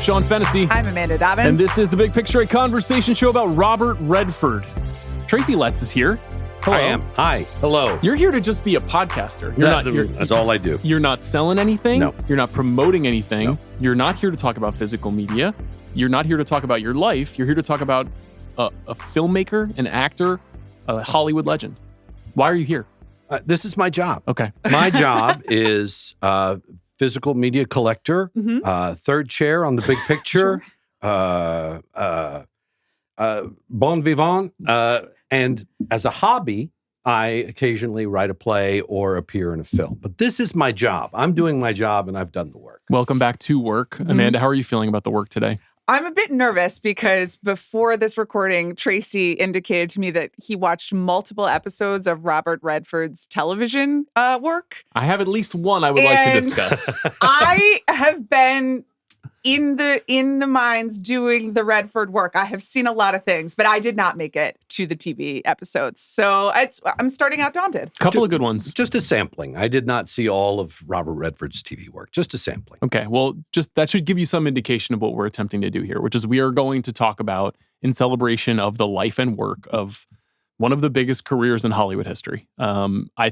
Sean Fennessey. I'm Amanda Dobbins. And this is The Big Picture, a conversation show about Robert Redford. Tracy Letts is here. Hello. I am. Hi. Hello. You're here to just be a podcaster. That's all I do. You're not selling anything. No. You're not promoting anything. No. You're not here to talk about physical media. You're not here to talk about your life. You're here to talk about a filmmaker, an actor, a Hollywood legend. Why are you here? This is my job. Okay. My job is physical media collector, third chair on The Big Picture, bon vivant, and as a hobby, I occasionally write a play or appear in a film. But this is my job. I'm doing my job, and I've done the work. Welcome back to work. Amanda, how are you feeling about the work today? I'm a bit nervous because before this recording, Tracy indicated to me that he watched multiple episodes of Robert Redford's television work. I have at least one I would like to discuss. I have been in the mines doing the Redford work. I have seen a lot of things, but I did not make it to the TV episodes. So I'm starting out daunted. A couple of good ones. Just a sampling. I did not see all of Robert Redford's TV work. Just a sampling. Okay, well, just that should give you some indication of what we're attempting to do here, which is we are going to talk about in celebration of the life and work of one of the biggest careers in Hollywood history. I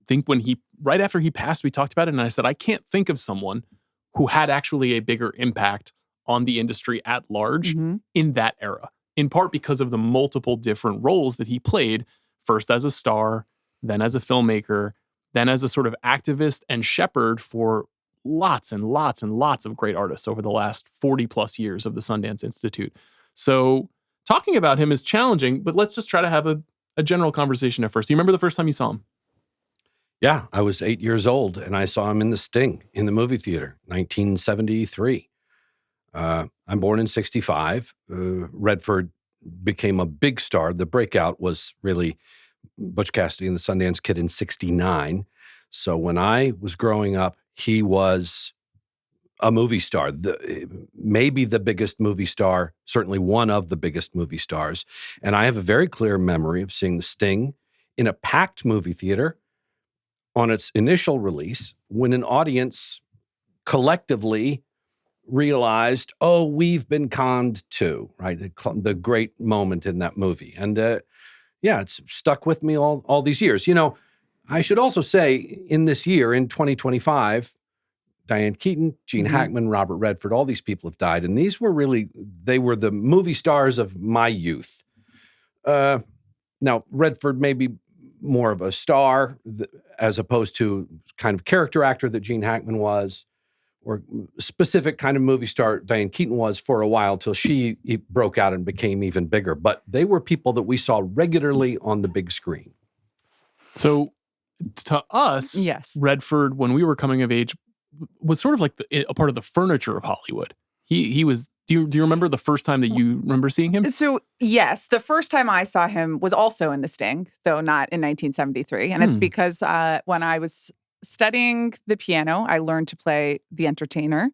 think right after he passed, we talked about it, and I said, I can't think of someone who had actually a bigger impact on the industry at large in that era, in part because of the multiple different roles that he played, first as a star, then as a filmmaker, then as a sort of activist and shepherd for lots and lots and lots of great artists over the last 40 plus years of the Sundance Institute. So talking about him is challenging, but let's just try to have a general conversation at first. Do you remember the first time you saw him? Yeah, I was 8 years old, and I saw him in The Sting in the movie theater, 1973. I'm born in 65. Redford became a big star. The breakout was really Butch Cassidy and the Sundance Kid in 69. So when I was growing up, he was a movie star, maybe the biggest movie star, certainly one of the biggest movie stars. And I have a very clear memory of seeing The Sting in a packed movie theater on its initial release, when an audience collectively realized, oh, we've been conned too, right? The great moment in that movie. And it's stuck with me all these years. You know, I should also say in this year, in 2025, Diane Keaton, Gene Hackman, Robert Redford, all these people have died. And they were the movie stars of my youth. Now, Redford may be more of a star as opposed to kind of character actor that Gene Hackman was, or specific kind of movie star Diane Keaton was for a while till she broke out and became even bigger. But they were people that we saw regularly on the big screen. So to us, yes, Redford, when we were coming of age, was sort of like a part of the furniture of Hollywood. He was. Do you remember the first time that you remember seeing him? So yes, the first time I saw him was also in The Sting, though not in 1973, and it's because when I was studying the piano, I learned to play The Entertainer,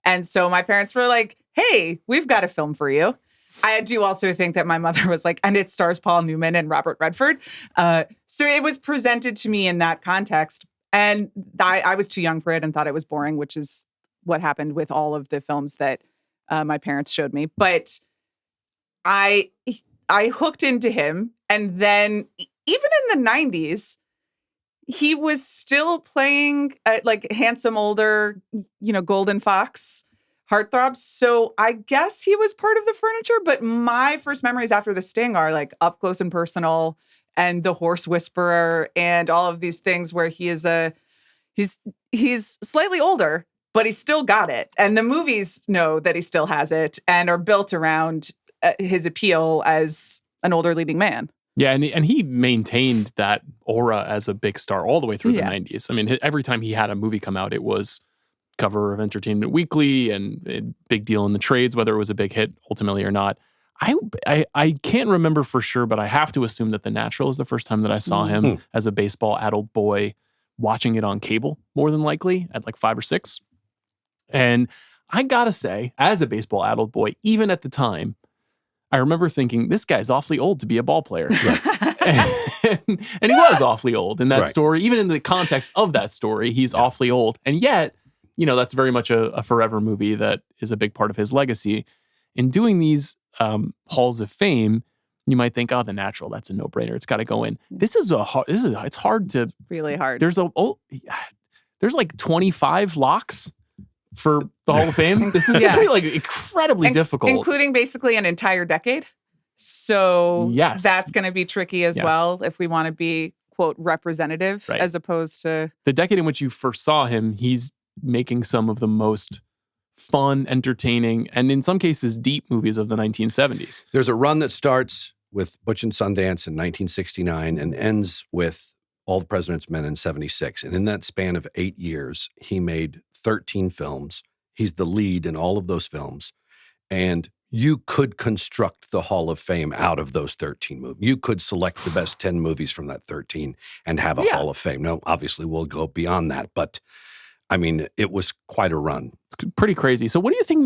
and so my parents were like, "Hey, we've got a film for you." I do also think that my mother was like, "And it stars Paul Newman and Robert Redford," so it was presented to me in that context, and I was too young for it and thought it was boring, which is what happened with all of the films that my parents showed me. But I hooked into him. And then even in the 90s, he was still playing like handsome, older, golden fox heartthrobs. So I guess he was part of the furniture. But my first memories after The Sting are like Up Close and Personal and The Horse Whisperer and all of these things where he's slightly older, but he's still got it. And the movies know that he still has it and are built around his appeal as an older leading man. Yeah, and he maintained that aura as a big star all the way through the 90s. I mean, every time he had a movie come out, it was cover of Entertainment Weekly and a big deal in the trades, whether it was a big hit ultimately or not. I can't remember for sure, but I have to assume that The Natural is the first time that I saw him as a baseball-addled boy watching it on cable, more than likely, at like 5 or 6. And I gotta say, as a baseball-addled boy, even at the time, I remember thinking, this guy's awfully old to be a ball player. Right. and he was awfully old in that story. Even in the context of that story, he's awfully old. And yet, that's very much a forever movie that is a big part of his legacy. In doing these halls of fame, you might think, oh, The Natural, that's a no-brainer. It's got to go in. This is it's hard to... Really hard. There's like 25 locks for the Hall of Fame. This is gonna be like incredibly difficult. Including basically an entire decade. So that's going to be tricky as well if we want to be, quote, representative as opposed to... The decade in which you first saw him, he's making some of the most fun, entertaining, and in some cases deep movies of the 1970s. There's a run that starts with Butch and Sundance in 1969 and ends with All the President's Men in 76. And in that span of 8 years, he made 13 films. He's the lead in all of those films. And you could construct the Hall of Fame out of those 13 movies. You could select the best 10 movies from that 13 and have a Hall of Fame. No, obviously we'll go beyond that, but I mean, it was quite a run. It's pretty crazy. So what do you think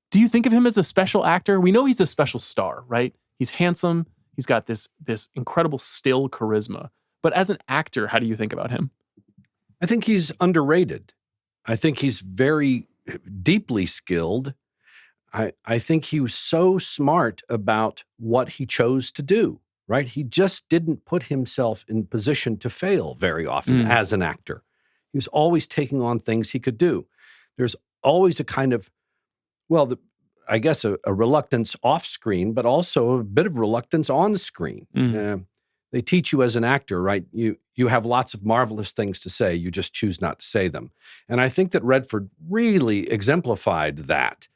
do you think of him as a special actor? We know he's a special star, right? He's handsome. He's got this incredible still charisma. But as an actor, how do you think about him? I think he's underrated. I think he's very deeply skilled. I think he was so smart about what he chose to do, right? He just didn't put himself in position to fail very often as an actor. He was always taking on things he could do. There's always a kind of, I guess a reluctance off screen, but also a bit of reluctance on screen. They teach you as an actor, right? You have lots of marvelous things to say. You just choose not to say them. And I think that Redford really exemplified that.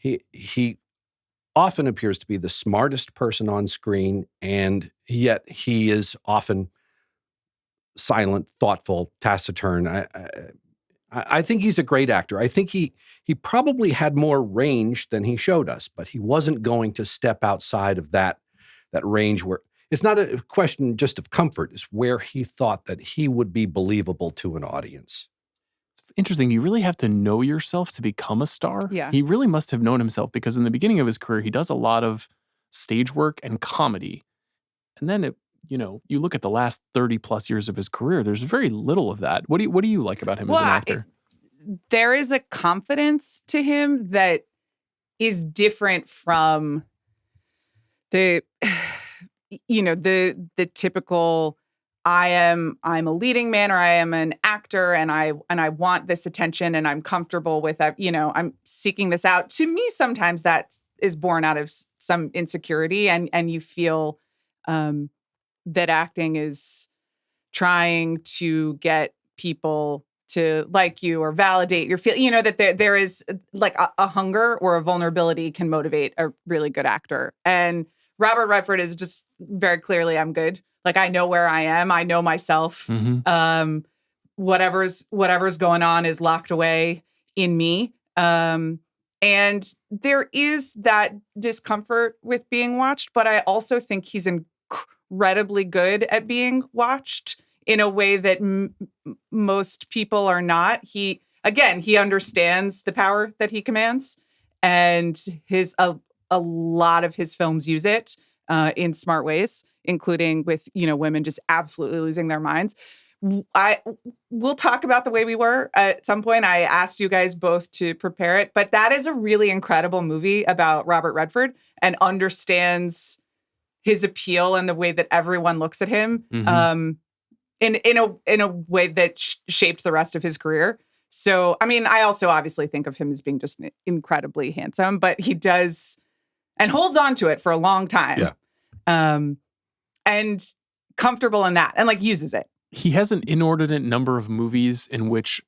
He often appears to be the smartest person on screen, and yet he is often silent, thoughtful, taciturn. I think he's a great actor. I think he probably had more range than he showed us, but he wasn't going to step outside of that range where it's not a question just of comfort. It's where he thought that he would be believable to an audience. Interesting. You really have to know yourself to become a star. Yeah. He really must have known himself because in the beginning of his career, he does a lot of stage work and comedy. And then you look at the last 30 plus years of his career, there's very little of that. What do you like about him as an actor? There is a confidence to him that is different from the typical I'm a leading man or I am an actor and I want this attention and I'm comfortable with that. I'm seeking this out. To me, sometimes that is born out of some insecurity and you feel that acting is trying to get people to like you or validate your feel. That there is like a hunger or a vulnerability can motivate a really good actor. And Robert Redford is just very clearly, I'm good. Like I know where I am. I know myself. Mm-hmm. Whatever's going on is locked away in me. And there is that discomfort with being watched, but I also think he's incredibly good at being watched in a way that most people are not. He understands the power that he commands, and a lot of his films use it in smart ways, including with, women just absolutely losing their minds. We'll talk about The Way We Were at some point. I asked you guys both to prepare it, but that is a really incredible movie about Robert Redford and understands his appeal and the way that everyone looks at him in a way that shaped the rest of his career. So, I mean, I also obviously think of him as being just incredibly handsome, but he does and holds on to it for a long time. Yeah. And comfortable in that and like uses it. He has an inordinate number of movies in which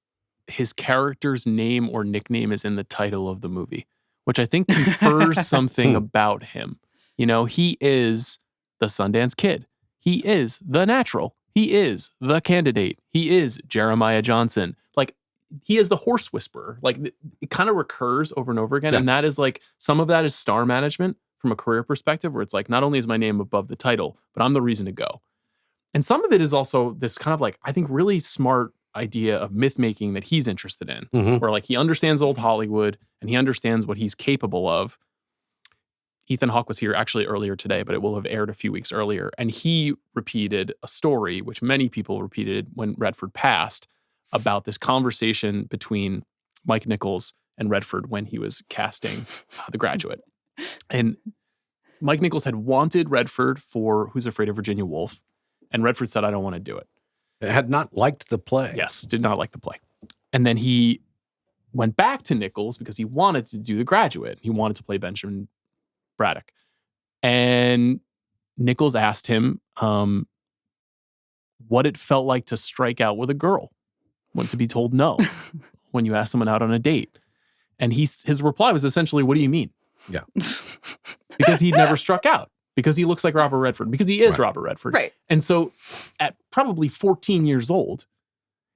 his character's name or nickname is in the title of the movie, which I think confers something about him. He is the Sundance Kid. He is the Natural. He is the Candidate. He is Jeremiah Johnson. Like, he is the Horse Whisperer. Like, it kind of recurs over and over again. Yeah. And that is like, some of that is star management from a career perspective, where it's like, not only is my name above the title, but I'm the reason to go. And some of it is also this kind of like, I think, really smart idea of myth making that he's interested in, where like he understands old Hollywood and he understands what he's capable of. Ethan Hawke was here actually earlier today, but it will have aired a few weeks earlier. And he repeated a story, which many people repeated when Redford passed, about this conversation between Mike Nichols and Redford when he was casting The Graduate. And Mike Nichols had wanted Redford for Who's Afraid of Virginia Woolf, and Redford said, I don't want to do it. Had not liked the play. Yes, did not like the play. And then he went back to Nichols because he wanted to do The Graduate. He wanted to play Benjamin Braddock. And Nichols asked him what it felt like to strike out with a girl, when to be told no, when you ask someone out on a date. And his reply was essentially, what do you mean? Yeah. Because he'd never struck out, because he looks like Robert Redford, because he is Robert Redford. Right. And so at probably 14 years old,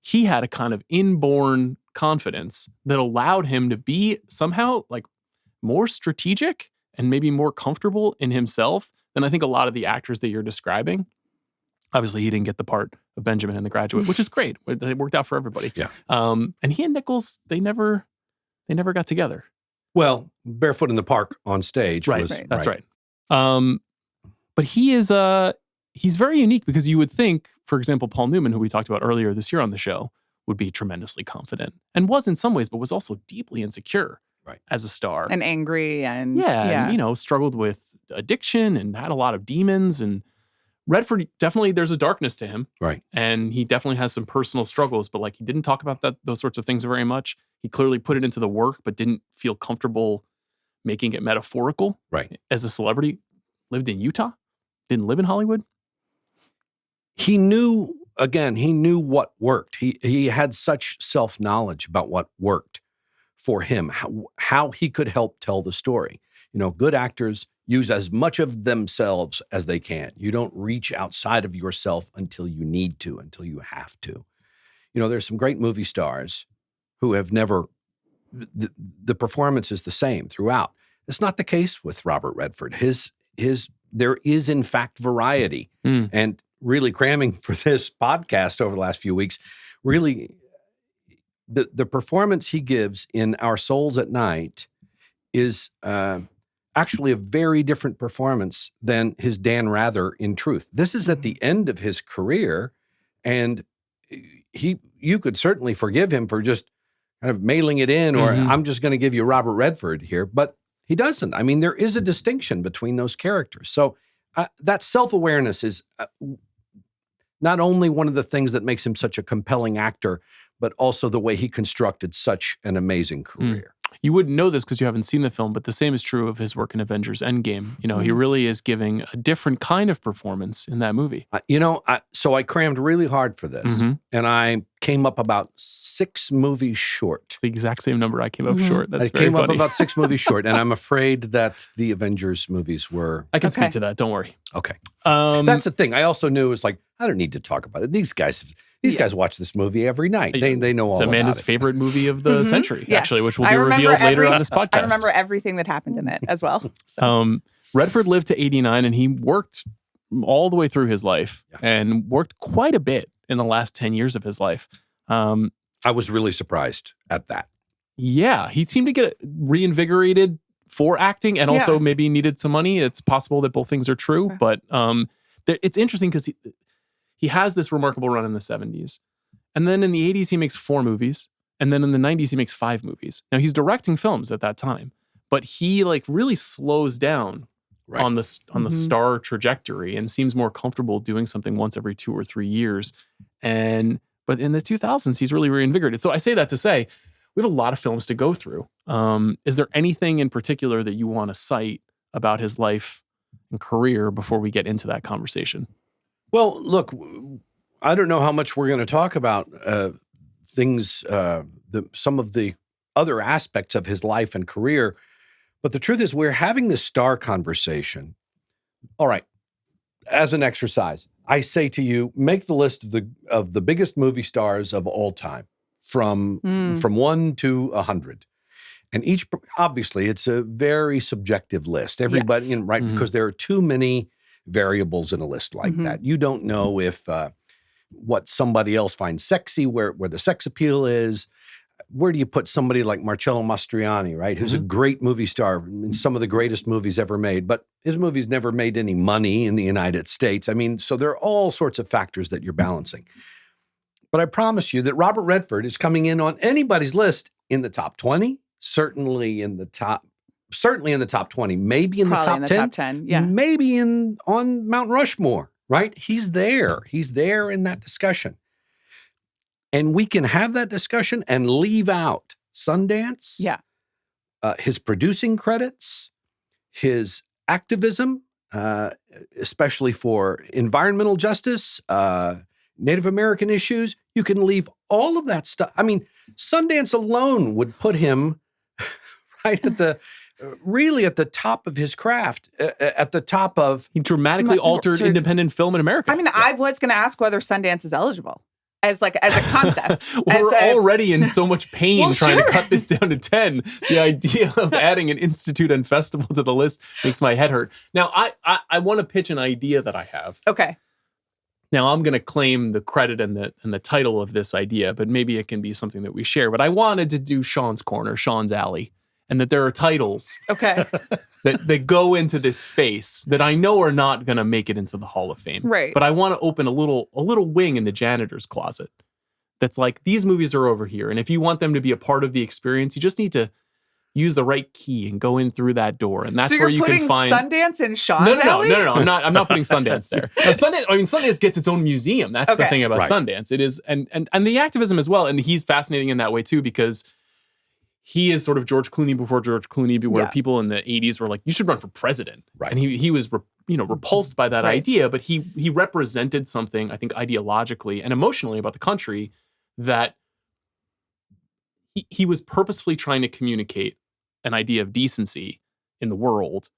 he had a kind of inborn confidence that allowed him to be somehow like more strategic and maybe more comfortable in himself than I think a lot of the actors that you're describing. Obviously, he didn't get the part of Benjamin in The Graduate, which is great. It worked out for everybody. Yeah. And he and Nichols, they never got together. Well, Barefoot in the Park on stage Right. was That's right. But he is he's very unique, because you would think, for example, Paul Newman, who we talked about earlier this year on the show, would be tremendously confident and was in some ways, but was also deeply insecure as a star. And angry and and, struggled with addiction and had a lot of demons. And Redford, definitely there's a darkness to him. Right. And he definitely has some personal struggles, but like he didn't talk about those sorts of things very much. He clearly put it into the work, but didn't feel comfortable making it metaphorical. Right. As a celebrity, lived in Utah, didn't live in Hollywood. He knew what worked. He had such self-knowledge about what worked for him, how he could help tell the story. Good actors use as much of themselves as they can. You don't reach outside of yourself until you need to, until you have to. There's some great movie stars who have never, the performance is the same throughout. It's not the case with Robert Redford. There is in fact variety. And really cramming for this podcast over the last few weeks, really the performance he gives in Our Souls at Night is actually a very different performance than his Dan Rather in Truth. This is at the end of his career, and you could certainly forgive him for just kind of mailing it in, or I'm just going to give you Robert Redford here, but he doesn't. I mean, there is a distinction between those characters. So that self-awareness is not only one of the things that makes him such a compelling actor, but also the way he constructed such an amazing career. You wouldn't know this because you haven't seen the film, but the same is true of his work in Avengers Endgame. He really is giving a different kind of performance in that movie. So I crammed really hard for this, and I came up about 6 movies short. It's the exact same number I came up short. That's I very came funny. up about 6 movies short, and I'm afraid that the Avengers movies were... I can speak to that. Don't worry. Okay. That's the thing. I also knew, it's like, I don't need to talk about it. These guys watch this movie every night. They know all about it. It's Amanda's favorite movie of the century, actually, which will be revealed revealed later on this podcast. I remember everything that happened in it as well. So. Redford lived to 89, and he worked all the way through his life and worked quite a bit in the last 10 years of his life. I was really surprised at that. Yeah, he seemed to get reinvigorated for acting and also maybe needed some money. It's possible that both things are true, but it's interesting because he has this remarkable run in the 70s. And then in the 80s, he makes 4 movies. And then in the 90s, he makes 5 movies. Now, he's directing films at that time, but he really slows down on the star trajectory and seems more comfortable doing something once every 2 or 3 years. But in the 2000s, he's really reinvigorated. So I say that to say, we have a lot of films to go through. Is there anything in particular that you want to cite about his life and career before we get into that conversation? Well, look, I don't know how much we're going to talk about things, some of the other aspects of his life and career, but the truth is we're having this star conversation. All right, as an exercise, I say to you, make the list of the biggest movie stars of all time from 1 to 100. And each, obviously, it's a very subjective list. Everybody, because there are too many variables in a list like that. You don't know if what somebody else finds sexy, where the sex appeal is. Where do you put somebody like Marcello Mastroianni, right? Who's a great movie star in some of the greatest movies ever made, but his movies never made any money in the United States. I mean, so there are all sorts of factors that you're balancing. But I promise you that Robert Redford is coming in on anybody's list in the top 20, certainly in the top 20, maybe in Probably the top in the 10, top 10, yeah. maybe on Mount Rushmore, right? He's there. He's there in that discussion. And we can have that discussion and leave out Sundance, Yeah. His producing credits, his activism, especially for environmental justice, Native American issues. You can leave all of that stuff. I mean, Sundance alone would put him right at the top of his craft, at the top of... He dramatically altered independent film in America. I mean, I was going to ask whether Sundance is eligible as a concept. We're already in so much pain trying to cut this down to 10. The idea of adding an institute and festival to the list makes my head hurt. Now, I want to pitch an idea that I have. Okay. Now, I'm going to claim the credit and the title of this idea, but maybe it can be something that we share. But I wanted to do Sean's Corner, Sean's Alley, and that there are titles that go into this space that I know are not going to make it into the Hall of Fame. Right. But I want to open a little wing in the janitor's closet that's like, these movies are over here. And if you want them to be a part of the experience, you just need to use the right key and go in through that door. And that's where you can find... Sundance in Sean's Alley? No. I'm not putting Sundance there. Now, Sundance gets its own museum. That's the thing about Sundance. It is, and the activism as well. And he's fascinating in that way too, because he is sort of George Clooney before George Clooney, where people in the 80s were like, you should run for president. Right. And he was repulsed by that idea, but he represented something, I think, ideologically and emotionally about the country that he was purposefully trying to communicate an idea of decency in the world,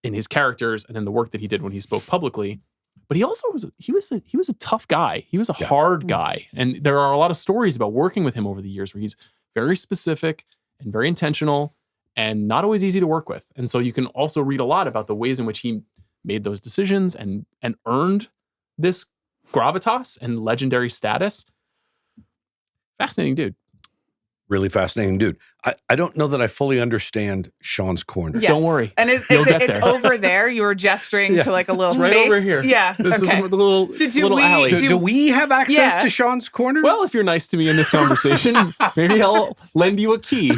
in his characters, and in the work that he did when he spoke publicly. But he also was a tough guy. He was a hard guy. And there are a lot of stories about working with him over the years where he's very specific and very intentional and not always easy to work with. And so you can also read a lot about the ways in which he made those decisions and earned this gravitas and legendary status. Fascinating dude. Really fascinating dude. I don't know that I fully understand Sean's Corner. Yes. Don't worry. And it's over there. You were gesturing to like a little space. Right over here. Yeah. This is the little alley. Do we have access to Sean's Corner? Well, if you're nice to me in this conversation, maybe I'll lend you a key.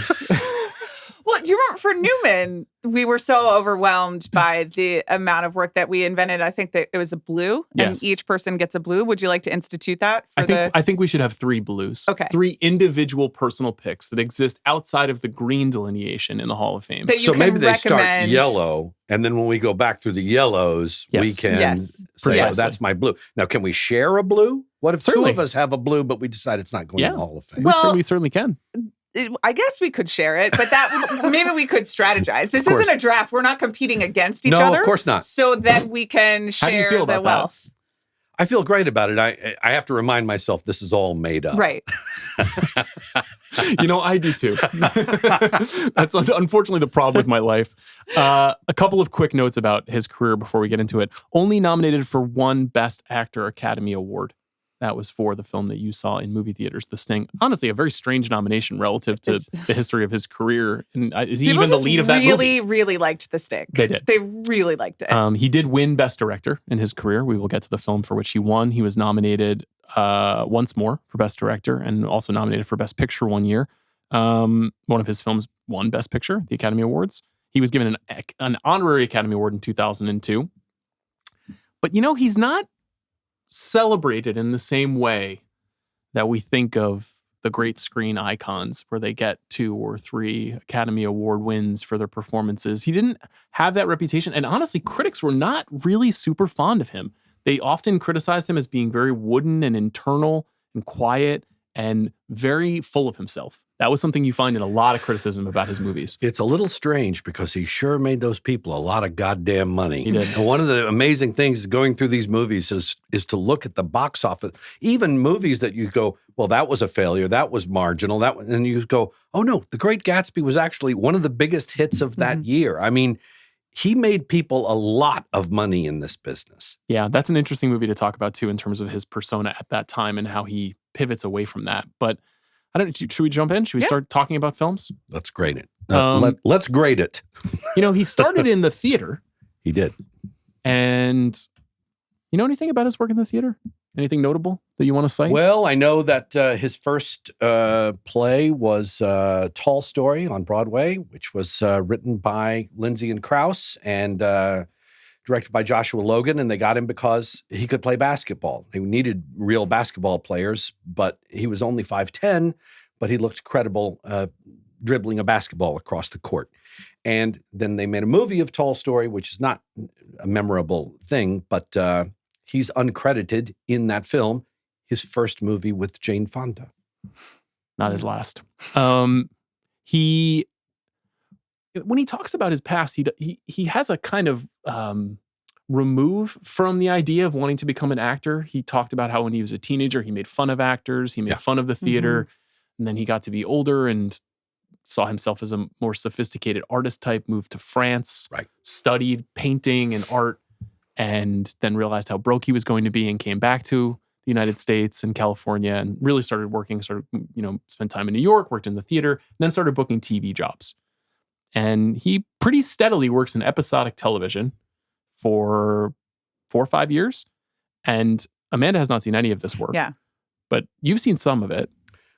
Well, do you remember for Newman, we were so overwhelmed by the amount of work that we invented. I think that it was a blue, and each person gets a blue. Would you like to institute that? I think we should have 3 blues. Okay. 3 individual personal picks that exist outside of the green delineation in the Hall of Fame. So maybe they start yellow, and then when we go back through the yellows, we can say, oh, that's my blue. Now, can we share a blue? What if 2 of us have a blue, but we decide it's not going in the Hall of Fame? We certainly can. I guess we could share it, but that maybe we could strategize. This isn't a draft. We're not competing against each other. No, of course not. So then we can share the wealth. I feel great about it. I have to remind myself this is all made up. Right. I do too. That's unfortunately the problem with my life. A couple of quick notes about his career before we get into it. Only nominated for 1 Best Actor Academy Award. That was for the film that you saw in movie theaters, The Sting. Honestly, a very strange nomination relative to the history of his career. And is he even the lead of that movie? Really liked The Sting. They did. They really liked it. He did win Best Director in his career. We will get to the film for which he won. He was nominated once more for Best Director and also nominated for Best Picture one year. One of his films won Best Picture at the Academy Awards. He was given an honorary Academy Award in 2002. But, he's not celebrated in the same way that we think of the great screen icons where they get 2 or 3 Academy Award wins for their performances. He didn't have that reputation. And honestly, critics were not really super fond of him. They often criticized him as being very wooden and internal and quiet and very full of himself. That was something you find in a lot of criticism about his movies. It's a little strange because he sure made those people a lot of goddamn money. He did. And one of the amazing things going through these movies is to look at the box office. Even movies that you go, well, that was a failure, that was marginal, and you go, oh no, The Great Gatsby was actually one of the biggest hits of that year. I mean, he made people a lot of money in this business. Yeah, that's an interesting movie to talk about too in terms of his persona at that time and how he pivots away from that. But should we jump in? Should we start talking about films? Let's grade it. Let's grade it. He started in the theater. He did. And you know anything about his work in the theater? Anything notable that you want to cite? Well, I know that his first play was Tall Story on Broadway, which was written by Lindsay and Krause and directed by Joshua Logan. And they got him because he could play basketball. They needed real basketball players, but he was only 5'10", but he looked credible dribbling a basketball across the court. And then they made a movie of Tall Story, which is not a memorable thing, but he's uncredited in that film. His first movie with Jane Fonda. Not his last. When he talks about his past, he has a kind of remove from the idea of wanting to become an actor. He talked about how when he was a teenager, he made fun of actors, he made fun of the theater, and then he got to be older and saw himself as a more sophisticated artist type, moved to France, studied painting and art, and then realized how broke he was going to be and came back to the United States and California and really started working, spent time in New York, worked in the theater, and then started booking TV jobs. And he pretty steadily works in episodic television for 4 or 5 years. And Amanda has not seen any of this work. Yeah. But you've seen some of it.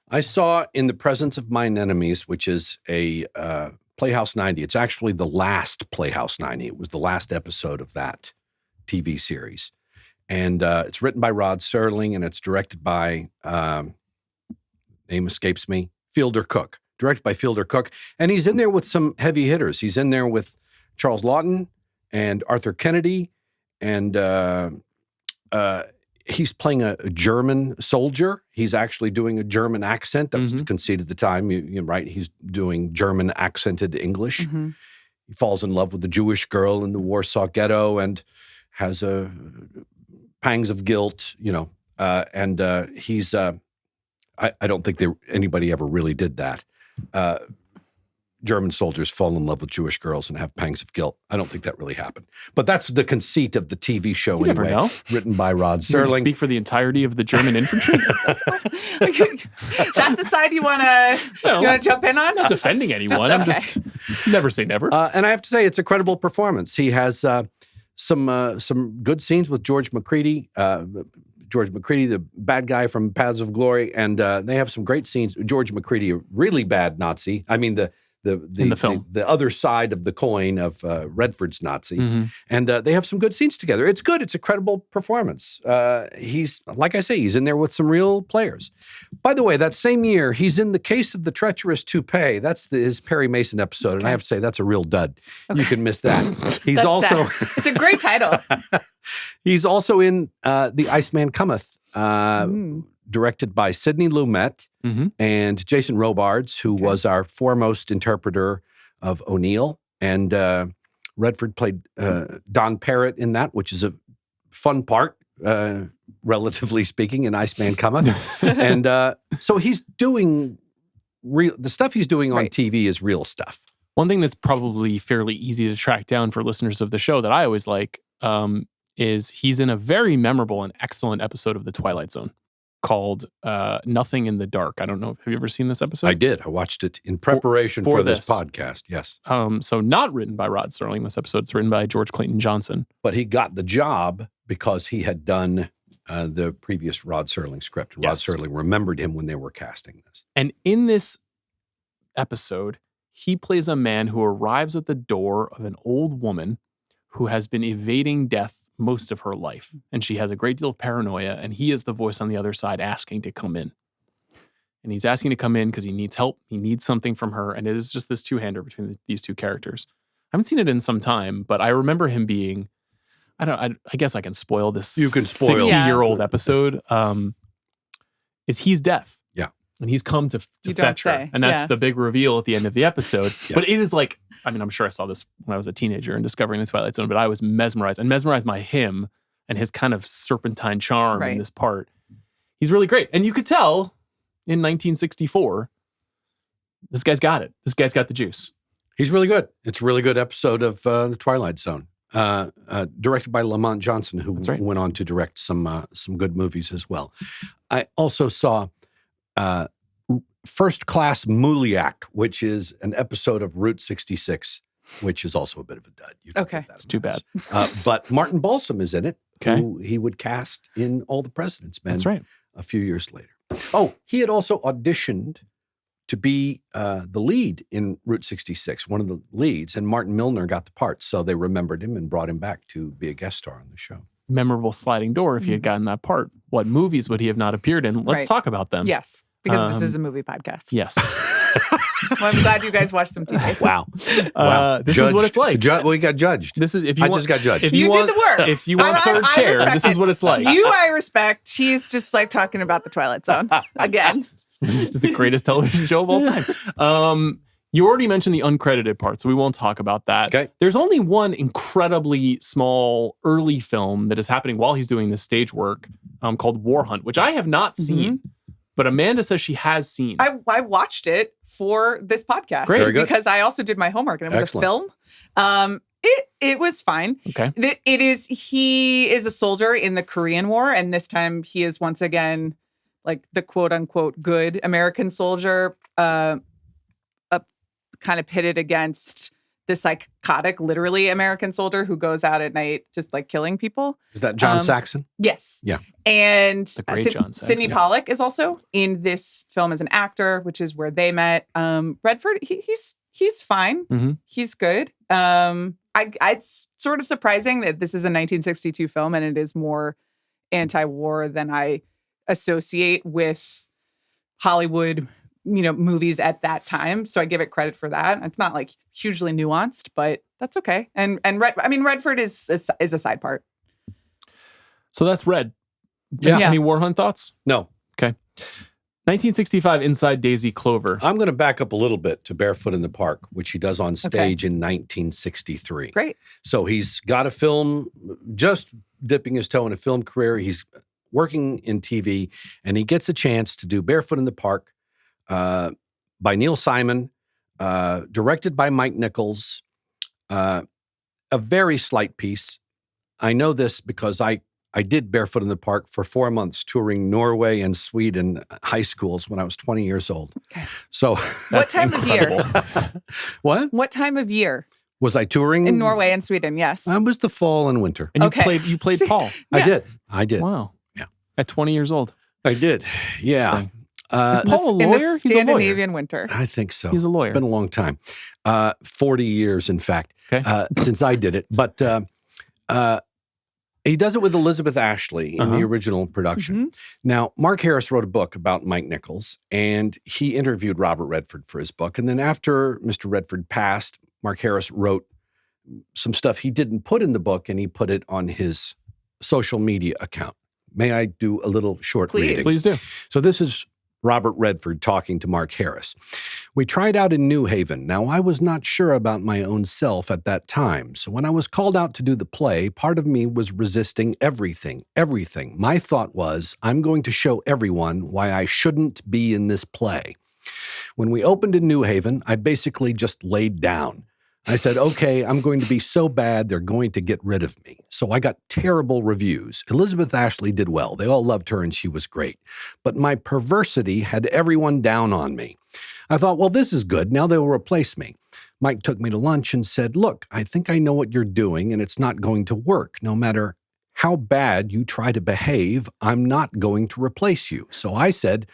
I saw In the Presence of Mine Enemies, which is a Playhouse 90. It's actually the last Playhouse 90. It was the last episode of that TV series. And it's written by Rod Serling, and it's directed by, name escapes me, Fielder Cook. Directed by Fielder Cook. And he's in there with some heavy hitters. He's in there with Charles Lawton and Arthur Kennedy. And he's playing a German soldier. He's actually doing a German accent. That was the conceit at the time. You're right. He's doing German accented English. He falls in love with a Jewish girl in the Warsaw Ghetto and has pangs of guilt, and he's, I don't think anybody ever really did that. German soldiers fall in love with Jewish girls and have pangs of guilt. I don't think that really happened. But that's the conceit of the TV show you anyway, never know. Written by Rod You Serling. speak for the entirety of the German infantry? That's the side you want to jump in on? Not defending anyone. I'm just never say never. And I have to say, it's a credible performance. He has some good scenes with George McCready. George McCready, the bad guy from Paths of Glory, and they have some great scenes. George McCready, a really bad Nazi. I mean, in the film, the other side of the coin of Redford's Nazi, and they have some good scenes together. It's good. It's a credible performance. He's, like I say, he's in there with some real players. By the way, that same year, he's in The Case of the Treacherous Toupee. That's his Perry Mason episode, and I have to say that's a real dud. You can miss that. He's That's also it's a great title. He's also in The Iceman Cometh, directed by Sidney Lumet and Jason Robards, who was our foremost interpreter of O'Neill. And Redford played Don Parrott in that, which is a fun part, relatively speaking, in Iceman Cometh. And so he's doing the stuff he's doing on TV is real stuff. One thing that's probably fairly easy to track down for listeners of the show that I always like is he's in a very memorable and excellent episode of The Twilight Zone called Nothing in the Dark. I don't know. Have you ever seen this episode? I did. I watched it in preparation for this podcast. Yes. So not written by Rod Serling, this episode. It's written by George Clayton Johnson. But he got the job because he had done the previous Rod Serling script. And Rod Serling remembered him when they were casting this. And in this episode, he plays a man who arrives at the door of an old woman who has been evading death most of her life. And she has a great deal of paranoia, and he is the voice on the other side asking to come in. And he's asking to come in because he needs help. He needs something from her. And it is just this two-hander between these two characters. I haven't seen it in some time, but I remember him being, I guess I can spoil this 60-year-old episode, is he's deaf. Yeah. And he's come to fetch her. And that's the big reveal at the end of the episode. But it is like, I mean, I'm sure I saw this when I was a teenager and discovering the Twilight Zone, but I was mesmerized by him and his kind of serpentine charm in this part. He's really great. And you could tell in 1964, this guy's got it. This guy's got the juice. He's really good. It's a really good episode of The Twilight Zone, directed by Lamont Johnson, who went on to direct some good movies as well. I also saw First Class Mouliac, which is an episode of Route 66. which is also a bit of a dud. You can Okay. give that It's a too pass. bad. But Martin Balsam is in it, Okay. who he would cast in All the President's Men That's right. a few years later. Oh, he had also auditioned to be the lead in Route 66, one of the leads, and Martin Milner got the part, so they remembered him and brought him back to be a guest star on the show. Memorable sliding door if he had gotten that part. What movies would he have not appeared in? Let's Right. talk about them. Yes, because this is a movie podcast. Yes. Well, I'm glad you guys watched them today. Wow. Wow. This is what it's like. We got judged. This is if you I want, just got judged. If You want, did the work. If you want third I chair, respect this is it. what it's like. You, I respect. He's just like talking about the Twilight Zone again. This is the greatest television show of all time. You already mentioned the uncredited part, so we won't talk about that. Okay. There's only one incredibly small early film that is happening while he's doing this stage work called War Hunt, which I have not seen, but Amanda says she has seen. I watched it for this podcast Great. Very good. because I also did my homework and it was Excellent. a film. It was fine. Okay. He is a soldier in the Korean War, and this time he is once again like the quote unquote good American soldier, kind of pitted against the psychotic, literally American soldier who goes out at night just like killing people. Is that John Saxon? Yes. Yeah. And a great John Saxon. Sidney Pollack is also in this film as an actor, which is where they met. Redford, he's fine. Mhm. He's good. It's sort of surprising that this is a 1962 film and it is more anti-war than I associate with Hollywood, movies at that time. So I give it credit for that. It's not like hugely nuanced, but that's okay. And Redford is a side part. So that's Red. Yeah. Any War Hunt thoughts? No. Okay. 1965, Inside Daisy Clover. I'm going to back up a little bit to Barefoot in the Park, which he does on stage in 1963. Great. So he's got a film, just dipping his toe in a film career. He's working in TV, and he gets a chance to do Barefoot in the Park by Neil Simon, directed by Mike Nichols, a very slight piece. I know this because I did Barefoot in the Park for 4 months, touring Norway and Sweden high schools when I was 20 years old. Okay. So What time of year? What? What time of year? Was I touring? In Norway and Sweden, yes. It was the fall and winter. And Okay. you played See, Paul. Yeah. I did. Wow. Yeah. At 20 years old. I did. Yeah. Is Paul a In lawyer? the He's a lawyer. Scandinavian winter. I think so. He's a lawyer. It's been a long time. 40 years, in fact, Okay. since I did it. But he does it with Elizabeth Ashley in the original production. Now, Mark Harris wrote a book about Mike Nichols, and he interviewed Robert Redford for his book. And then after Mr. Redford passed, Mark Harris wrote some stuff he didn't put in the book, and he put it on his social media account. May I do a little short Please. reading? Please do. So this is Robert Redford talking to Mark Harris. We tried out in New Haven. Now, I was not sure about my own self at that time. So when I was called out to do the play, part of me was resisting everything. My thought was, I'm going to show everyone why I shouldn't be in this play. When we opened in New Haven, I basically just laid down. I said, okay, I'm going to be so bad, they're going to get rid of me. So I got terrible reviews. Elizabeth Ashley did well. They all loved her and she was great. But my perversity had everyone down on me. I thought, well, this is good. Now they'll replace me. Mike took me to lunch and said, look, I think I know what you're doing and it's not going to work. No matter how bad you try to behave, I'm not going to replace you. So I said,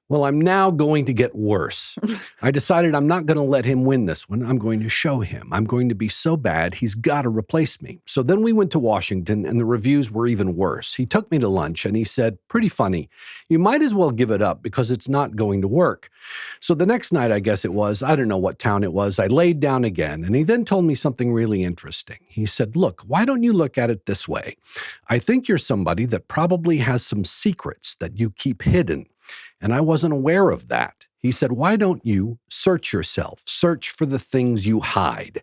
well, I'm now going to get worse. I decided I'm not going to let him win this one. I'm going to show him. I'm going to be so bad, he's got to replace me. So then we went to Washington, and the reviews were even worse. He took me to lunch, and he said, pretty funny, you might as well give it up because it's not going to work. So the next night, I guess it was, I don't know what town it was, I laid down again, and he then told me something really interesting. He said, look, why don't you look at it this way? I think you're somebody that probably has some secrets that you keep hidden. And I wasn't aware of that. He said, why don't you search yourself? Search for the things you hide.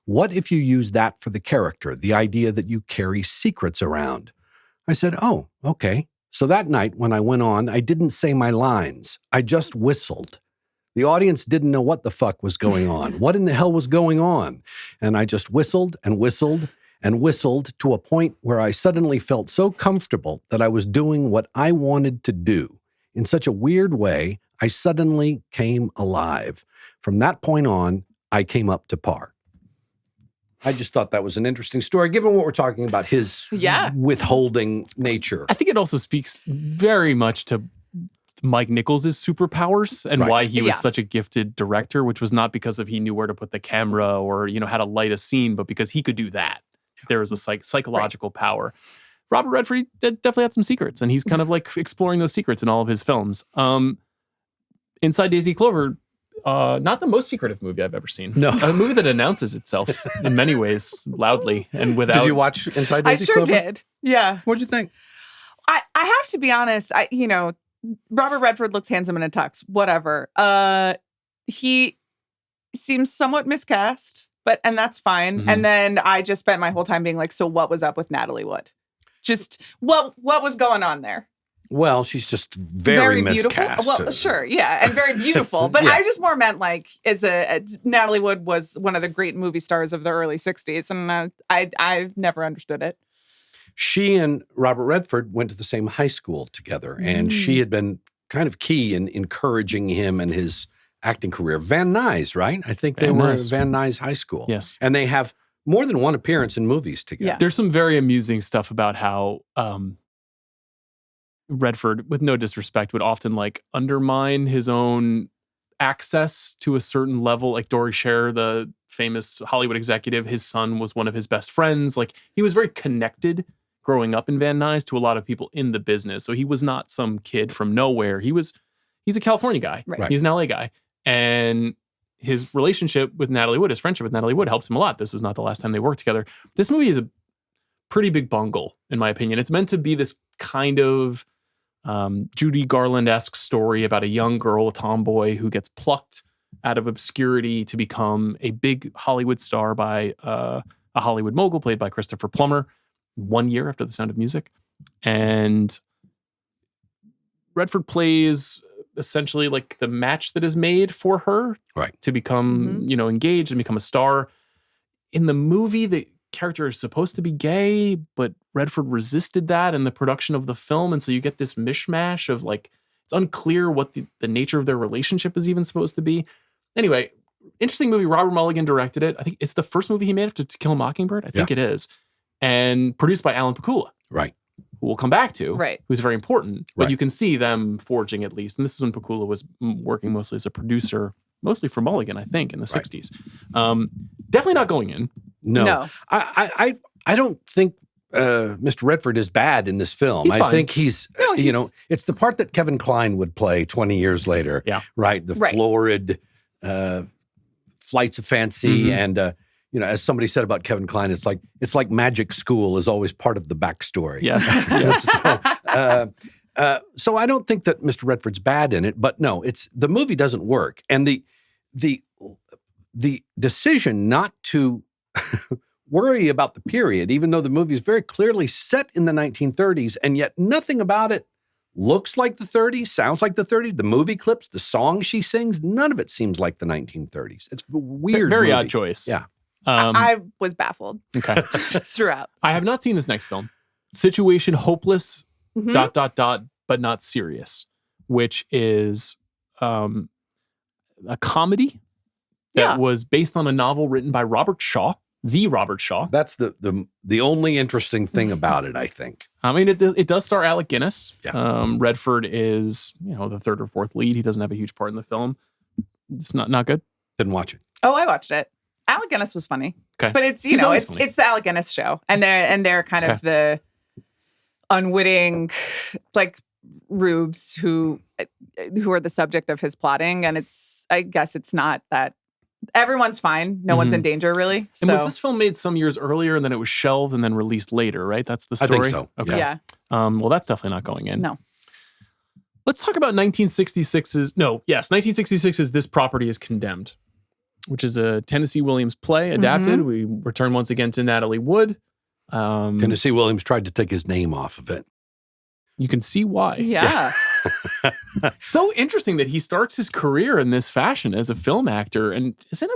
What if you use that for the character, the idea that you carry secrets around? I said, oh, okay. So that night when I went on, I didn't say my lines. I just whistled. The audience didn't know what the fuck was going on. What in the hell was going on? And I just whistled and whistled and whistled to a point where I suddenly felt so comfortable that I was doing what I wanted to do. In such a weird way, I suddenly came alive. From that point on, I came up to par. I just thought that was an interesting story, given what we're talking about, his withholding nature. I think it also speaks very much to Mike Nichols' superpowers and why he was such a gifted director, which was not because of he knew where to put the camera or, how to light a scene, but because he could do that. There was a psychological power. Robert Redford definitely had some secrets, and he's kind of like exploring those secrets in all of his films. Inside Daisy Clover, not the most secretive movie I've ever seen. No. A movie that announces itself in many ways loudly and without... Did you watch Inside Daisy Clover? I sure did. Yeah. What'd you think? I have to be honest. Robert Redford looks handsome in a tux. Whatever. He seems somewhat miscast, and that's fine. Mm-hmm. And then I just spent my whole time being like, so what was up with Natalie Wood? Just what was going on there? Well, she's just very miscast. Beautiful. Well, sure, yeah, and very beautiful. But I just more meant like Natalie Wood was one of the great movie stars of the early '60s, and I never understood it. She and Robert Redford went to the same high school together, and she had been kind of key in encouraging him and his acting career. Van Nuys, right? I think they were at Van Nuys High School. Yes. And they have more than one appearance in movies together. Yeah. There's some very amusing stuff about how Redford, with no disrespect, would often like undermine his own access to a certain level. Like Dory Sher, the famous Hollywood executive, his son was one of his best friends. Like he was very connected growing up in Van Nuys to a lot of people in the business. So he was not some kid from nowhere. He's a California guy. Right. He's an LA guy. And his relationship with Natalie Wood, his friendship with Natalie Wood helps him a lot. This is not the last time they worked together. This movie is a pretty big bungle, in my opinion. It's meant to be this kind of Judy Garland-esque story about a young girl, a tomboy, who gets plucked out of obscurity to become a big Hollywood star by a Hollywood mogul played by Christopher Plummer 1 year after The Sound of Music. And Redford plays essentially like the match that is made for her to become, engaged and become a star. In the movie, the character is supposed to be gay, but Redford resisted that in the production of the film. And so you get this mishmash of like, it's unclear what the nature of their relationship is even supposed to be. Anyway, interesting movie. Robert Mulligan directed it. I think it's the first movie he made after To Kill a Mockingbird. I think it is. And produced by Alan Pakula. Right. Who we'll come back to. Right. Who's very important. But you can see them forging at least. And this is when Pakula was working mostly as a producer, mostly for Mulligan, I think, in the 60s. Definitely not going in. No. I don't think Mr. Redford is bad in this film. I think he's it's the part that Kevin Kline would play 20 years later. Yeah. Right. The florid flights of fancy. And, as somebody said about Kevin Kline, it's like magic school is always part of the backstory. Yeah. So I don't think that Mr. Redford's bad in it, but no, the movie doesn't work. And the decision not to worry about the period, even though the movie is very clearly set in the 1930s, and yet nothing about it looks like the 30s, sounds like the 30s. The movie clips, the song she sings, none of it seems like the 1930s. It's a weird Very movie. odd choice. Yeah. I was baffled Okay. throughout. I have not seen this next film. Situation Hopeless, ... but not serious, which is a comedy that was based on a novel written by Robert Shaw, the Robert Shaw. That's the only interesting thing about it, I think. I mean, it does star Alec Guinness. Yeah. Redford is, the third or fourth lead. He doesn't have a huge part in the film. It's not good. Didn't watch it. Oh, I watched it. Alec Guinness was funny. Okay. But it's it's the Alec Guinness show. And they're kind of the unwitting like rubes who are the subject of his plotting. And I guess it's not that everyone's fine. No one's in danger, really. So. And was this film made some years earlier and then it was shelved and then released later, right? That's the story? I think so. Okay. Yeah. Well, that's definitely not going in. No. Let's talk about 1966's This Property is Condemned, which is a Tennessee Williams play adapted. We return once again to Natalie Wood. Tennessee Williams tried to take his name off of it. You can see why. Yeah. So interesting that he starts his career in this fashion as a film actor and is in a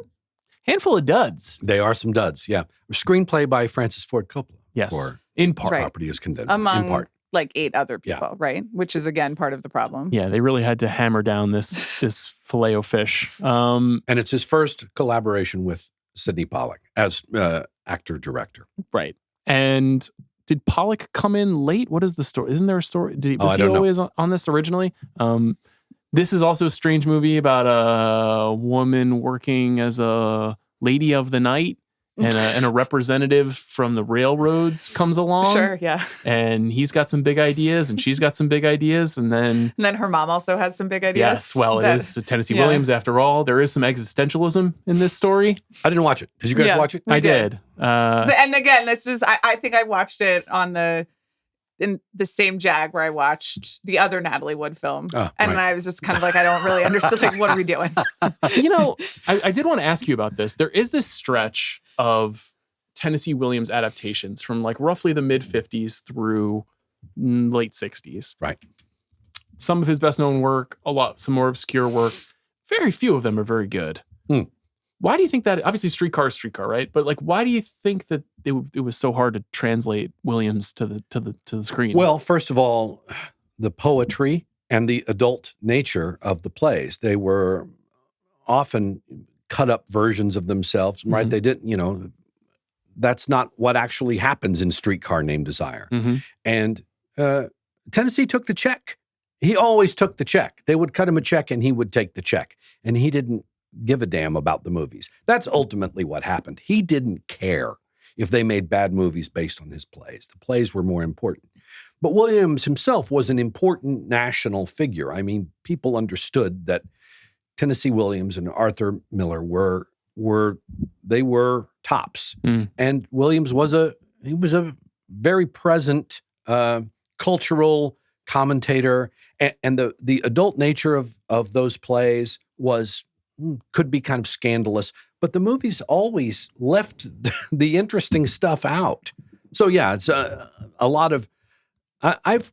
handful of duds. They are some duds, yeah. Screenplay by Francis Ford Coppola. Yes. For In part. Right. Property is Condemned. Among in part. like 8 other people, right? Which is, again, part of the problem. Yeah, they really had to hammer down this filet-o-fish. And it's his first collaboration with Sidney Pollack as actor-director. Right. And did Pollack come in late? What is the story? Isn't there a story? Was he always on this originally? This is also a strange movie about a woman working as a lady of the night, and a representative from the railroads comes along. Sure, yeah. And he's got some big ideas, and she's got some big ideas, and then her mom also has some big ideas. Yes, well, it is Tennessee Williams after all. There is some existentialism in this story. I didn't watch it. Did you guys watch it? I did. And again, this was I think I watched it in the same jag where I watched the other Natalie Wood film. I was just kind of like, I don't really understand, like, what are we doing? I did want to ask you about this. There is this stretch of Tennessee Williams adaptations from like roughly the mid 50s through late 60s. Right. Some of his best known work, some more obscure work. Very few of them are very good. Why do you think that? Obviously, Streetcar, right? But like, why do you think that it was so hard to translate Williams to the screen? Well, first of all, the poetry and the adult nature of the plays. They were often cut up versions of themselves, right? They didn't, that's not what actually happens in Streetcar Named Desire. And Tennessee took the check. He always took the check. They would cut him a check and he would take the check. And he didn't give a damn about the movies. That's ultimately what happened. He didn't care if they made bad movies based on his plays. The plays were more important. But Williams himself was an important national figure. I mean, people understood that Tennessee Williams and Arthur Miller were tops. And Williams was a very present cultural commentator, and the adult nature of those plays could be kind of scandalous, but the movies always left the interesting stuff out. So yeah, it's a lot of I've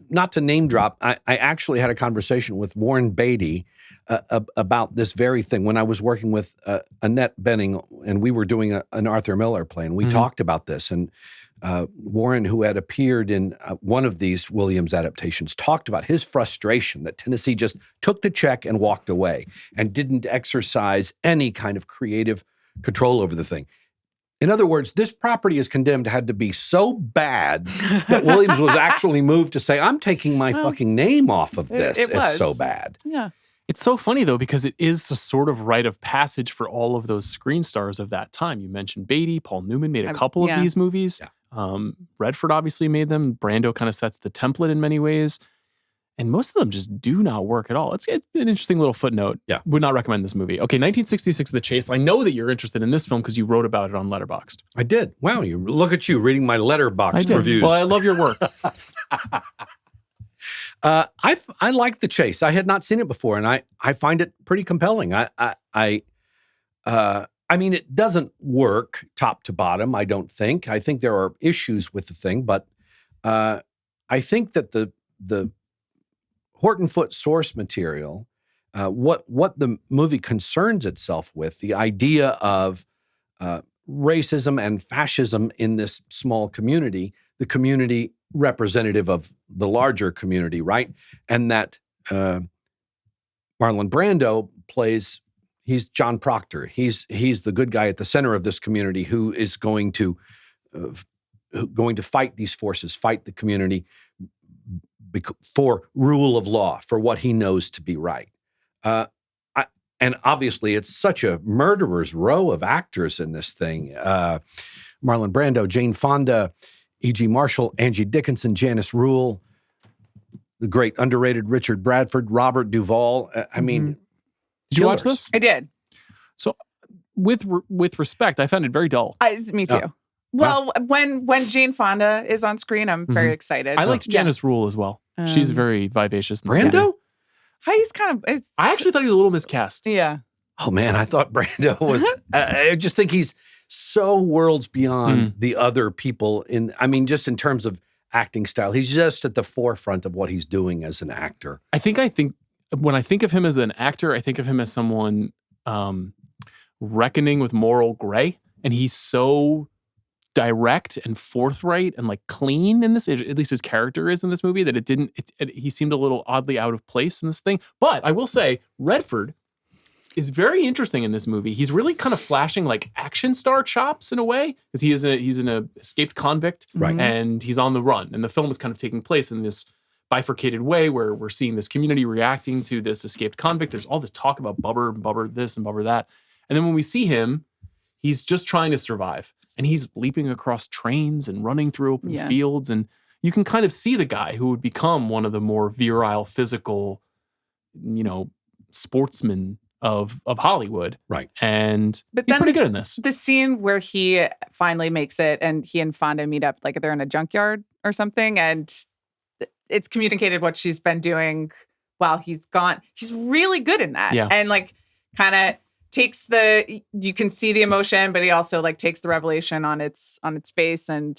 not to name drop, I actually had a conversation with Warren Beatty about this very thing when I was working with Annette Bening, and we were doing an Arthur Miller play, and we talked about this. And Warren, who had appeared in one of these Williams adaptations, talked about his frustration that Tennessee just took the check and walked away and didn't exercise any kind of creative control over the thing. In other words, this property is condemned had to be so bad that Williams was actually moved to say, I'm taking my fucking name off of this. It's so bad. Yeah. It's so funny, though, because it is a sort of rite of passage for all of those screen stars of that time. You mentioned Beatty. Paul Newman made a couple of these movies. Yeah. Redford obviously made them. Brando kind of sets the template in many ways. And most of them just do not work at all. It's an interesting little footnote. Yeah. Would not recommend this movie. Okay, 1966, The Chase. I know that you're interested in this film because you wrote about it on Letterboxd. I did. Wow, you look at you reading my Letterboxd reviews. Well, I love your work. I like The Chase. I had not seen it before, and I find it pretty compelling. I mean, it doesn't work top to bottom, I don't think. I think there are issues with the thing, but I think that the Horton-Foote source material, what the movie concerns itself with, the idea of racism and fascism in this small community, the community representative of the larger community, right? And that Marlon Brando plays, he's John Proctor. He's the good guy at the center of this community who is going to fight these forces, fight the community for rule of law, for what he knows to be right. And obviously, it's such a murderer's row of actors in this thing. Marlon Brando, Jane Fonda, E.G. Marshall, Angie Dickinson, Janice Rule, the great underrated Richard Bradford, Robert Duvall. I mean, did you watch this? I did. So with respect, I found it very dull. Me too. Well, when Jane Fonda is on screen, I'm very excited. I liked Janice Rule as well. She's very vivacious. And Brando? He's kind of... I actually thought he was a little miscast. Yeah. Oh, man, I thought Brando was... I just think he's so worlds beyond the other people just in terms of acting style. He's just at the forefront of what he's doing as an actor. I think when I think of him as an actor, I think of him as someone reckoning with moral gray. And he's so direct and forthright and like clean in this, at least his character is in this movie, that he seemed a little oddly out of place in this thing. But I will say, Redford, is very interesting in this movie. He's really kind of flashing like action star chops in a way, because he's an escaped convict, Right. and he's on the run. And the film is kind of taking place in this bifurcated way where we're seeing this community reacting to this escaped convict. There's all this talk about Bubber this and Bubber that. And then when we see him, he's just trying to survive. And he's leaping across trains and running through open fields. And you can kind of see the guy who would become one of the more virile, physical, sportsmen of Hollywood. Right. And he's pretty good in this. The scene where he finally makes it and he and Fonda meet up, like they're in a junkyard or something, and it's communicated what she's been doing while he's gone. She's really good in that. Yeah. And like kind of takes you can see the emotion, but he also like takes the revelation on its face, and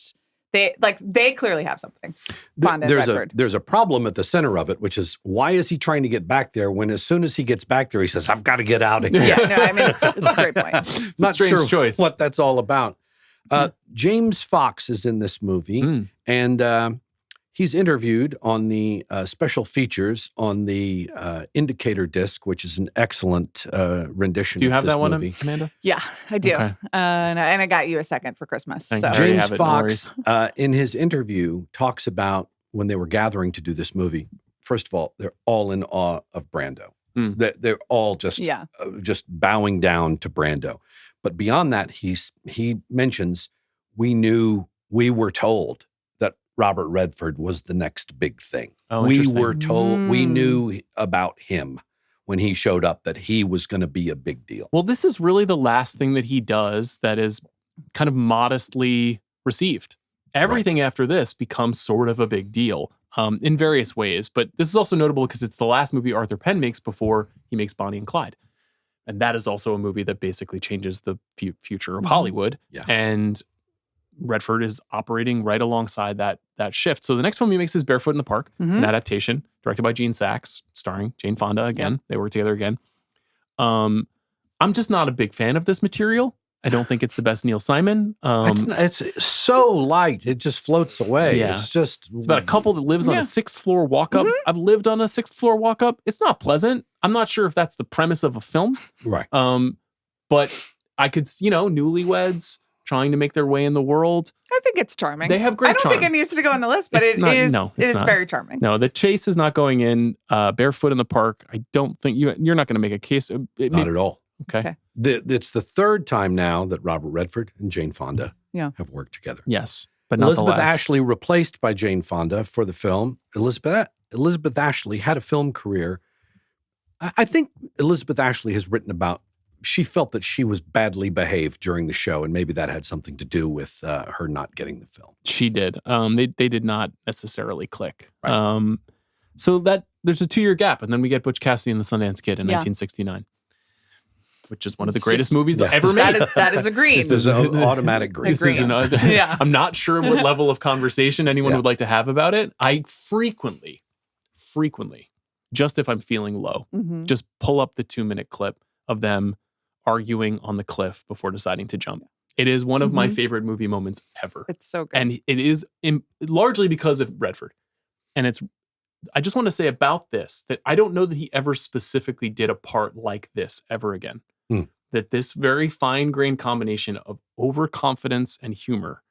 they clearly have something. Fonda and Redford. There's a problem at the center of it, which is, why is he trying to get back there when as soon as he gets back there, he says, I've got to get out of here. Yeah, no, I mean, it's a great point. It's Not a strange sure choice. what that's all about. James Fox is in this movie, and he's interviewed on the special features on the indicator disc, which is an excellent rendition of this movie. Do you have that one, Amanda? Yeah, I do. Okay. And I got you a second for Christmas. Thanks. So. There you James have it, no Fox, in his interview, talks about when they were gathering to do this movie. First of all, they're all in awe of Brando. They're all just bowing down to Brando. But beyond that, he mentions, we were told that Robert Redford was the next big thing. Oh, we interesting. were told, we knew about him when he showed up, that he was going to be a big deal. Well, this is really the last thing that he does that is kind of modestly received. Everything after this becomes sort of a big deal in various ways. But this is also notable because it's the last movie Arthur Penn makes before he makes Bonnie and Clyde. And that is also a movie that basically changes the future of Hollywood. Yeah. And Redford is operating right alongside that shift. So the next film he makes is Barefoot in the Park, an adaptation directed by Gene Saks, starring Jane Fonda again. They work together again. I'm just not a big fan of this material. I don't think it's the best Neil Simon. It's so light. It just floats away. Yeah. It's about a couple that lives on a sixth floor walk up. I've lived on a sixth floor walk up. It's not pleasant. I'm not sure if that's the premise of a film. Right. But I could, newlyweds trying to make their way in the world. I think it's charming. They have great I don't charm. think it needs to go on the list, but It's it not- is no, it's not. very charming. No, the chase is not going in. Barefoot in the Park. I don't think you're not going to make a case. Not at all. Okay. It's the third time now that Robert Redford and Jane Fonda have worked together. Yes, but not Elizabeth the last. Ashley replaced by Jane Fonda for the film. Elizabeth Ashley had a film career. I think Elizabeth Ashley has written about, she felt that she was badly behaved during the show, and maybe that had something to do with her not getting the film. She did. They did not necessarily click. Right. So that there's a 2-year gap, and then we get Butch Cassidy and the Sundance Kid in 1969. Which is one of the greatest movies ever made. That is agreed. This is an automatic green. I'm not sure what level of conversation anyone would like to have about it. I frequently, just if I'm feeling low, just pull up the 2-minute clip of them arguing on the cliff before deciding to jump. It is one of my favorite movie moments ever. It's so good. And it is largely because of Redford. And I just want to say about this that I don't know that he ever specifically did a part like this ever again. That this very fine-grained combination of overconfidence and humor,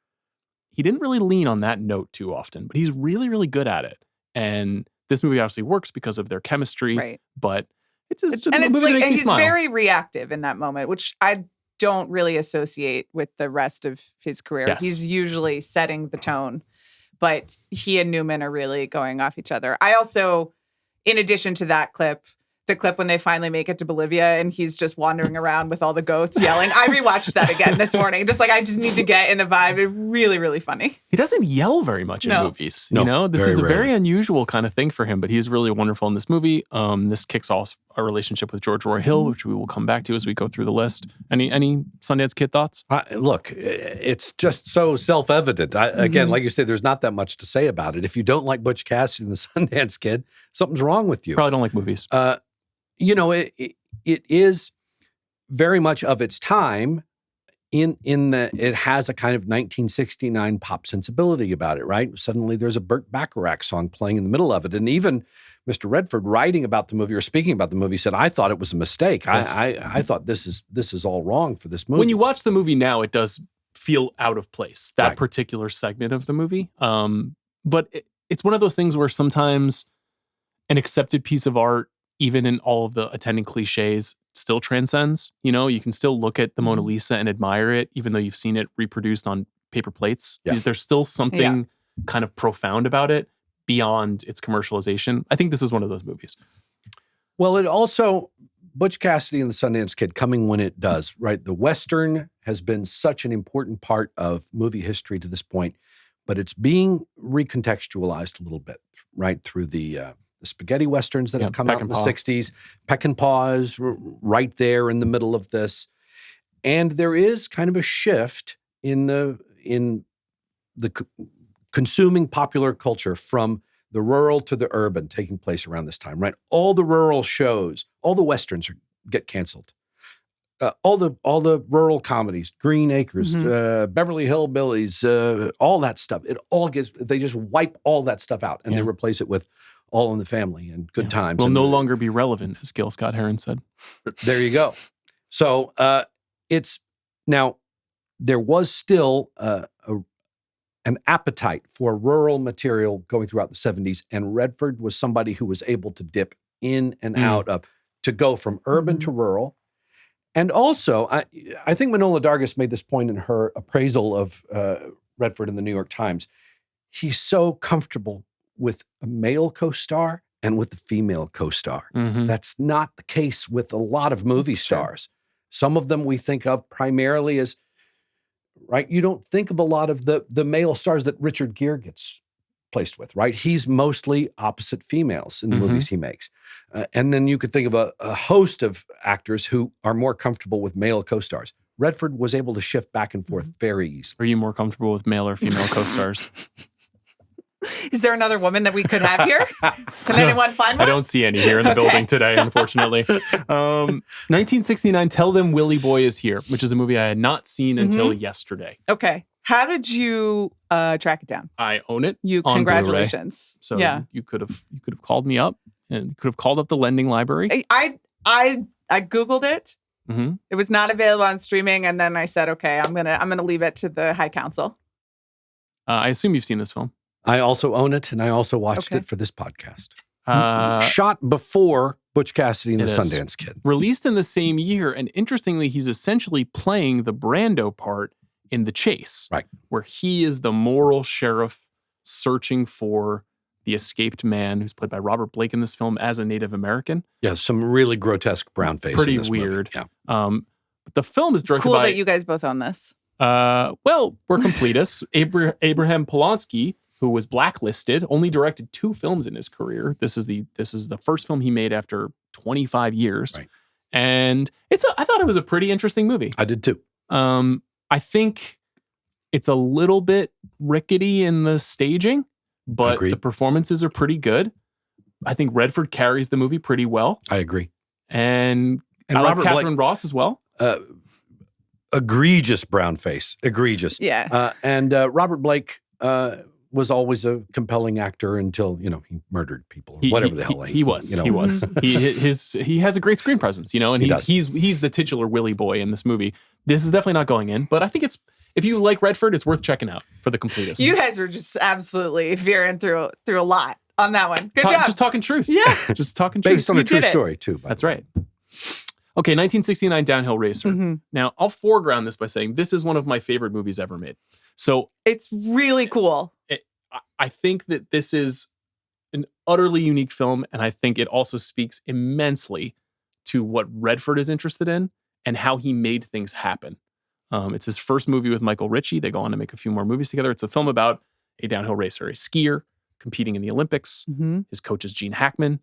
he didn't really lean on that note too often, but he's really, really good at it. And this movie obviously works because of their chemistry, right. But it's a movie that makes me smile. He's very reactive in that moment, which I don't really associate with the rest of his career. Yes. He's usually setting the tone, but he and Newman are really going off each other. I also, in addition to that clip, the clip when they finally make it to Bolivia and he's just wandering around with all the goats yelling. I rewatched that again this morning. I just need to get in the vibe. It's really, really funny. He doesn't yell very much in movies. This is a very unusual kind of thing for him, but he's really wonderful in this movie. This kicks off a relationship with George Roy Hill, which we will come back to as we go through the list. Any Sundance Kid thoughts? Look, it's just so self-evident. Again, like you said, there's not that much to say about it. If you don't like Butch Cassidy and the Sundance Kid, something's wrong with you. Probably don't like movies. It is very much of its time. in the it has a kind of 1969 pop sensibility about it, right? Suddenly there's a Burt Bacharach song playing in the middle of it, and even Mr. Redford, writing about the movie or speaking about the movie, said, "I thought it was a mistake. Yes. I thought this is all wrong for this movie." When you watch the movie now, it does feel out of place, that Right. particular segment of the movie. But it's one of those things where sometimes an accepted piece of art, even in all of the attending cliches, still transcends. You know, you can still look at the Mona Lisa and admire it, even though you've seen it reproduced on paper plates. Yeah. There's still something kind of profound about it beyond its commercialization. I think this is one of those movies. Well, it also, Butch Cassidy and the Sundance Kid coming when it does, right? The Western has been such an important part of movie history to this point, but it's being recontextualized a little bit, right? Through the spaghetti Westerns that have come out in the 60s. Peck and Paw is right there in the middle of this. And there is kind of a shift in the consuming popular culture from the rural to the urban taking place around this time, right? All the rural shows, all the Westerns get canceled. All the rural comedies, Green Acres, Beverly Hillbillies, all that stuff. They just wipe all that stuff out and they replace it with All in the Family and Good Times. Will and no longer be relevant, as Gil Scott Heron said. There you go. So now there was still an appetite for rural material going throughout the 70s, and Redford was somebody who was able to dip in and out of, to go from urban to rural. And also, I think Manohla Dargis made this point in her appraisal of Redford in the New York Times. He's so comfortable with a male co-star and with the female co-star. That's not the case with a lot of movie stars. Some of them we think of primarily as, right? You don't think of a lot of the male stars that Richard Gere gets placed with, right? He's mostly opposite females in the movies he makes. And then you could think of a host of actors who are more comfortable with male co-stars. Redford was able to shift back and forth very easily. Are you more comfortable with male or female co-stars? Is there another woman that we could have here? Can anyone find one? I don't see any here in the building today, unfortunately. 1969, Tell Them Willie Boy Is Here, which is a movie I had not seen until yesterday. Okay. How did you track it down? I own it. You, congratulations. So you could have called me up and could have called up the lending library. I Googled it. It was not available on streaming, and then I said, okay, I'm gonna leave it to the High Council. I assume you've seen this film. I also own it, and I also watched it for this podcast. Shot before Butch Cassidy and the Sundance Kid. Released in the same year, and interestingly, he's essentially playing the Brando part in The Chase, right? Where he is the moral sheriff searching for the escaped man who's played by Robert Blake in this film as a Native American. Yeah, some really grotesque brown face. Pretty in this weird. Movie. Yeah. But the film is directed cool by... that you guys both own this. Well, we're completists. Abraham Polanski, who was blacklisted, only directed 2 films in his career. This is the first film he made after 25 years. Right. And I thought it was a pretty interesting movie. I did too. I think it's a little bit rickety in the staging, but Agreed. The performances are pretty good. I think Redford carries the movie pretty well. I agree. And I like Robert Catherine Ross as well. Egregious brown face. Egregious. Yeah. And Robert Blake was always a compelling actor until, he murdered people or whatever the hell he was. He was. He has a great screen presence, and he's the titular Willie boy in this movie. This is definitely not going in, but I think if you like Redford, it's worth checking out for the completists. You guys were just absolutely veering through a lot on that one. Good job. Just talking truth. Yeah. Just talking truth. Based on a true story, too. That's right. Okay, 1969 Downhill Racer. Now, I'll foreground this by saying this is one of my favorite movies ever made. So it's really cool. I think that this is an utterly unique film, and I think it also speaks immensely to what Redford is interested in and how he made things happen. It's his first movie with Michael Ritchie. They go on to make a few more movies together. It's a film about a downhill racer, a skier competing in the Olympics. His coach is Gene Hackman,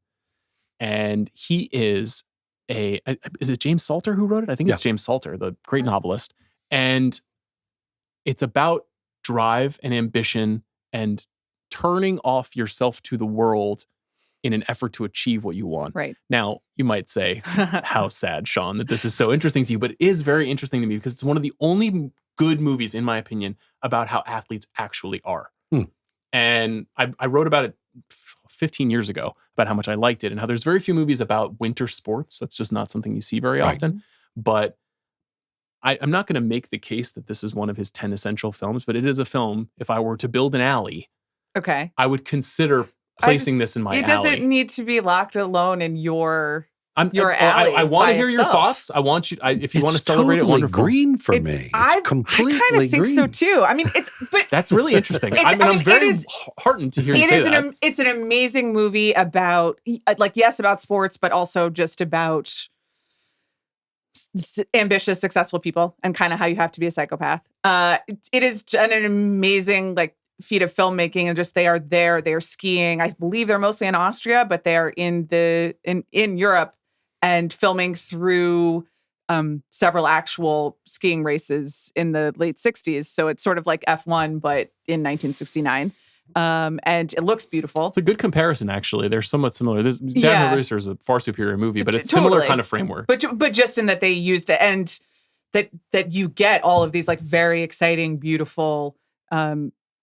and he is is it James Salter who wrote it? I think it's James Salter, the great novelist. And it's about drive and ambition and turning off yourself to the world in an effort to achieve what you want. Right. Now, you might say, how sad, Sean, that this is so interesting to you, but it is very interesting to me because it's one of the only good movies, in my opinion, about how athletes actually are. And I wrote about it 15 years ago about how much I liked it and how there's very few movies about winter sports. That's just not something you see very often. But I'm not going to make the case that this is one of his 10 essential films, but it is a film. If I were to build an alley, I would consider placing this in my alley. It doesn't need to be locked alone in your alley. I want to hear your thoughts. I want you, if you want to celebrate it, wonderful. Green for me. It's completely green. I kind of think so too. I mean, but that's really interesting. I'm very heartened to hear you say that. It's an amazing movie about, about sports, but also just about ambitious, successful people and kind of how you have to be a psychopath. It is an amazing, feat of filmmaking, and just they are skiing. I believe they're mostly in Austria, but they are in Europe and filming through several actual skiing races in the late 60s. So it's sort of like F1, but in 1969. And it looks beautiful. It's a good comparison, actually. They're somewhat similar. Downhill Racer is a far superior movie, but it's similar kind of framework. But just in that they used it, and that you get all of these very exciting, beautiful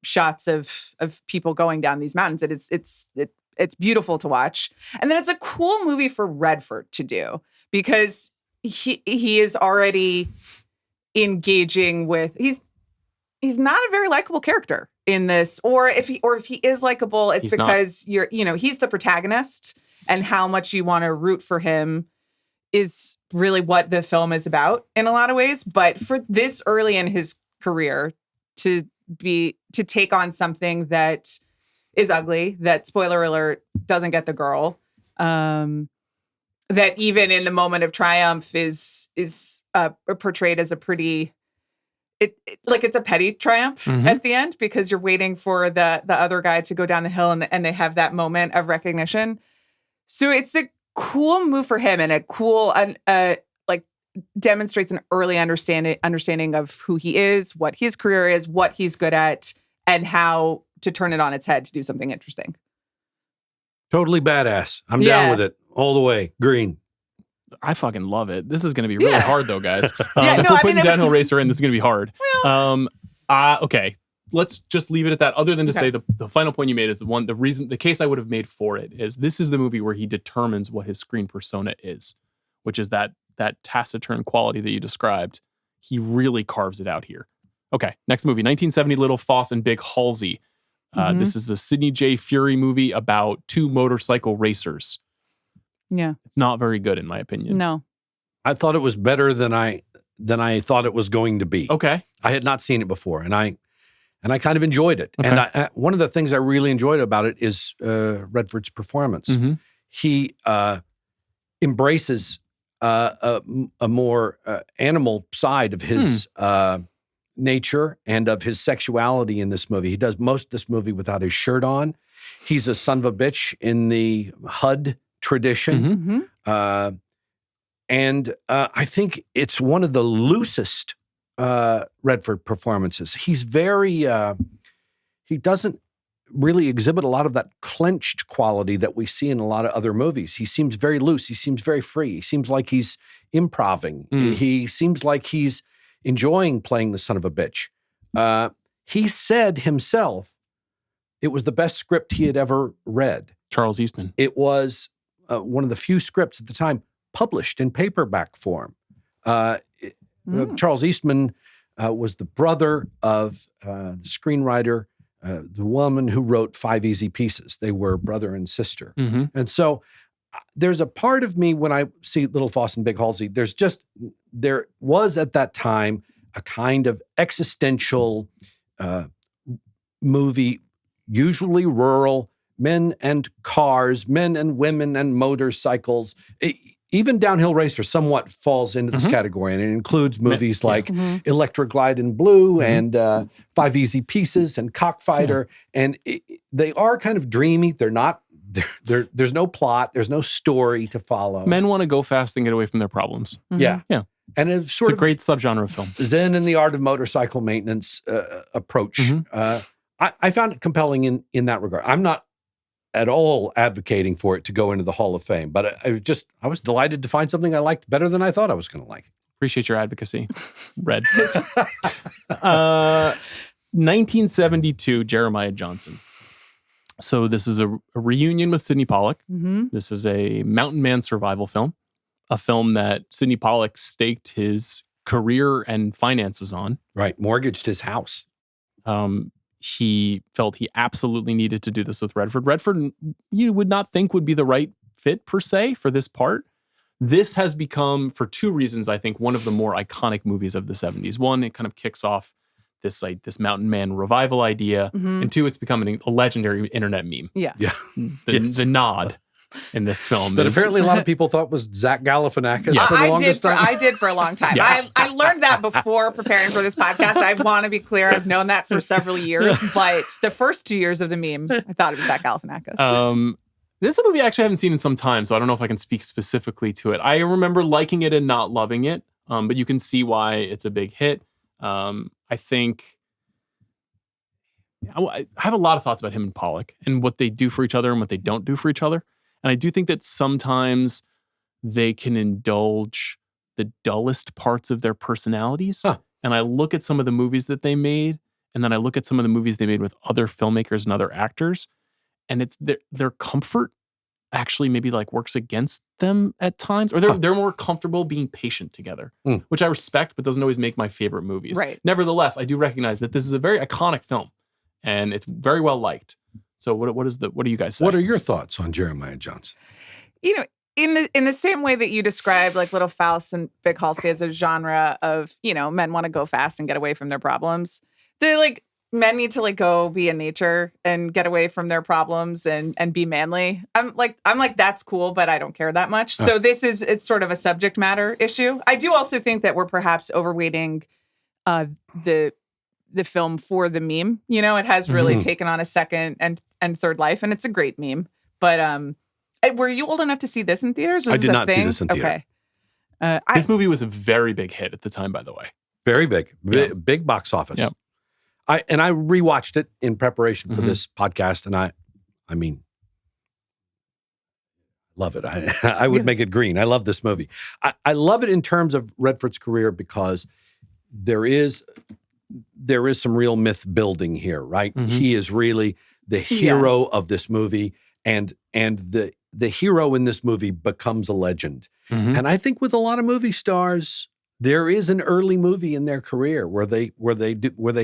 shots of people going down these mountains. It's beautiful to watch. And then it's a cool movie for Redford to do because he is already engaging with, he's not a very likable character in this, or if he is likable, it's because he's the protagonist, and how much you want to root for him is really what the film is about in a lot of ways. But for this early in his career to take on something that is ugly, that, spoiler alert, doesn't get the girl, that even in the moment of triumph is portrayed as a pretty, it's a petty triumph at the end, because you're waiting for the other guy to go down the hill and they have that moment of recognition. So it's a cool move for him, and a cool demonstrates an early understanding of who he is, what his career is, what he's good at, and how to turn it on its head to do something interesting. Totally badass. I'm down with it all the way. Green. I fucking love it. This is going to be really hard, though, guys. If we're putting Downhill Racer in, this is going to be hard. Well, okay. Let's just leave it at that. Other than to say the final point you made is the case I would have made for it is this is the movie where he determines what his screen persona is, which is that taciturn quality that you described. He really carves it out here. Okay, next movie, 1970, Little Foss and Big Halsey. This is a Sidney J. Furie movie about two motorcycle racers. Yeah. It's not very good, in my opinion. No. I thought it was better than I thought it was going to be. Okay. I had not seen it before, and I kind of enjoyed it. Okay. And one of the things I really enjoyed about it is Redford's performance. He embraces a more animal side of his nature and of his sexuality in this movie. He does most of this movie without his shirt on. He's a son of a bitch in the HUD tradition. And I think it's one of the loosest Redford performances. He's very, he doesn't really exhibit a lot of that clenched quality that we see in a lot of other movies. He seems very loose. He seems very free. He seems like he's improving. He seems like he's enjoying playing the son of a bitch. He said himself it was the best script he had ever read. Charles Eastman. It was one of the few scripts at the time published in paperback form. Charles Eastman was the brother of the screenwriter, the woman who wrote Five Easy Pieces. They were brother and sister. And so there's a part of me when I see Little Foss and Big Halsey, there was at that time a kind of existential movie, usually rural, men and cars, men and women and motorcycles. Even Downhill Racer somewhat falls into this category, and it includes movies like Electra Glide in Blue and Five Easy Pieces and Cockfighter. And they are kind of dreamy. They're not, there's no plot. There's no story to follow. Men want to go fast and get away from their problems. Yeah. And it's a great subgenre of film. Zen and the Art of Motorcycle Maintenance approach. I found it compelling in that regard. I'm not at all advocating for it to go into the Hall of Fame, but I was delighted to find something I liked better than I thought I was going to like. Appreciate your advocacy, Red. 1972, Jeremiah Johnson. So this is a reunion with Sidney Pollack. Mm-hmm. This is a mountain man survival film, a film that Sidney Pollack staked his career and finances on. Right, mortgaged his house. He felt he absolutely needed to do this with Redford. Redford, you would not think would be the right fit per se for this part. This has become, for two reasons, I think, one of the more iconic movies of the 70s. One, it kind of kicks off this mountain man revival idea. Mm-hmm. And two, it's becoming a legendary internet meme. Yeah. The nod in this film. That apparently a lot of people thought was Zach Galifianakis for the longest time. I did for a long time. Yeah. I learned that before preparing for this podcast. I want to be clear. I've known that for several years, but the first 2 years of the meme, I thought it was Zach Galifianakis. This is a movie I actually haven't seen in some time, so I don't know if I can speak specifically to it. I remember liking it and not loving it, but you can see why it's a big hit. I think I have a lot of thoughts about him and Pollack and what they do for each other and what they don't do for each other. And I do think that sometimes they can indulge the dullest parts of their personalities. Huh. And I look at some of the movies that they made, and then I look at some of the movies they made with other filmmakers and other actors, and it's their comfort actually maybe like works against them at times, or they're more comfortable being patient together, which I respect, but doesn't always make my favorite movies. Right. Nevertheless, I do recognize that this is a very iconic film, and it's very well liked. So what do you guys say? What are your thoughts on Jeremiah Johnson? You know, in the same way that you described like Little Faust and Big Halsey as a genre of, men want to go fast and get away from their problems. They're like, men need to like go be in nature and get away from their problems and be manly. I'm like, that's cool, but I don't care that much. So it's sort of a subject matter issue. I do also think that we're perhaps overweighting the film for the meme. It has really taken on a second and third life, and it's a great meme. But were you old enough to see this in theaters? I did not see this in theater. Okay. This movie was a very big hit at the time, by the way. Very big. Big box office. Yep. I rewatched it in preparation for this podcast, and I mean, love it. I would make it green. I love this movie. I love it in terms of Redford's career because there is some real myth building here, right? Mm-hmm. He is really the hero of this movie, and the hero in this movie becomes a legend. Mm-hmm. And I think with a lot of movie stars, there is an early movie in their career where they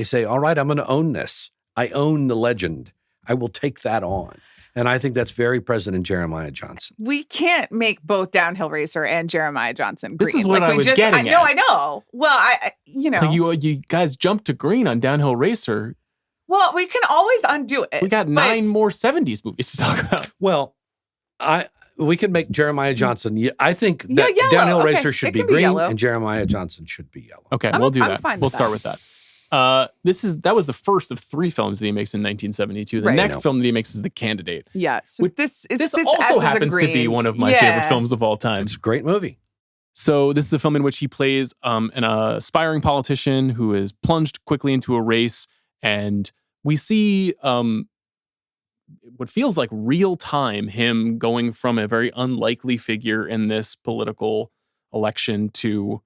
say, all right, I'm going to own this. I own the legend. I will take that on. And I think that's very present in Jeremiah Johnson. We can't make both Downhill Racer and Jeremiah Johnson green. This is what I was getting at. I know. Well, You guys jumped to green on Downhill Racer. Well, we can always undo it. We got 9 more 70s movies to talk about. Well, we can make Jeremiah Johnson. I think that yellow. Downhill Okay. Racer should It be can be green yellow. and Jeremiah Johnson should be yellow. Okay, we'll do I'm that. fine with We'll that. start with that. That was the first of 3 films that he makes in 1972. The Right. next film that he makes is The Candidate. Yeah. So this also happens to be one of my favorite films of all time. It's a great movie. So this is a film in which he plays an aspiring politician who is plunged quickly into a race, and we see what feels like real time him going from a very unlikely figure in this political election to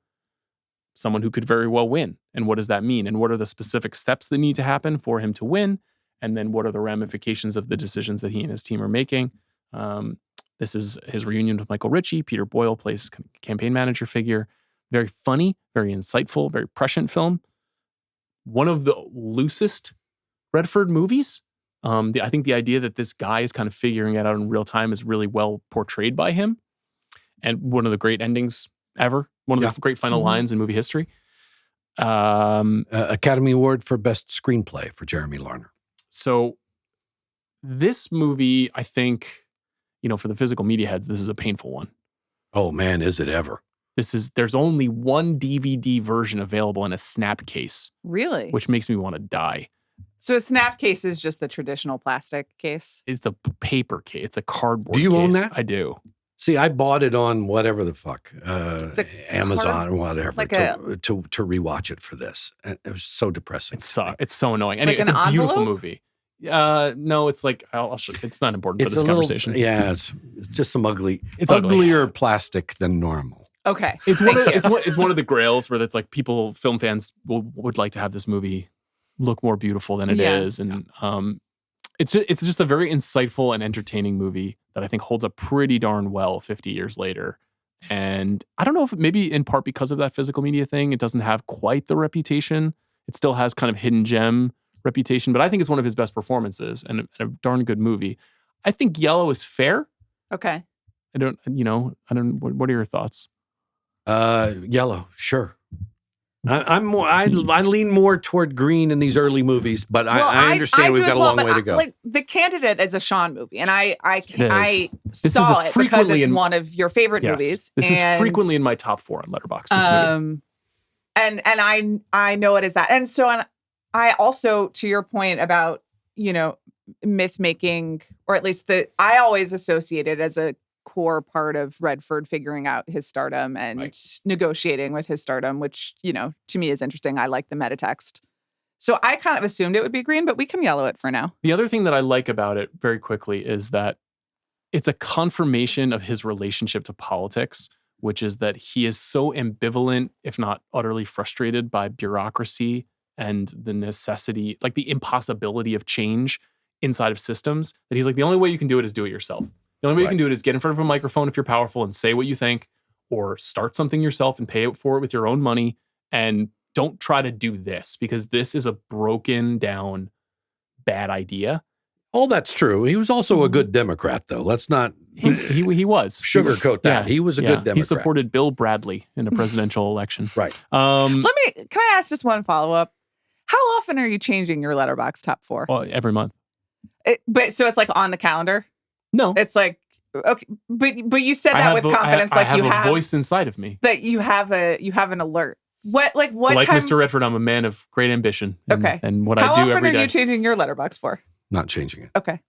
someone who could very well win. And what does that mean? And what are the specific steps that need to happen for him to win? And then what are the ramifications of the decisions that he and his team are making? This is his reunion with Michael Ritchie. Peter Boyle plays campaign manager figure. Very funny, very insightful, very prescient film. One of the loosest Redford movies. I think the idea that this guy is kind of figuring it out in real time is really well portrayed by him. And one of the great endings ever. One of the great final lines in movie history. Academy Award for Best Screenplay for Jeremy Larner. So this movie, I think, for the physical media heads, this is a painful one. Oh man, is it ever? There's only one DVD version available in a snap case. Really? Which makes me want to die. So a snap case is just the traditional plastic case? It's the paper case. It's a cardboard case. Do you own that? I do. See, I bought it on whatever the fuck, Amazon or whatever, like to rewatch it for this. And it was so depressing. It's so annoying. Anyway, Like it's a beautiful envelope? movie. No, it's like I'll show, it's not important for this conversation. It's just some ugly. It's uglier plastic than normal. Okay, it's one of the grails where it's like film fans would like to have this movie look more beautiful than it is, and it's just a very insightful and entertaining movie that I think holds up pretty darn well 50 years later. And I don't know if maybe in part because of that physical media thing, it doesn't have quite the reputation. It still has kind of hidden gem reputation, but I think it's one of his best performances and a darn good movie. I think Yellow is fair. Okay. What are your thoughts? Yellow, sure. I lean more toward green in these early movies, but I understand we've got a long way to go. Like The Candidate is a Sean movie, and I saw it because it's one of your favorite movies. This is frequently in my top 4 on Letterboxd. This movie. And I know it is that, and so I also, to your point about myth making, or at least I always associate it as a core part of Redford figuring out his stardom and negotiating with his stardom, which, to me is interesting. I like the metatext. So I kind of assumed it would be green, but we can yellow it for now. The other thing that I like about it very quickly is that it's a confirmation of his relationship to politics, which is that he is so ambivalent, if not utterly frustrated by bureaucracy and the necessity, like the impossibility of change inside of systems, that he's like, the only way you can do it is do it yourself. The only way you can do it is get in front of a microphone if you're powerful and say what you think, or start something yourself and pay for it with your own money. And don't try to do this, because this is a broken down bad idea. Oh, that's true. He was also a good Democrat, though. Let's not he was sugarcoat that. He was a good Democrat. He supported Bill Brantley in a presidential election. Right. Can I ask just one follow-up? How often are you changing your Letterboxd top 4? Well, every month. So it's like on the calendar? No. It's like, okay, but you said that with confidence, I have a voice inside of me. That you have an alert. What like time? Mr. Redford, I'm a man of great ambition. And what How I do every day. How often are you changing your Letterboxd for? Not changing it. Okay.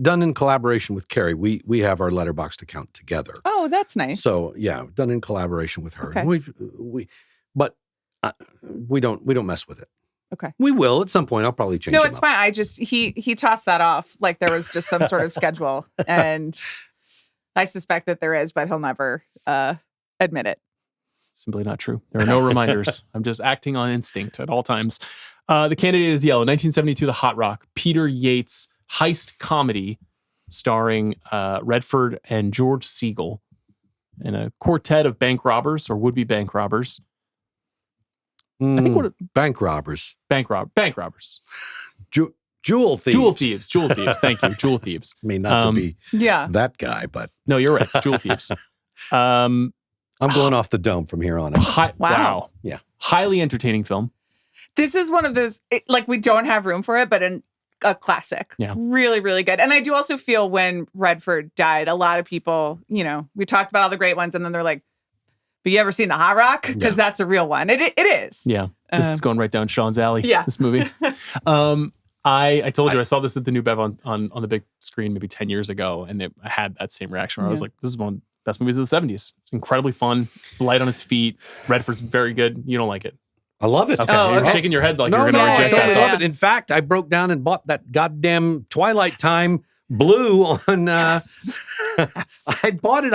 Done in collaboration with Carrie. We have our Letterboxd account together. Oh, that's nice. So done in collaboration with her. Okay. We don't mess with it. Okay. We will at some point. I'll probably change it. No, it's fine. I just he tossed that off like there was just some sort of schedule, and I suspect that there is, but he'll never admit it. Simply not true. There are no reminders. I'm just acting on instinct at all times. The Candidate is Yellow, 1972, The Hot Rock, Peter Yates heist comedy starring Redford and George Segal in a quartet of bank robbers or would-be bank robbers. I think bank robbers. Bank robbers. Jewel thieves. Jewel thieves. Thank you. Jewel thieves. I mean, not to be that guy, but no, you're right. Jewel thieves. I'm going off the dome from here on out. Wow. Yeah. Highly entertaining film. This is one of those, we don't have room for it, but a classic. Yeah. Really, really good. And I do also feel when Redford died, a lot of people, we talked about all the great ones, and then they're like, but you ever seen The Hot Rock? Because that's a real one. It is. Yeah. This is going right down Sean's alley. Yeah. This movie. I told you I saw this at the New Bev on the big screen maybe 10 years ago, and I had that same reaction where I was like, this is one of the best movies of the 70s. It's incredibly fun. It's light on its feet. Redford's very good. You don't like it. I love it. Okay. You're shaking your head like you're going to reject I it. totally love it. In fact, I broke down and bought that goddamn Twilight Time blue on I bought it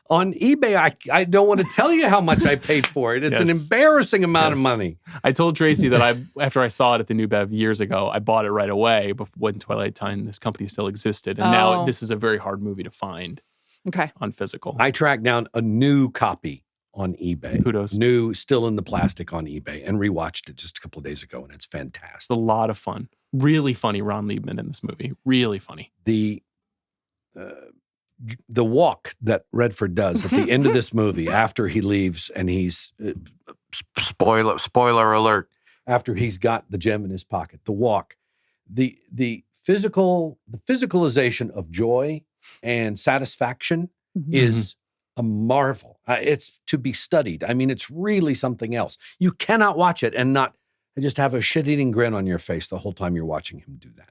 on eBay. I don't want to tell you how much I paid for it. It's an embarrassing amount of money. I told Tracy that after I saw it at the New Bev years ago, I bought it right away when Twilight Time, this company still existed. And now this is a very hard movie to find on physical. I tracked down a new copy on eBay. Kudos. New, still in the plastic on eBay, and rewatched it just a couple of days ago, and it's fantastic. It's a lot of fun. Really funny Ron Liebman in this movie. Really funny. The walk that Redford does at the end of this movie after he leaves, and he's spoiler alert, after he's got the gem in his pocket, the walk, the physicalization of joy and satisfaction is a marvel. It's to be studied. I mean, it's really something else. You cannot watch it and not just have a shit-eating grin on your face the whole time you're watching him do that.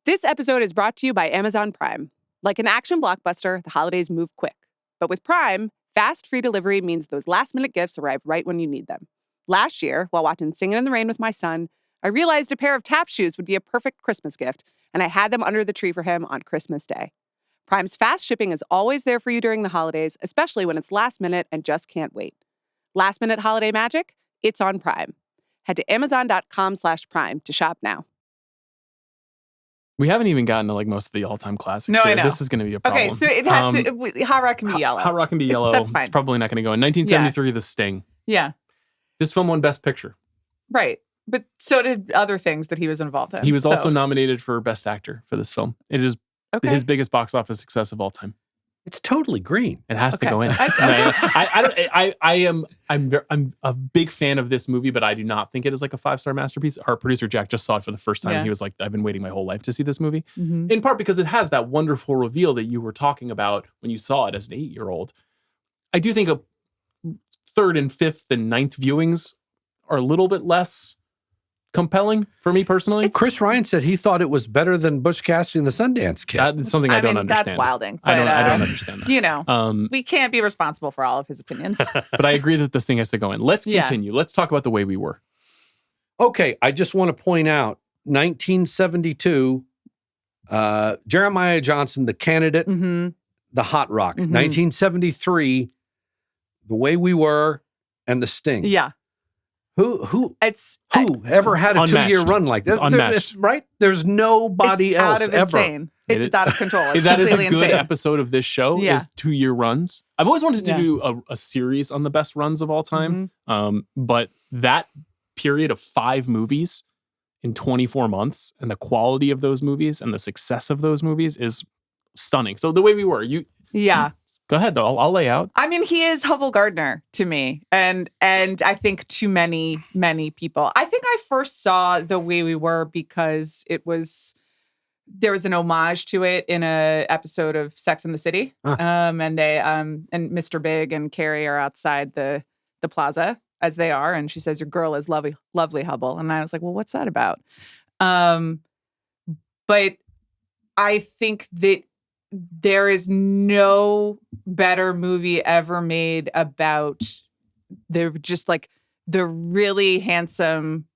This episode is brought to you by Amazon Prime. Like an action blockbuster, the holidays move quick. But with Prime, fast, free delivery means those last-minute gifts arrive right when you need them. Last year, while watching Singin' in the Rain with my son, I realized a pair of tap shoes would be a perfect Christmas gift, and I had them under the tree for him on Christmas Day. Prime's fast shipping is always there for you during the holidays, especially when it's last minute and just can't wait. Last minute holiday magic? It's on Prime. Head to Amazon.com/Prime to shop now. We haven't even gotten to like most of the all-time classics. No, here. I know. This is going to be a problem. Okay, so it has Hot Rod can be yellow. Hot Rock can be yellow. That's fine. It's probably not going to go in. 1973, The Sting. Yeah, This film won Best Picture. right. But so did other things that he was involved in. He was so. also nominated for Best Actor for this film. It is his biggest box office success of all time. It's totally green. It has to Okay. go in. I'm a big fan of this movie, but I do not think it is like a 5-star masterpiece. Our producer Jack just saw it for the first time. Yeah. And he was like, I've been waiting my whole life to see this movie. Mhm. In part because it has that wonderful reveal that you were talking about when you saw it as an 8-year-old. I do think a 3rd and 5th and 9th viewings are a little bit less compelling for me personally. Chris Ryan said he thought it was better than Butch Cassidy and the Sundance Kid. That's something I don't understand. That's wilding. I don't but, understand that. You know, we can't be responsible for all of his opinions. But I agree that this thing has to go in. Let's continue. Let's talk about The Way We Were. Okay, I just want to point out 1972, Jeremiah Johnson, The Candidate, The Hot Rock. 1973, The Way We Were, and The Sting. Yeah. Who It's ever had a unmatched. 2-year run like that? It's unmatched. Right? There's nobody it's else out of ever. insane. It's out of control. It's That is a completely good insane. episode of this show. Yeah. Is 2-year runs. I've always wanted to do a series on the best runs of all time. But that period of 5 movies in 24 months and the quality of those movies and the success of those movies is stunning. So The Way We Were, Yeah. go ahead. I'll lay out. I mean, he is Hubble Gardner to me, and I think to many people. I think I first saw The Way We Were because there was an homage to it in a episode of Sex and the City, and they and Mr. Big and Carrie are outside the plaza as they are, and she says, "Your girl is lovely, Hubble," and I was like, "Well, what's that about?" But I think that there is no better movie ever made about the really handsome,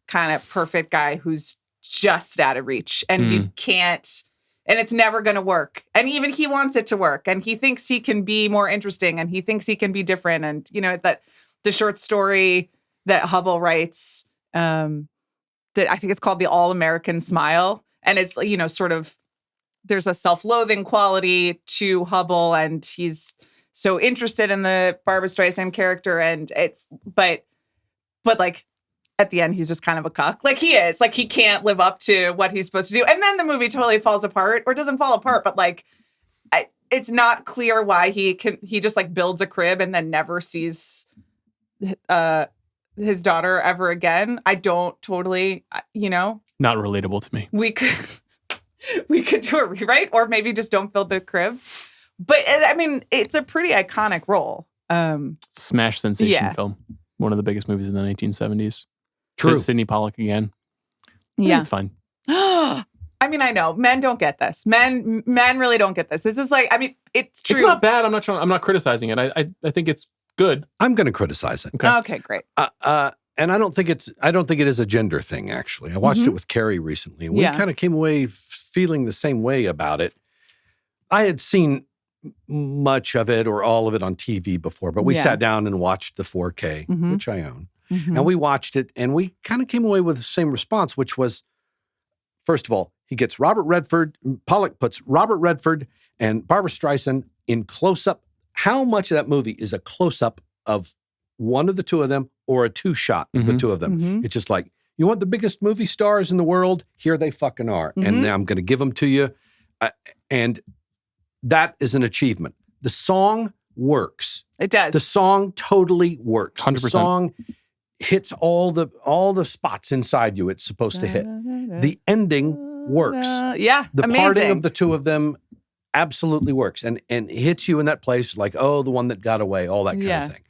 kind of perfect guy who's just out of reach, and you can't, and it's never going to work. And even he wants it to work, and he thinks he can be more interesting, and he thinks he can be different. And that the short story that Hubble writes, that I think it's called The All-American Smile, and it's sort of. There's a self-loathing quality to Hubble, and he's so interested in the Barbra Streisand character, and but like at the end, he's just kind of a cuck. Like he is, like he can't live up to what he's supposed to do, and then the movie totally falls apart, or doesn't fall apart, but like it's not clear why he just like builds a crib and then never sees his daughter ever again. I don't totally, Not relatable to me. We could do a rewrite, or maybe just don't build the crib. But I mean, it's a pretty iconic role. Smash sensation film. One of the biggest movies in the 1970s. True. Sidney Pollack again. Yeah. It's fine. I mean, I know men don't get this. Men really don't get this. This is like, I mean, it's true. It's not bad. I'm not criticizing it. I think it's good. I'm going to criticize it. Okay, great. And I don't think it is a gender thing, actually. I watched it with Carrie recently, and we kind of came away feeling the same way about it. I had seen much of it or all of it on TV before, but we sat down and watched the 4K, which I own. And we watched it, and we kind of came away with the same response, which was, first of all, he gets Robert Redford, Pollack puts Robert Redford and Barbra Streisand in close-up. How much of that movie is a close-up of one of the two of them or a 2-shot of the two of them? It's just like, you want the biggest movie stars in the world? Here they fucking are. And I'm going to give them to you. And that is an achievement. The song works. It does. The song totally works. 100%. The song hits all the spots inside you it's supposed to hit. The ending works. Yeah, The amazing. parting of the two of them absolutely works and hits you in that place like, oh, the one that got away, all that kind of thing.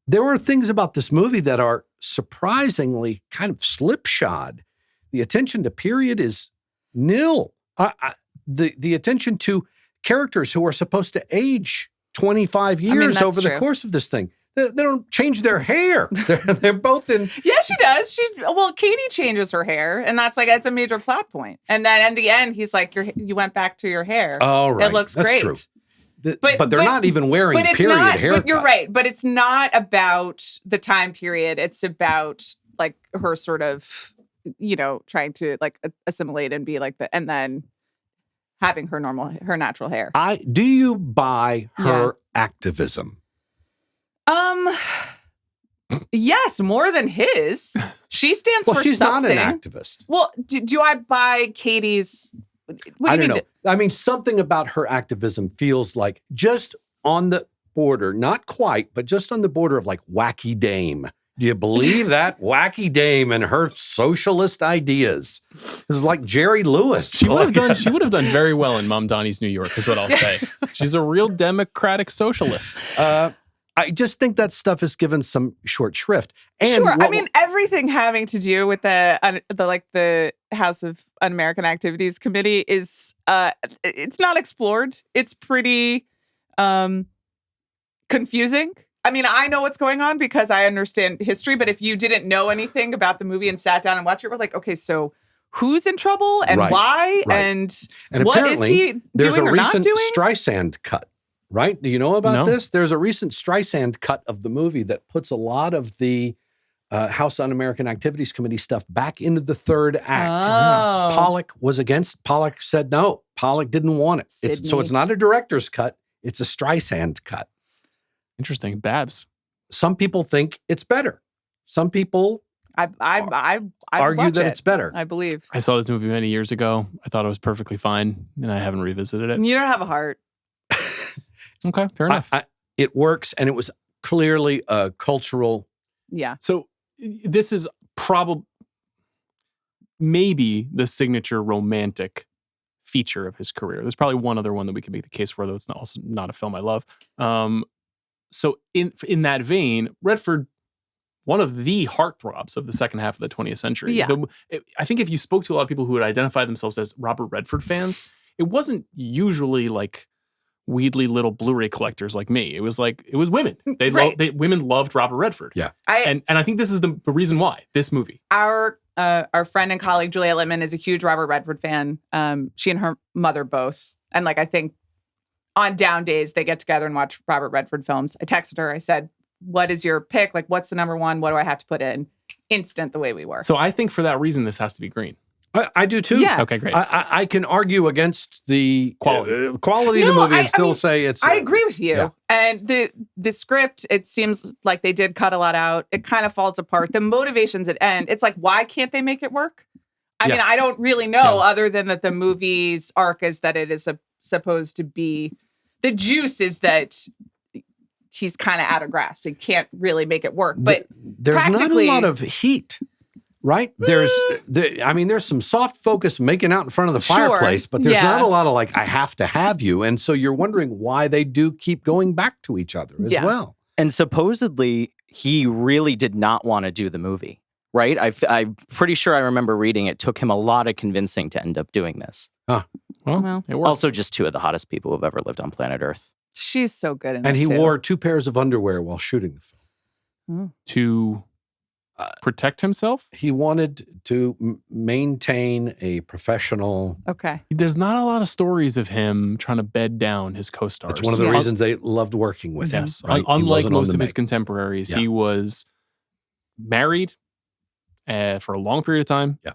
There are things about this movie that are surprisingly kind of slipshod. The attention to period is nil. The attention to characters who are supposed to age 25 years over the course of this thing. They don't change their hair. They're both in. Yeah, she does. Katie changes her hair, and it's a major plot point. And then in the end, he's like, you went back to your hair. Oh, right. It looks That's great. True. But they're not even wearing period haircuts. But you're right. But it's not about the time period. It's about like her sort of, trying to like assimilate and be like and then having her natural hair. Do you buy her activism? Yes, more than his. She stands for she's something. Not an activist. Well, do I buy Katie's? I don't know. I mean, something about her activism feels like just on the border, not quite, but just on the border of like wacky dame. Do you believe that? Wacky dame and her socialist ideas. It's like Jerry Lewis. She would have done very well in Mom Donnie's New York, is what I'll say. She's a real democratic socialist. I just think that stuff is given some short shrift. And sure, I mean everything having to do with the House of Un-American Activities Committee is it's not explored. It's pretty confusing. I mean, I know what's going on because I understand history, but if you didn't know anything about the movie and sat down and watched it, we're like, okay, so who's in trouble and why and what is he doing or not doing? There's a recent Streisand cut. Right? Do you know about this? There's a recent Streisand cut of the movie that puts a lot of the House Un-American Activities Committee stuff back into the third act. Oh. Pollock said no. Pollock didn't want it. So it's not a director's cut. It's a Streisand cut. Interesting. Babs. Some people think it's better. Some people I argue that it's better. I believe. I saw this movie many years ago. I thought it was perfectly fine, and I haven't revisited it. You don't have a heart. Okay, fair enough. It works, and it was clearly a cultural. Yeah. So this is maybe the signature romantic feature of his career. There's probably one other one that we can make the case for, though it's also not a film I love. So in that vein, Redford, one of the heartthrobs of the second half of the 20th century. Yeah. I think if you spoke to a lot of people who would identify themselves as Robert Redford fans, it wasn't usually like weedly little Blu-ray collectors like me. It was women. Women loved Robert Redford. Yeah. And I think this is the reason why, this movie. Our friend and colleague, Julia Littman, is a huge Robert Redford fan. She and her mother both. And I think on down days, they get together and watch Robert Redford films. I texted her. I said, what is your pick? What's the number one? What do I have to put in? Instant the way we were. So I think for that reason, this has to be green. I do too. Yeah. Okay, great. I can argue against the quality of the movie and still say it's. I agree with you. Yeah. And the script, it seems like they did cut a lot out. It kind of falls apart. The motivations at end, it's like, why can't they make it work? I mean, I don't really know other than that the movie's arc is that it is supposed to be. The juice is that he's kind of out of grasp. He can't really make it work. But there's not a lot of heat. Right? There's some soft focus making out in front of the fireplace, but there's not a lot of I have to have you. And so you're wondering why they do keep going back to each other as well. And supposedly he really did not want to do the movie, right? I'm pretty sure I remember reading it took him a lot of convincing to end up doing this. Huh. Well, it works. Also just two of the hottest people who've ever lived on planet Earth. She's so good in it. And he too. wore 2 pairs of underwear while shooting the film. To protect himself? He wanted to maintain a professional. Okay. There's not a lot of stories of him trying to bed down his co-stars. It's one of the reasons they loved working with him. Yes. Right? Unlike most of his contemporaries, he was married for a long period of time. Yeah.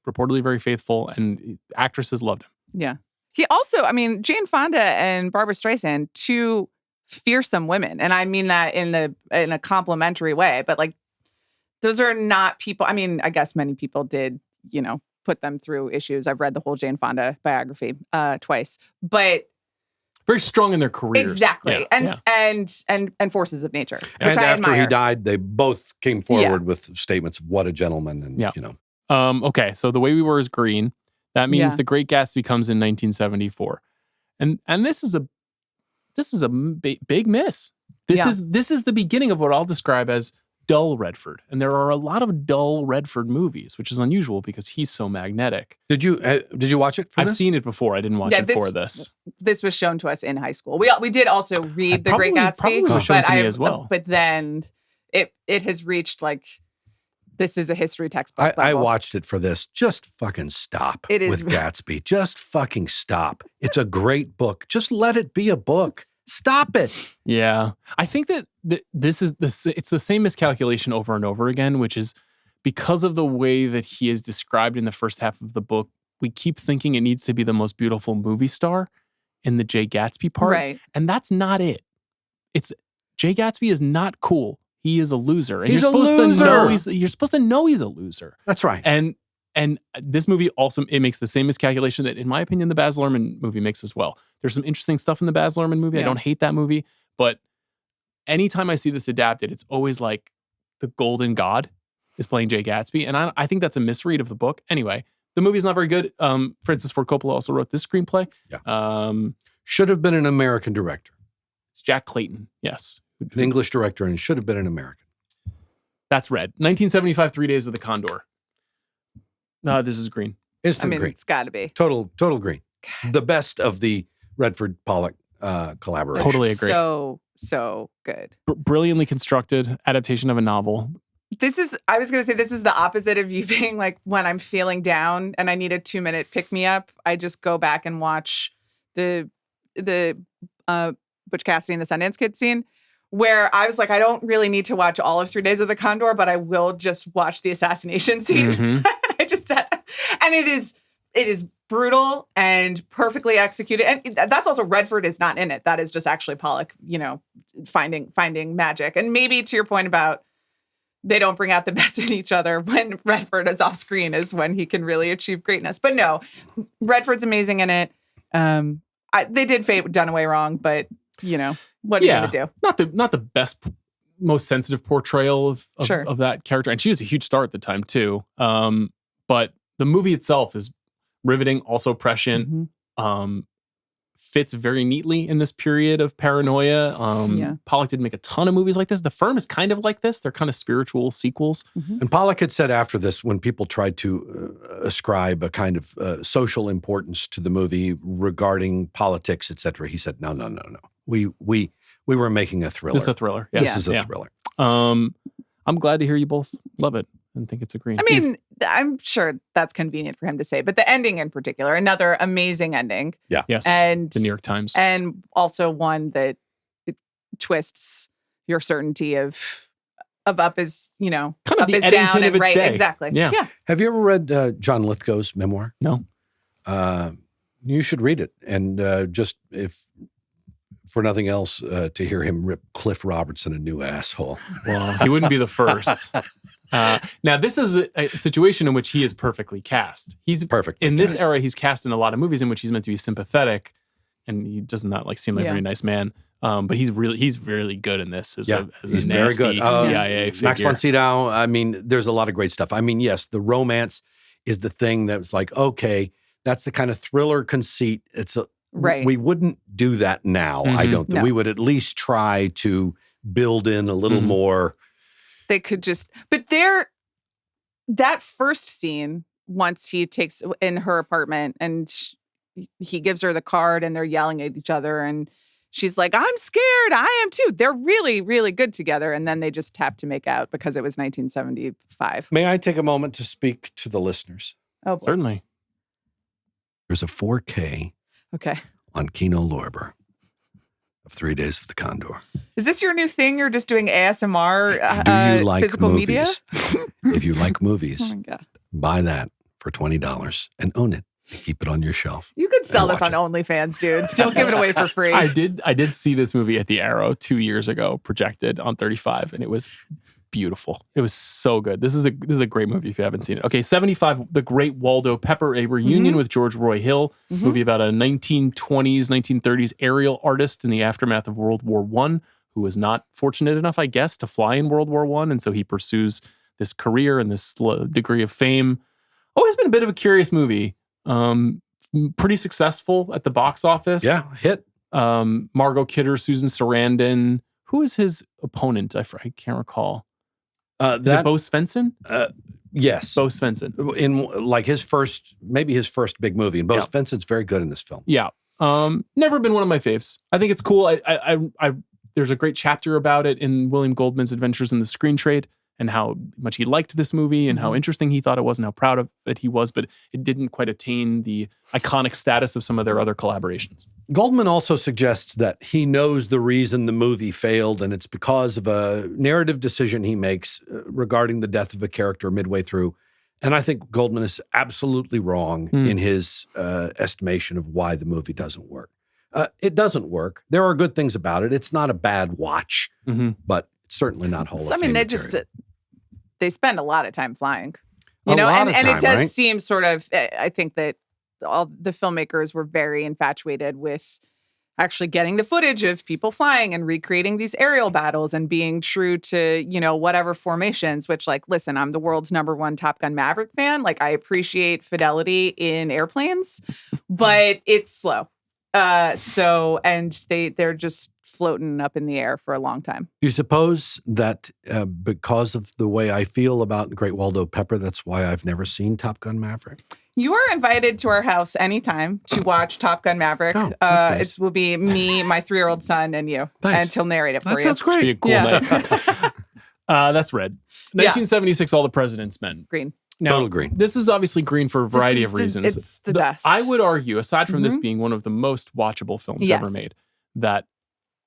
Reportedly very faithful, and actresses loved him. Yeah. He also, Jane Fonda and Barbra Streisand, 2 fearsome women. And I mean that in a complimentary way, but those are not people. I mean, I guess many people did, put them through issues. I've read the whole Jane Fonda biography twice, but very strong in their careers. Exactly. And forces of nature. And which I after admire. he died, they both came forward with statements of what a gentleman and okay, so The Way We Were is green. That means The Great Gatsby comes in 1974. And this is a big miss. This is the beginning of what I'll describe as dull Redford. And there are a lot of dull Redford movies, which is unusual because he's so magnetic. Did you watch it? I've seen it before. I didn't watch it for this. This was shown to us in high school. We did also read The Great Gatsby. Probably was shown to me as well. But then it has reached like, this is a history textbook. I watched it for this. Just fucking stop with Gatsby. Just fucking stop. It's a great book. Just let it be a book. Stop it. Yeah. I think that it's the same miscalculation over and over again, which is because of the way that he is described in the first half of the book, we keep thinking it needs to be the most beautiful movie star in the Jay Gatsby part. Right. And that's not it. Jay Gatsby is not cool. He is a loser. And He's you're a loser. You're supposed to know he's a loser. That's right. And this movie also, it makes the same miscalculation that, in my opinion, the Baz Luhrmann movie makes as well. There's some interesting stuff in the Baz Luhrmann movie. Yeah. I don't hate that movie. But anytime I see this adapted, it's always like the golden god is playing Jay Gatsby. And I think that's a misread of the book. Anyway, the movie's not very good. Francis Ford Coppola also wrote this screenplay. Yeah. Should have been an American director. It's Jack Clayton. Yes. An English director, and should have been an American. That's red. 1975, 3 Days of the Condor. No, this is green. Instant green. It's got to be. Total green. The best of the Redford-Pollock collaboration. Totally agree. So good. Brilliantly constructed adaptation of a novel. I was going to say, this is the opposite of you being like, when I'm feeling down and I need a 2-minute pick-me-up, I just go back and watch the Butch Cassidy and the Sundance Kid scene, where I was like, I don't really need to watch all of 3 Days of the Condor, but I will just watch the assassination scene. Mm-hmm. I just said, and it is brutal and perfectly executed. And that's also, Redford is not in it. That is just actually Pollock, finding magic. And maybe to your point about they don't bring out the best in each other when Redford is off screen is when he can really achieve greatness. But no, Redford's amazing in it. They did Fate Dunaway wrong, but what are you going to do? Not the best, most sensitive portrayal of Sure. of that character. And she was a huge star at the time too. But the movie itself is riveting, also prescient, fits very neatly in this period of paranoia. Pollock didn't make a ton of movies like this. The Firm is kind of like this. They're kind of spiritual sequels. Mm-hmm. And Pollock had said after this, when people tried to ascribe a kind of social importance to the movie regarding politics, etc., he said, no. We were making a thriller. This is a thriller. Yes. This is a thriller. I'm glad to hear you both love it and think it's a green. I mean, I'm sure that's convenient for him to say, but the ending in particular, another amazing ending. Yeah. Yes. And the New York Times. And also one that twists your certainty of up is, kind of up the is Eddington down of and its right. day. Exactly. Yeah. Have you ever read John Lithgow's memoir? No. You should read it. And just if for nothing else, to hear him rip Cliff Robertson a new asshole. Well, he wouldn't be the first. Now, this is a situation in which he is perfectly cast. He's perfect. In this era, he's cast in a lot of movies in which he's meant to be sympathetic, and he does not seem like a very nice man. But he's really good in this as a he's nasty very good. CIA figure. Max von Sydow, I mean, there's a lot of great stuff. I mean, yes, the romance is the thing that was like, okay, that's the kind of thriller conceit. Right. We wouldn't do that now, I don't think. No. We would at least try to build in a little more. They could just, but that first scene, once he takes in her apartment and he gives her the card and they're yelling at each other and she's like, I'm scared. I am too. They're really, really good together. And then they just tap to make out because it was 1975. May I take a moment to speak to the listeners? Oh, boy. Certainly. There's a 4K Okay. on Kino Lorber of 3 Days of the Condor. Is this your new thing? You're just doing ASMR Do you like physical movies? media? If you like movies, Oh my God. buy that for $20 and own it and keep it on your shelf. You could sell And this on watch OnlyFans, dude. Don't give it away for free. I did see this movie at the Arrow 2 years ago, projected on 35, and it was beautiful. It was so good. This is a great movie if you haven't seen it. Okay, 75, The Great Waldo Pepper, a reunion with George Roy Hill, movie about a 1920s, 1930s aerial artist in the aftermath of World War I, who was not fortunate enough, I guess, to fly in World War I, and so he pursues this career and this degree of fame. Always been a bit of a curious movie. Pretty successful at the box office. Yeah, hit. Margot Kidder, Susan Sarandon. Who is his opponent? I can't recall. Is it Bo Svensson? Yes. Bo Svensson. In like maybe his first big movie. And Bo Svensson's very good in this film. Yeah. Never been one of my faves. I think it's cool. There's a great chapter about it in William Goldman's Adventures in the Screen Trade, and how much he liked this movie and how interesting he thought it was and how proud of it he was, but it didn't quite attain the iconic status of some of their other collaborations. Goldman also suggests that he knows the reason the movie failed, and it's because of a narrative decision he makes regarding the death of a character midway through. And I think Goldman is absolutely wrong in his estimation of why the movie doesn't work. It doesn't work. There are good things about it. It's not a bad watch, but it's certainly not Hall of Fame material. They spend a lot of time flying, and it does seem sort of, I think that all the filmmakers were very infatuated with actually getting the footage of people flying and recreating these aerial battles and being true to, whatever formations, which, like, listen, I'm the world's #1 Top Gun Maverick fan. Like, I appreciate fidelity in airplanes, but it's slow. They're just floating up in the air for a long time. Do you suppose that because of the way I feel about Great Waldo Pepper, that's why I've never seen Top Gun Maverick? You are invited to our house anytime to watch Top Gun Maverick. Oh, that's nice. It will be me, my 3-year-old son, and you. Nice. And he'll narrate it for you. That sounds great. Be a cool night. That's red. 1976, All the President's Men. Green. Now, Total green. This is obviously green for a variety of reasons. It's the best. I would argue, aside from this being one of the most watchable films ever made, that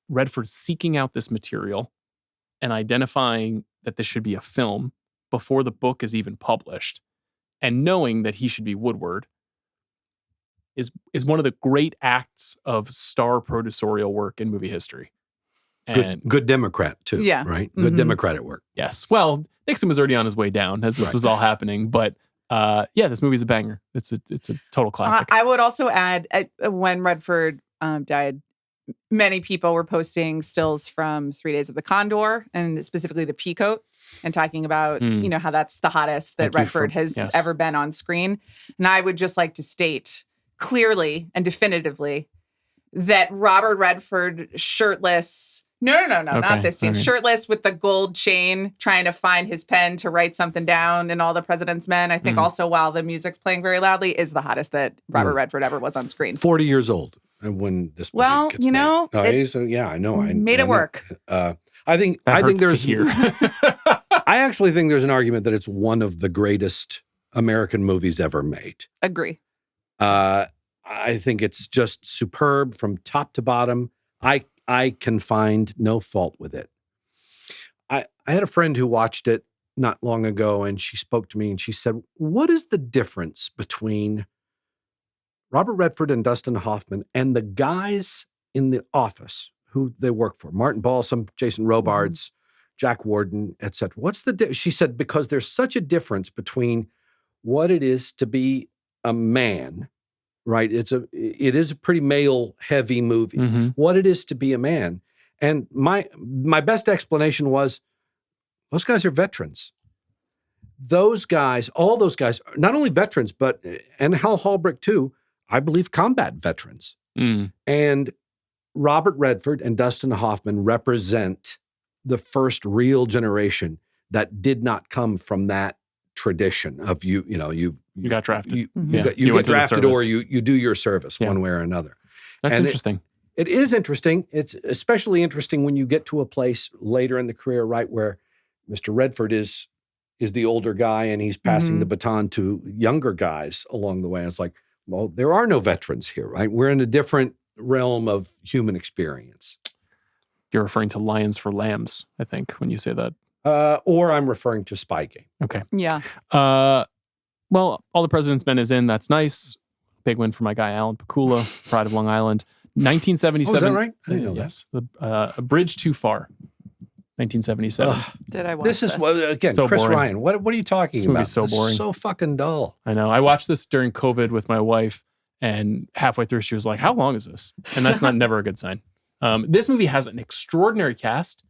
Redford seeking out this material and identifying that this should be a film before the book is even published, and knowing that he should be Woodward, is one of the great acts of star producerial work in movie history. And good Democrat, too. Yeah. Right? Good Democrat at work. Yes. Well, Nixon was already on his way down as this was all happening. But this movie's a banger. It's a total classic. I would also add, when Redford died, many people were posting stills from 3 Days of the Condor, and specifically the Peacoat, and talking about, how that's the hottest that Redford has ever been on screen. And I would just like to state clearly and definitively that Robert Redford shirtless... No, not this scene. Right. Shirtless with the gold chain, trying to find his pen to write something down in All the President's Men. I think also while the music's playing very loudly is the hottest that Robert Redford ever was on scrine. 40 years old when this movie gets made. I know. I made it work. I think there's I actually think there's an argument that it's one of the greatest American movies ever made. Agree. I think it's just superb from top to bottom. I can find no fault with it. I had a friend who watched it not long ago, and she spoke to me and she said, what is the difference between Robert Redford and Dustin Hoffman and the guys in the office who they work for? Martin Balsam, Jason Robards, Jack Warden, etc. What's the she said, because there's such a difference between what it is to be a man, right? It is a pretty male heavy movie. What it is to be a man. And my best explanation was, those guys are veterans. Those guys, all those guys, not only veterans, and Hal Holbrook too, I believe combat veterans. And Robert Redford and Dustin Hoffman represent the first real generation that did not come from that tradition of you got drafted. You get drafted or you do your service one way or another. That's interesting. It is interesting. It's especially interesting when you get to a place later in the career, right, where Mr. Redford is the older guy and he's passing the baton to younger guys along the way. And it's like, well, there are no veterans here, right? We're in a different realm of human experience. You're referring to Lions for Lambs, I think, when you say that. Or I'm referring to Spy Game. Okay. Yeah. Well, All the President's Men is in. That's nice. Big win for my guy, Alan Pakula, Pride of Long Island. 1977. Oh, is that right? I didn't know yes. A Bridge Too Far. 1977. Did I watch this? Is, again, so Chris boring. Ryan. What are you talking this about? Movie's so boring. So fucking dull. I know. I watched this during COVID with my wife, and halfway through she was like, how long is this? And that's never a good sign. This movie has an extraordinary cast.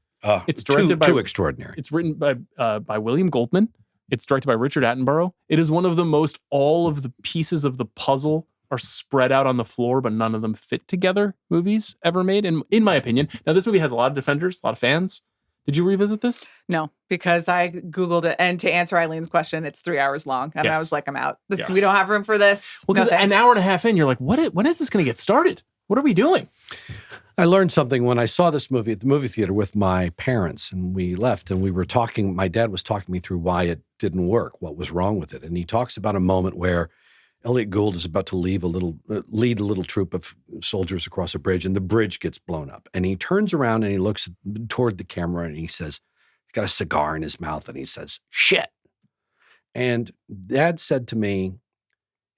It's directed by too extraordinary. It's written by William Goldman. It's directed by Richard Attenborough. It is one of the most, all of the pieces of the puzzle are spread out on the floor, but none of them fit together movies ever made, in my opinion. Now, this movie has a lot of defenders, a lot of fans. Did you revisit this? No, because I Googled it. And to answer Eileen's question, it's 3 hours long. And Yes. I was like, I'm out. Yeah. We don't have room for this. Well, because No, an thanks. hour and a half in, you're like, when is this going to get started? What are we doing? I learned something when I saw this movie at the movie theater with my parents, and we left, and we were talking. My dad was talking me through why it didn't work, what was wrong with it, and he talks about a moment where Elliot Gould is about to lead a little troop of soldiers across a bridge, and the bridge gets blown up. And he turns around and he looks toward the camera and he says, he's got a cigar in his mouth, and he says, "Shit." And Dad said to me,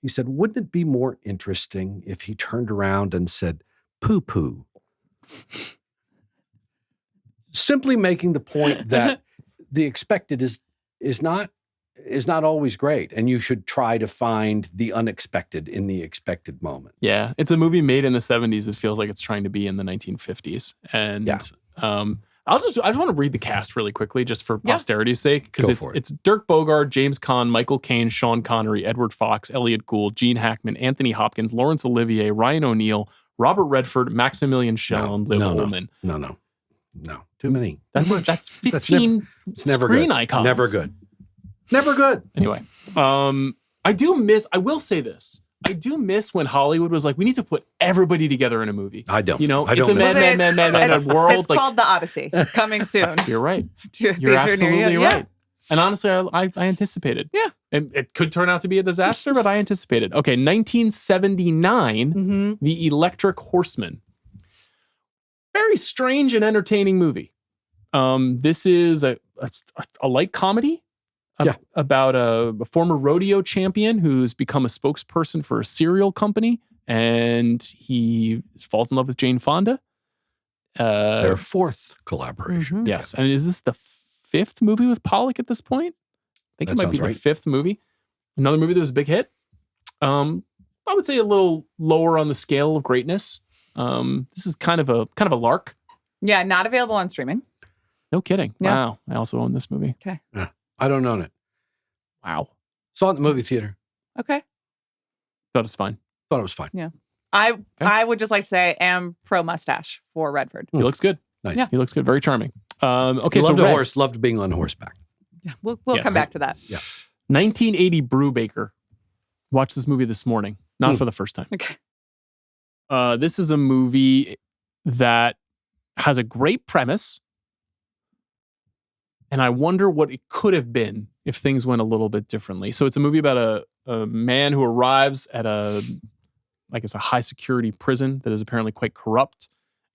he said, "Wouldn't it be more interesting if he turned around and said, poo-poo?" Simply making the point that the expected is not always great, and you should try to find the unexpected in the expected moment. Yeah, it's a movie made in the 70s. It feels like it's trying to be in the 1950s. And I just want to read the cast really quickly, just for posterity's sake, because it's Dirk Bogarde, James Caan, Michael Caine, Sean Connery, Edward Fox, Elliot Gould, Gene Hackman, Anthony Hopkins, Laurence Olivier, Ryan O'Neal, Robert Redford, Maximilian Schell, and Liv Ullmann. No. Too many. That's 15 screen icons. Never good. Never good. Anyway, I will say this. I do miss when Hollywood was like, we need to put everybody together in a movie. I don't. You know, I it's don't a mad world. It's called The Odyssey, coming soon. You're right. To a You're theater absolutely near you. right. And honestly, I anticipated. Yeah. And it could turn out to be a disaster, but I anticipated. Okay, 1979, The Electric Horseman. Very strange and entertaining movie. This is a light comedy about a former rodeo champion who's become a spokesperson for a cereal company, and he falls in love with Jane Fonda. Their fourth collaboration. Yes. And is this the fifth movie with Pollock at this point? I think it might be the fifth movie. Another movie that was a big hit. I would say a little lower on the scale of greatness. This is kind of a lark. Yeah, not available on streaming. No kidding. Yeah. Wow. I also own this movie. Okay. Yeah. I don't own it. Wow. Saw it in the movie theater. Okay. Thought it was fine. Thought it was fine. Yeah. I would just like to say I am pro mustache for Redford. He looks good. Nice. Yeah. He looks good. Very charming. Okay. Loved so a horse. Loved being on horseback. Yeah, we'll come back to that. Yeah. 1980 Brubaker. Watched this movie this morning. Not for the first time. Okay. This is a movie that has a great premise. And I wonder what it could have been if things went a little bit differently. So it's a movie about a man who arrives at a high security prison that is apparently quite corrupt.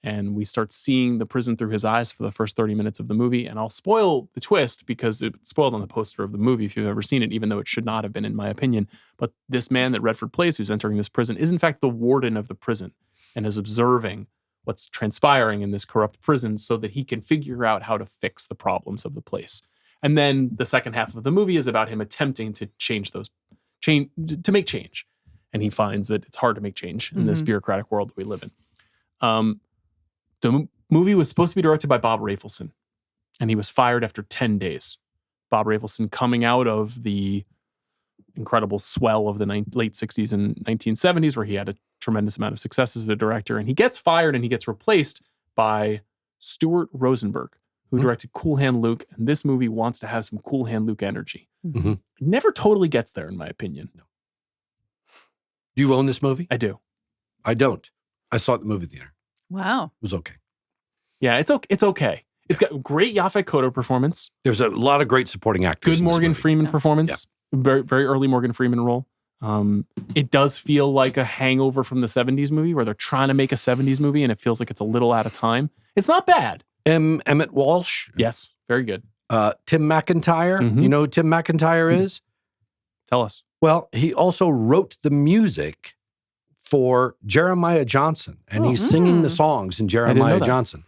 And we start seeing the prison through his eyes for the first 30 minutes of the movie. And I'll spoil the twist because it's spoiled on the poster of the movie if you've ever seen it, even though it should not have been, in my opinion. But this man that Redford plays, who's entering this prison, is in fact the warden of the prison and is observing what's transpiring in this corrupt prison so that he can figure out how to fix the problems of the place. And then the second half of the movie is about him attempting to to make change. And he finds that it's hard to make change in this bureaucratic world that we live in. The movie was supposed to be directed by Bob Rafelson, and he was fired after 10 days. Bob Rafelson, coming out of the incredible swell of the late 60s and 1970s, where he had a tremendous amount of success as a director, and he gets fired and he gets replaced by Stuart Rosenberg, who directed Cool Hand Luke, and this movie wants to have some Cool Hand Luke energy. Mm-hmm. It never totally gets there, in my opinion. No. Do you own this movie? I do. I don't. I saw it in the movie theater. Wow. It was okay. Yeah, it's okay. It's got great Yaphet Kotto performance. There's a lot of great supporting actors. Good Morgan Freeman performance. Yeah. Very, very early Morgan Freeman role. It does feel like a hangover from the 70s movie where they're trying to make a 70s movie and it feels like it's a little out of time. It's not bad. Emmett Walsh. Yes, very good. Tim McIntyre. You know who Tim McIntyre is? Tell us. Well, he also wrote the music for Jeremiah Johnson, and he's singing the songs in Jeremiah Johnson.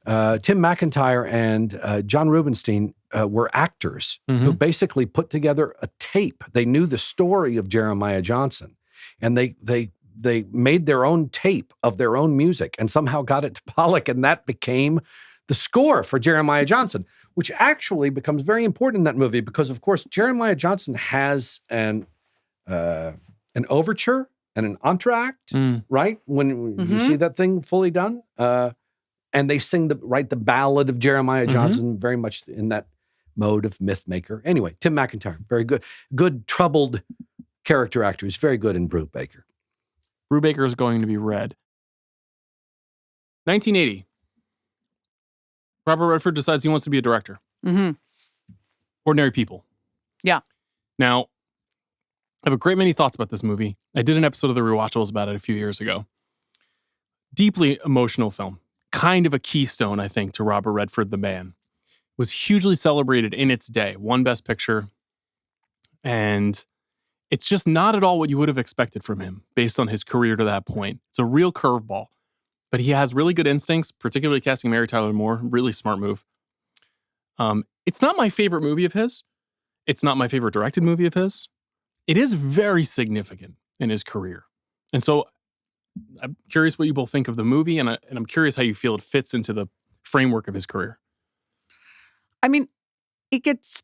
Tim McIntyre and John Rubinstein were actors who basically put together a tape. They knew the story of Jeremiah Johnson, and they made their own tape of their own music and somehow got it to Pollock, and that became the score for Jeremiah Johnson, which actually becomes very important in that movie because, of course, Jeremiah Johnson has an overture and an entr'acte, right? When you see that thing fully done. and they write the ballad of Jeremiah Johnson, very much in that mode of myth maker. Anyway, Tim McIntyre, very good. Good troubled character actor. He's very good in Brubaker. Brubaker is going to be red. 1980. Robert Redford decides he wants to be a director. Ordinary People. Yeah. Now, I have a great many thoughts about this movie. I did an episode of The Rewatchables about it a few years ago. Deeply emotional film. Kind of a keystone, I think, to Robert Redford, the man. Was hugely celebrated in its day. Won Best Picture. And it's just not at all what you would have expected from him based on his career to that point. It's a real curveball. But he has really good instincts, particularly casting Mary Tyler Moore. Really smart move. It's not my favorite movie of his. It's not my favorite directed movie of his. It is very significant in his career. And so I'm curious what you both think of the movie, and I'm curious how you feel it fits into the framework of his career. I mean, it gets,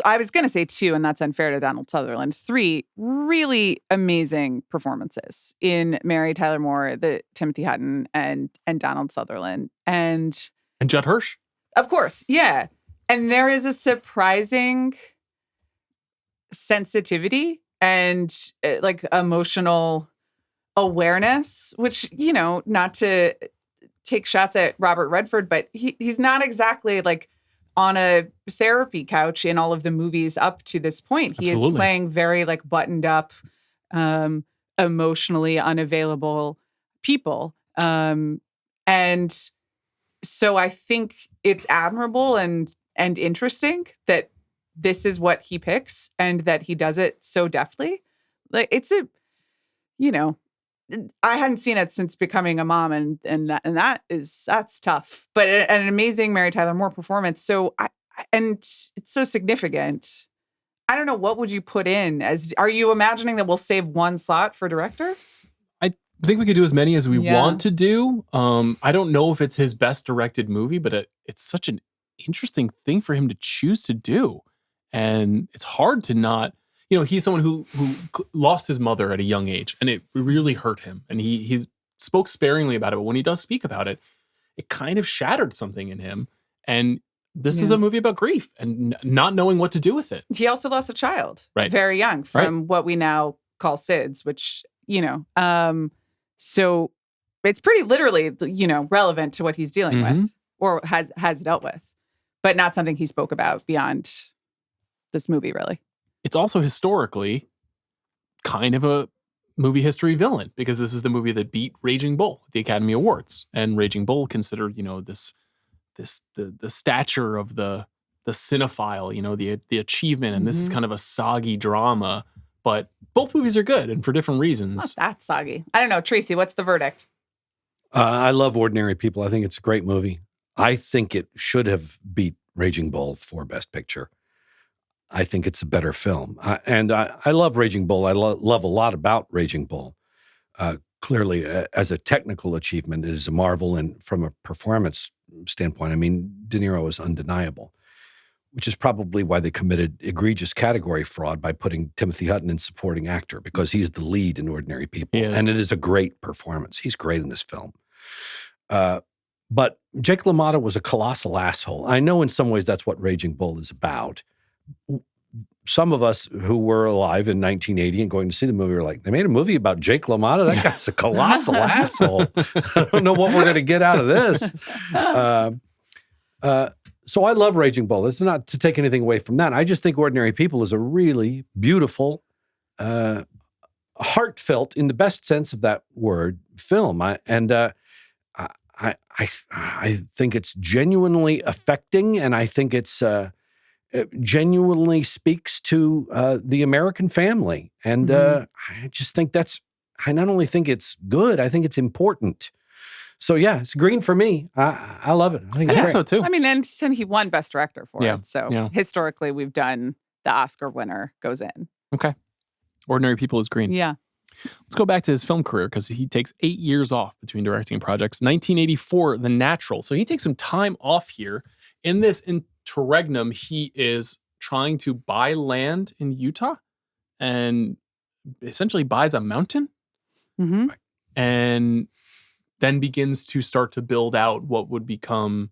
I was going to say 2, and that's unfair to Donald Sutherland. 3 really amazing performances in Mary Tyler Moore, the Timothy Hutton, and Donald Sutherland. And Judd Hirsch. Of course, yeah. And there is a surprising sensitivity and like emotional awareness, which, you know, not to take shots at Robert Redford, but he's not exactly like on a therapy couch in all of the movies up to this point. He Absolutely. is playing very like buttoned up, emotionally unavailable people. And so I think it's admirable and interesting that this is what he picks and that he does it so deftly. Like it's a, you know, I hadn't seen it since becoming a mom, and that's tough. But an amazing Mary Tyler Moore performance. So and it's so significant. I don't know, what would you put in as? Are you imagining that we'll save one slot for director? I think we could do as many as we want to do. I don't know if it's his best directed movie, but it's such an interesting thing for him to choose to do, and it's hard to not. You know, he's someone who lost his mother at a young age, and it really hurt him. And he spoke sparingly about it, but when he does speak about it, it kind of shattered something in him. And this is a movie about grief and not knowing what to do with it. He also lost a child, right, very young, from what we now call SIDS, which, you know, so it's pretty literally, you know, relevant to what he's dealing with or has dealt with, but not something he spoke about beyond this movie, really. It's also historically kind of a movie history villain, because this is the movie that beat Raging Bull at the Academy Awards, and Raging Bull considered, you know, the stature of the cinephile, you know, the achievement, and this is kind of a soggy drama. But both movies are good, and for different reasons. It's not that soggy. I don't know, Tracy. What's the verdict? I love Ordinary People. I think it's a great movie. I think it should have beat Raging Bull for Best Picture. I think it's a better film. And I love Raging Bull. I love a lot about Raging Bull. Clearly, as a technical achievement, it is a marvel. And from a performance standpoint, I mean, De Niro is undeniable, which is probably why they committed egregious category fraud by putting Timothy Hutton in supporting actor, because he is the lead in Ordinary People. And it is a great performance. He's great in this film. But Jake LaMotta was a colossal asshole. I know in some ways that's what Raging Bull is about. Some of us who were alive in 1980 and going to see the movie were like, they made a movie about Jake LaMotta? That guy's a colossal asshole. I don't know what we're going to get out of this. So I love Raging Bull. It's not to take anything away from that. I just think Ordinary People is a really beautiful, heartfelt, in the best sense of that word, film. I think it's genuinely affecting, and I think it's it genuinely speaks to the American family. And I just think I not only think it's good, I think it's important. So yeah, it's green for me. I love it. I think so too. I mean, and he won Best Director for it. So historically, we've done the Oscar winner goes in. Okay. Ordinary People is green. Yeah. Let's go back to his film career, because he takes 8 years off between directing projects. 1984, The Natural. So he takes some time off here. In this interregnum, he is trying to buy land in Utah and essentially buys a mountain. And then begins to start to build out what would become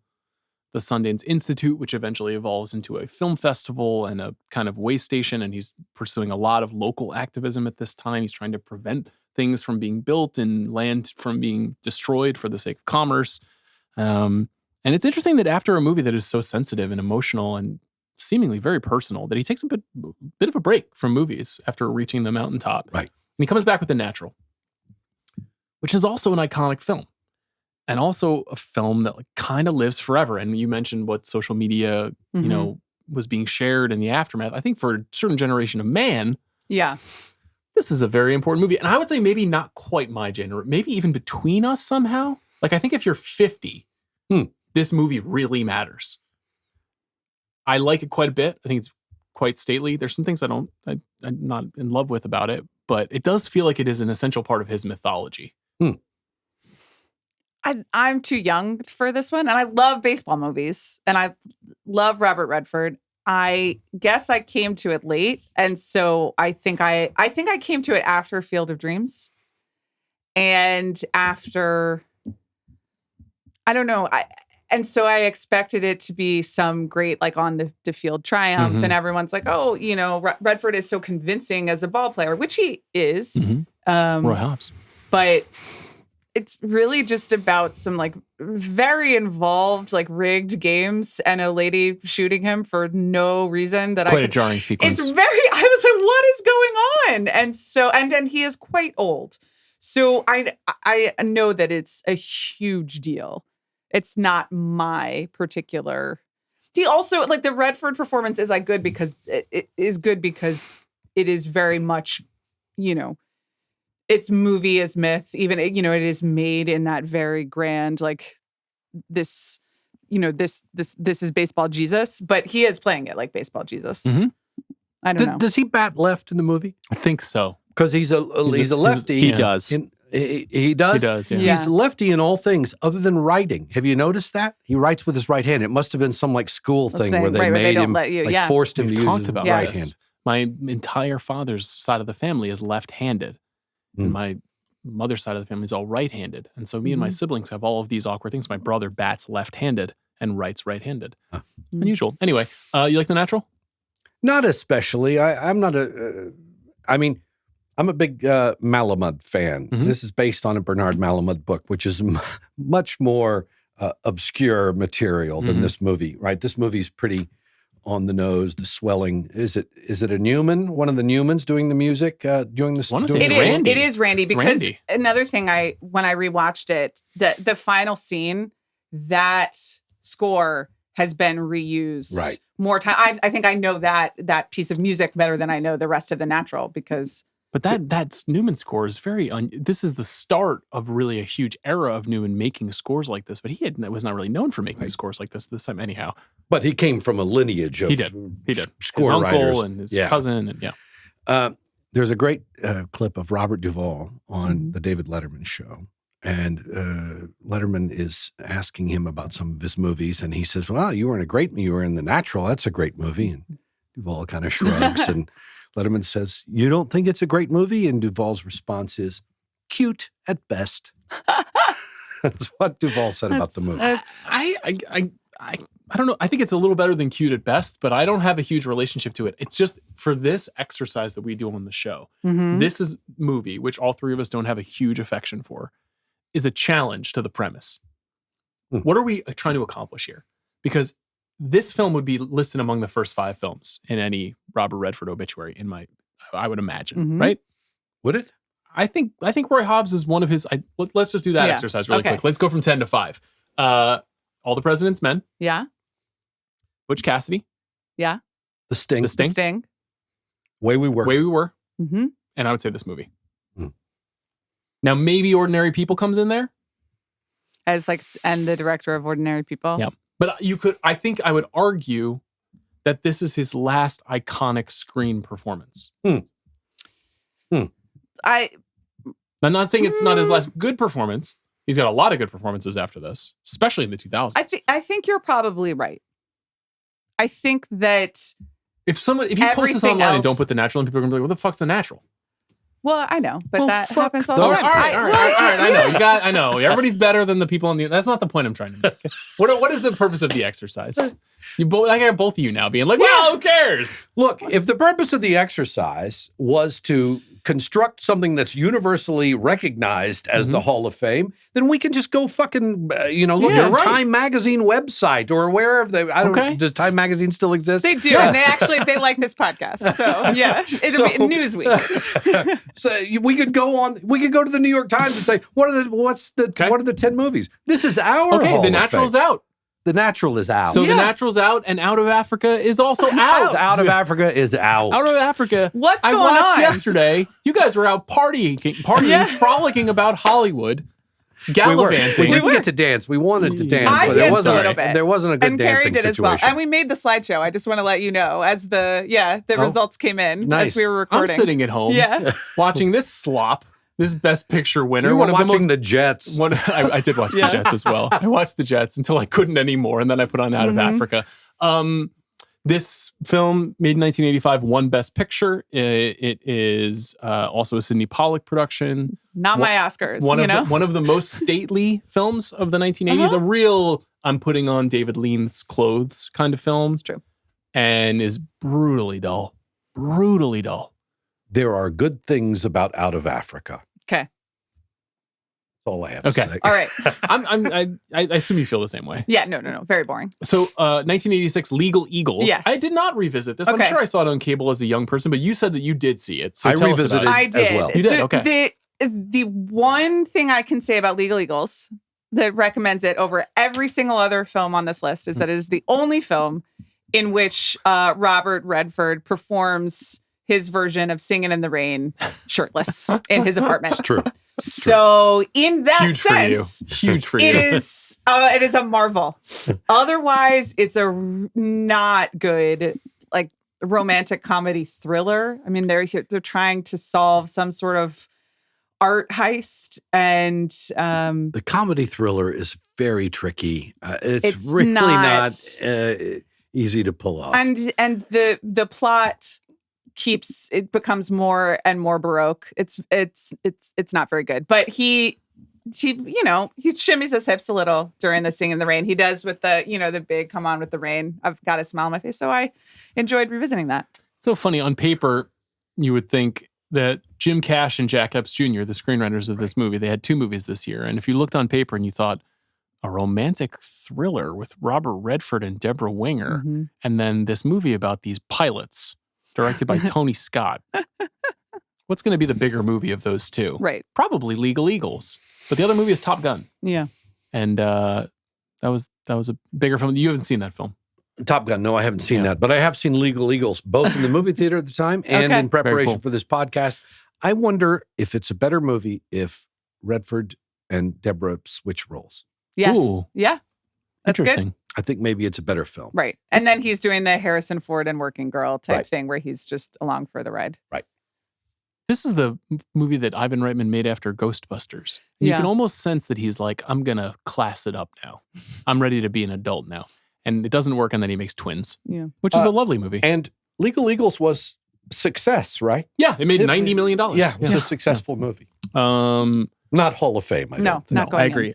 the Sundance Institute, which eventually evolves into a film festival and a kind of way station. And he's pursuing a lot of local activism at this time. He's trying to prevent things from being built and land from being destroyed for the sake of commerce. And it's interesting that after a movie that is so sensitive and emotional and seemingly very personal, that he takes a bit of a break from movies after reaching the mountaintop. Right. And he comes back with The Natural, which is also an iconic film. And also a film that like kind of lives forever. And you mentioned what social media, you know, was being shared in the aftermath. I think for a certain generation of man, this is a very important movie. And I would say maybe not quite my generation, maybe even between us somehow. Like I think if you're 50, this movie really matters. I like it quite a bit. I think it's quite stately. There's some things I'm not in love with about it, but it does feel like it is an essential part of his mythology. I'm too young for this one, and I love baseball movies, and I love Robert Redford. I guess I came to it late, and so I think I came to it after Field of Dreams, and after I don't know, and so I expected it to be some great like on the field triumph, and everyone's like, oh, you know, Redford is so convincing as a ball player, which he is. Roy Hobbs, but it's really just about some like very involved, like rigged games and a lady shooting him for no reason that quite a jarring sequence. It's very, I was like, what is going on? And so, and he is quite old. So I know that it's a huge deal. It's not my particular. He also like the Redford performance is like good because it is good because it is very much, you know, it's movie is myth, even, you know, it is made in that very grand, like this, you know, this is baseball Jesus, but he is playing it like baseball Jesus. I don't know. Does he bat left in the movie? I think so. Because he's a lefty. He does. He does? He does, yeah. He's lefty in all things other than writing. Have you noticed that? He writes with his right hand. It must have been some like school thing where they made him, forced him to use his right hand. My entire father's side of the family is left-handed. And my mother's side of the family is all right-handed. And so me and my siblings have all of these awkward things. My brother bats left-handed and writes right-handed. Unusual. Anyway, you like The Natural? Not especially. I'm not a... I mean, I'm a big Malamud fan. This is based on a Bernard Malamud book, which is much more obscure material than this movie, right? This movie's pretty on the nose, the swelling. Is it a Newman? One of the Newmans doing the music during this? It is Randy It's because Randy. Another thing when I rewatched it, the final scene, that score has been reused more time. I think I know that piece of music better than I know the rest of The Natural because. But that Newman score is very. This is the start of really a huge era of Newman making scores like this. But he was not really known for making scores like this time, anyhow. But he came from a lineage of he did score his uncle writers. and his cousin and There's a great clip of Robert Duvall on the David Letterman show, and Letterman is asking him about some of his movies, and he says, "Well, you were in The Natural. That's a great movie." And Duvall kind of shrugs and. Letterman says, "You don't think it's a great movie?" And Duvall's response is, "Cute at best." That's what Duvall said about the movie. I don't know. I think it's a little better than cute at best, but I don't have a huge relationship to it. It's just for this exercise that we do on the show. This is movie, which all three of us don't have a huge affection for, is a challenge to the premise. What are we trying to accomplish here? Because this film would be listed among the first 5 films in any Robert Redford obituary. I would imagine, right? Would it? I think Roy Hobbs is one of his. Let's just do that exercise really quick. Let's go from 10 to 5. All the President's Men. Yeah. Butch Cassidy. Yeah. The Sting. Way We Were. And I would say this movie. Now maybe Ordinary People comes in there as and the director of Ordinary People. Yeah. But I think I would argue that this is his last iconic screen performance. I'm not saying it's not his last good performance. He's got a lot of good performances after this, especially in the 2000s. I think you're probably right. I think that if you post this online and don't put The Natural, and people are going to be like, what the fuck's The Natural? Well, I know, but that fuck happens all the those- time. All right. I know. Everybody's better than the people on the. That's not the point I'm trying to make. What is the purpose of the exercise? I got both of you now being like, well, who cares? Look, if the purpose of the exercise was to construct something that's universally recognized as the Hall of Fame, then we can just go fucking, look at the Time Magazine website or wherever they. Does Time Magazine still exist? They do, and they like this podcast. So yeah, it'll be Newsweek. So we could go on. We could go to the New York Times and say, what are the 10 movies? This is our Hall The of Natural's Fame. out. The Natural is out. So The Natural's out, and Out of Africa is also out. Out of Africa is out. Out of Africa. What's I going watched on? yesterday. You guys were out partying, frolicking about Hollywood, gallivanting. We didn't get to dance. We wanted to dance, I but danced a little bit. there wasn't a good And dancing Carrie did situation. as well. And we made the slideshow. I just want to let you know as the results came in Nice. as we were I'm recording. sitting at home, watching this slop. This Best Picture winner. You were one of watching the the Jets. I did watch the Jets as well. I watched the Jets until I couldn't anymore, and then I put on Out of Africa. This film, made in 1985, won Best Picture. It is also a Sidney Pollack production. Not my Oscars, One of the most stately films of the 1980s. A real, I'm putting on David Lean's clothes kind of film. It's true. And is brutally dull. Brutally dull. There are good things about Out of Africa. Okay. That's all I have to say. All right. I assume you feel the same way. Yeah, no. Very boring. So 1986, Legal Eagles. Yes. I did not revisit this. Okay. I'm sure I saw it on cable as a young person, but you said that you did see it. So I tell us revisited about it. I did. as well. You did? So Okay. The one thing I can say about Legal Eagles that recommends it over every single other film on this list is that it is the only film in which Robert Redford performs his version of Singing in the Rain shirtless in his apartment. It's true. So in that Huge sense, for you. Huge for you. it is a marvel. Otherwise, it's a not good like romantic comedy thriller. I mean, they're trying to solve some sort of art heist, and The comedy thriller is very tricky. It's really not easy to pull off. and the plot becomes more and more baroque. It's not very good. But he shimmies his hips a little during the Sing in the Rain. He does with the big "Come On with the Rain." I've got a smile on my face, so I enjoyed revisiting that. So funny. On paper, you would think that Jim Cash and Jack Epps Jr., the screenwriters of this movie, they had 2 movies this year. And if you looked on paper and you thought, a romantic thriller with Robert Redford and Deborah Winger, and then this movie about these pilots directed by Tony Scott. What's going to be the bigger movie of those 2? Right. Probably Legal Eagles. But the other movie is Top Gun. Yeah. And that was a bigger film. You haven't seen that film. Top Gun, no, I haven't seen that, but I have seen Legal Eagles, both in the movie theater at the time and in preparation for this podcast. I wonder if it's a better movie if Redford and Deborah switch roles. Yes. Ooh. Yeah. That's Interesting. good. I think maybe it's a better film. Right. And then he's doing the Harrison Ford and Working Girl type Right. thing where he's just along for the ride. This is the movie that Ivan Reitman made after Ghostbusters. And you Yeah. can almost sense that he's like, I'm going to class it up now. I'm ready to be an adult now. And it doesn't work, and then he makes Twins, Yeah. which is a lovely movie. And Legal Eagles was success, right? Yeah, it made $90 million. Yeah, it was a successful movie. Not Hall of Fame, I don't think. not going I in. agree.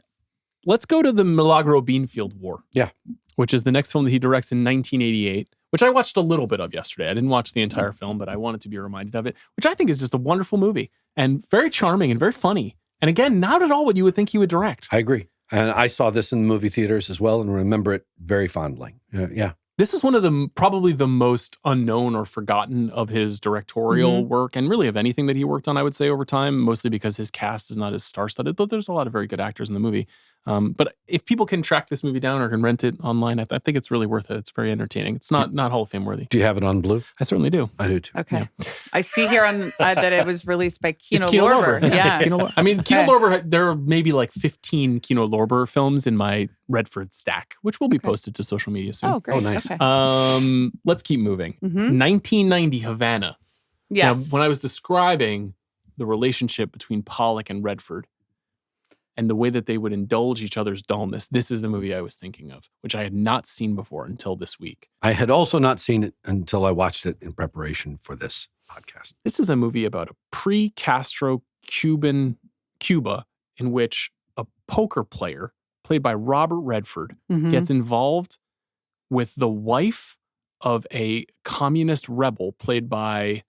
Let's go to the Milagro Beanfield War. Yeah. Which is the next film that he directs in 1988, which I watched a little bit of yesterday. I didn't watch the entire film, but I wanted to be reminded of it, which I think is just a wonderful movie and very charming and very funny. And again, not at all what you would think he would direct. I agree. And I saw this in the movie theaters as well and remember it very fondly. Yeah. This is one of the probably the most unknown or forgotten of his directorial work, and really of anything that he worked on, I would say, over time, mostly because his cast is not as star-studded, though there's a lot of very good actors in the movie. But if people can track this movie down or can rent it online, I think it's really worth it. It's very entertaining. It's not Hall of Fame worthy. Do you have it on Blue? I certainly do. I do too. Okay. I see here on that it was released by Kino It's Kino Lorber. Lorber. Yeah. It's Kino Lorber. I mean, Kino Lorber, there are maybe like 15 Kino Lorber films in my Redford stack, which will be posted to social media soon. Oh, great. Oh, nice. Okay. Let's keep moving. 1990 Havana. Yes. Now, when I was describing the relationship between Pollack and Redford, and the way that they would indulge each other's dullness. This is the movie I was thinking of, which I had not seen before until this week. I had also not seen it until I watched it in preparation for this podcast. This is a movie about a pre-Castro Cuba in which a poker player, played by Robert Redford, gets involved with the wife of a communist rebel, played by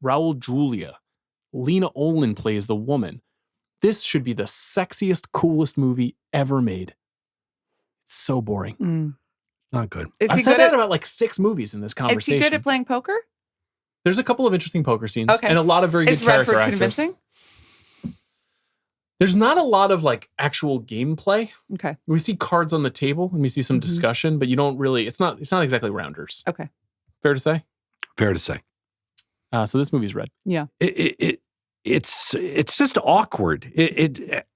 Raul Julia. Lena Olin plays the woman. This should be the sexiest, coolest movie ever made. It's so boring. Not good. I've said that about like 6 movies in this conversation. Is he good at playing poker? There's a couple of interesting poker scenes and a lot of very good character actors. Convincing? There's not a lot of like actual gameplay. Okay. We see cards on the table and we see some discussion, but you don't really, it's not exactly rounders. Okay. Fair to say? Fair to say. So this movie's red. Yeah. It's just awkward.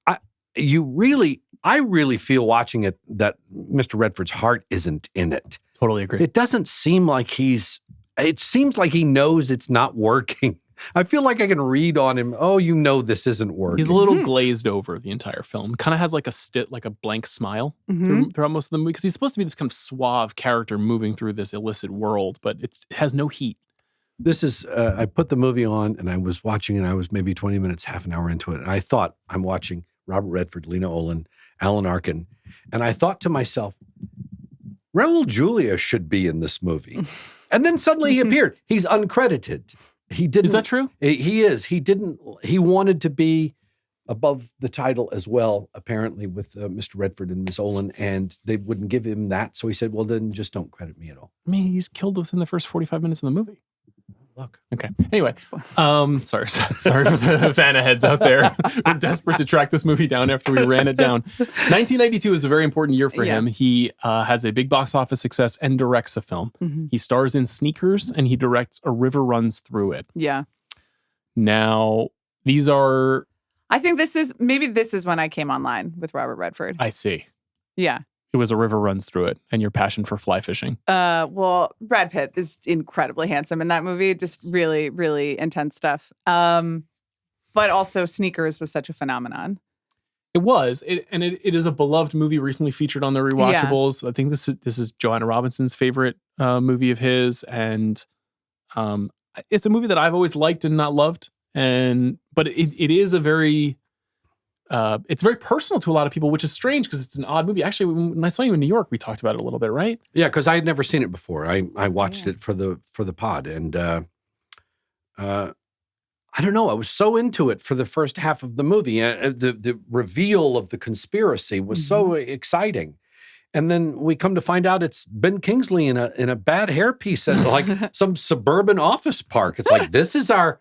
I really feel watching it that Mr. Redford's heart isn't in it. Totally agree. It doesn't seem like it seems like he knows it's not working. I feel like I can read on him, oh, you know this isn't working. He's a little glazed over the entire film. Kind of has like a blank smile throughout most of the movie, because he's supposed to be this kind of suave character moving through this illicit world, but it has no heat. This is, I put the movie on and I was watching, and I was maybe 20 minutes, half an hour into it. And I thought, I'm watching Robert Redford, Lena Olin, Alan Arkin. And I thought to myself, Raul Julia should be in this movie. And then suddenly he appeared. He's uncredited. He didn't. Is that true? He is. He wanted to be above the title as well, apparently, with Mr. Redford and Miss Olin, and they wouldn't give him that. So he said, well, then just don't credit me at all. I mean, he's killed within the first 45 minutes of the movie. Look. Okay. Anyway, sorry for the fan of heads out there. We're desperate to track this movie down after we ran it down. 1992 is a very important year for him. He has a big box office success and directs a film. He stars in Sneakers and he directs A River Runs Through It. Yeah. Now, these are... I think this is when I came online with Robert Redford. I see. Yeah. It was A River Runs Through It and your passion for fly fishing. Well, Brad Pitt is incredibly handsome in that movie. Just really, really intense stuff. But also Sneakers was such a phenomenon. It was. It is a beloved movie recently featured on the Rewatchables. Yeah. I think this is Joanna Robinson's favorite movie of his. And it's a movie that I've always liked and not loved. But it is a very... it's very personal to a lot of people, which is strange because it's an odd movie. Actually, when I saw you in New York, we talked about it a little bit, right? Yeah, because I had never seen it before. I watched it for the pod, and I don't know. I was so into it for the first half of the movie. The reveal of the conspiracy was so exciting, and then we come to find out it's Ben Kingsley in a bad hairpiece at like some suburban office park. It's like this is the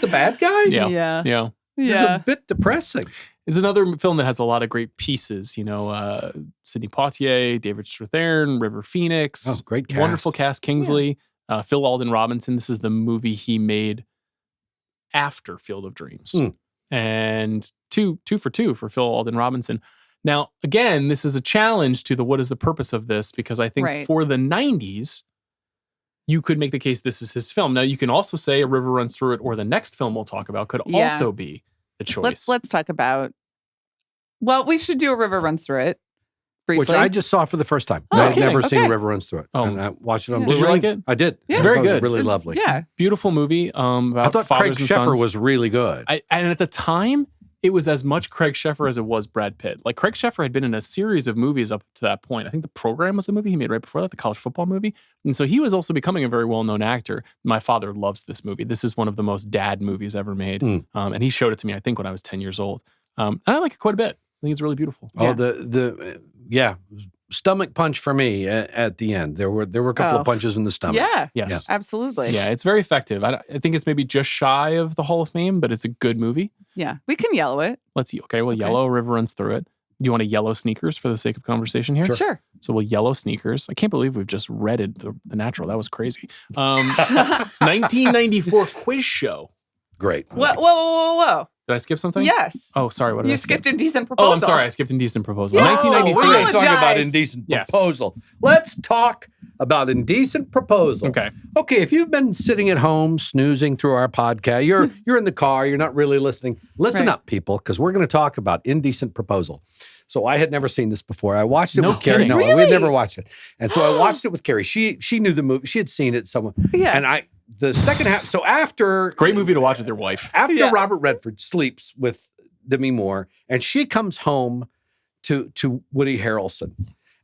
bad guy. Yeah. It's a bit depressing. It's another film that has a lot of great pieces, Sidney Poitier, David Strathairn, River Phoenix. Oh, great cast. Wonderful cast, Kingsley, Phil Alden Robinson. This is the movie he made after Field of Dreams. And two for Phil Alden Robinson. Now, again, this is a challenge to what is the purpose of this, because I think for the 90s, you could make the case this is his film. Now, you can also say A River Runs Through It, or the next film we'll talk about could also be the choice. Let's talk about... Well, we should do A River Runs Through It briefly. Which I just saw for the first time. I've never seen A River Runs Through It. And I watched it on Blu-ray. Did you like it? I did. It's very good. It was really lovely. Yeah. Beautiful movie about I thought Craig fathers and Sheffer sons. was really good. And at the time, it was as much Craig Sheffer as it was Brad Pitt. Like, Craig Sheffer had been in a series of movies up to that point. I think The Program was the movie he made right before that, the college football movie. And so he was also becoming a very well-known actor. My father loves this movie. This is one of the most dad movies ever made. And he showed it to me, I think, when I was 10 years old. And I like it quite a bit. I think it's really beautiful. Oh, the stomach punch for me at the end. There were a couple of punches in the stomach. Yeah. Yes. Absolutely. Yeah, it's very effective. I think it's maybe just shy of the Hall of Fame, but it's a good movie. Yeah. We can yellow it. Yellow, River Runs Through It. Do you want to yellow Sneakers for the sake of conversation here? Sure. So we'll yellow Sneakers. I can't believe we've just redded the Natural. That was crazy. 1994 quiz show. Great. Whoa. Did I skip something? Yes. Oh, sorry. What did You I skip? skipped Indecent Proposal. Oh, I'm sorry. I skipped Indecent Proposal. Yeah. 1993. We're going to talk about Apologize. Indecent Yes. Proposal. Let's talk about Indecent Proposal. Okay. Okay, if you've been sitting at home snoozing through our podcast, you're in the car, you're not really listening. Listen Right. up, people, because we're going to talk about Indecent Proposal. So I had never seen this before. I watched it No with Carrie. kidding. No, we Really? had never watched it. And so I watched it with Carrie. She knew the movie. She had seen it somewhere. Yeah. And the second half, so after Great movie to watch with your wife. after Yeah. Robert Redford sleeps with Demi Moore, and she comes home to Woody Harrelson,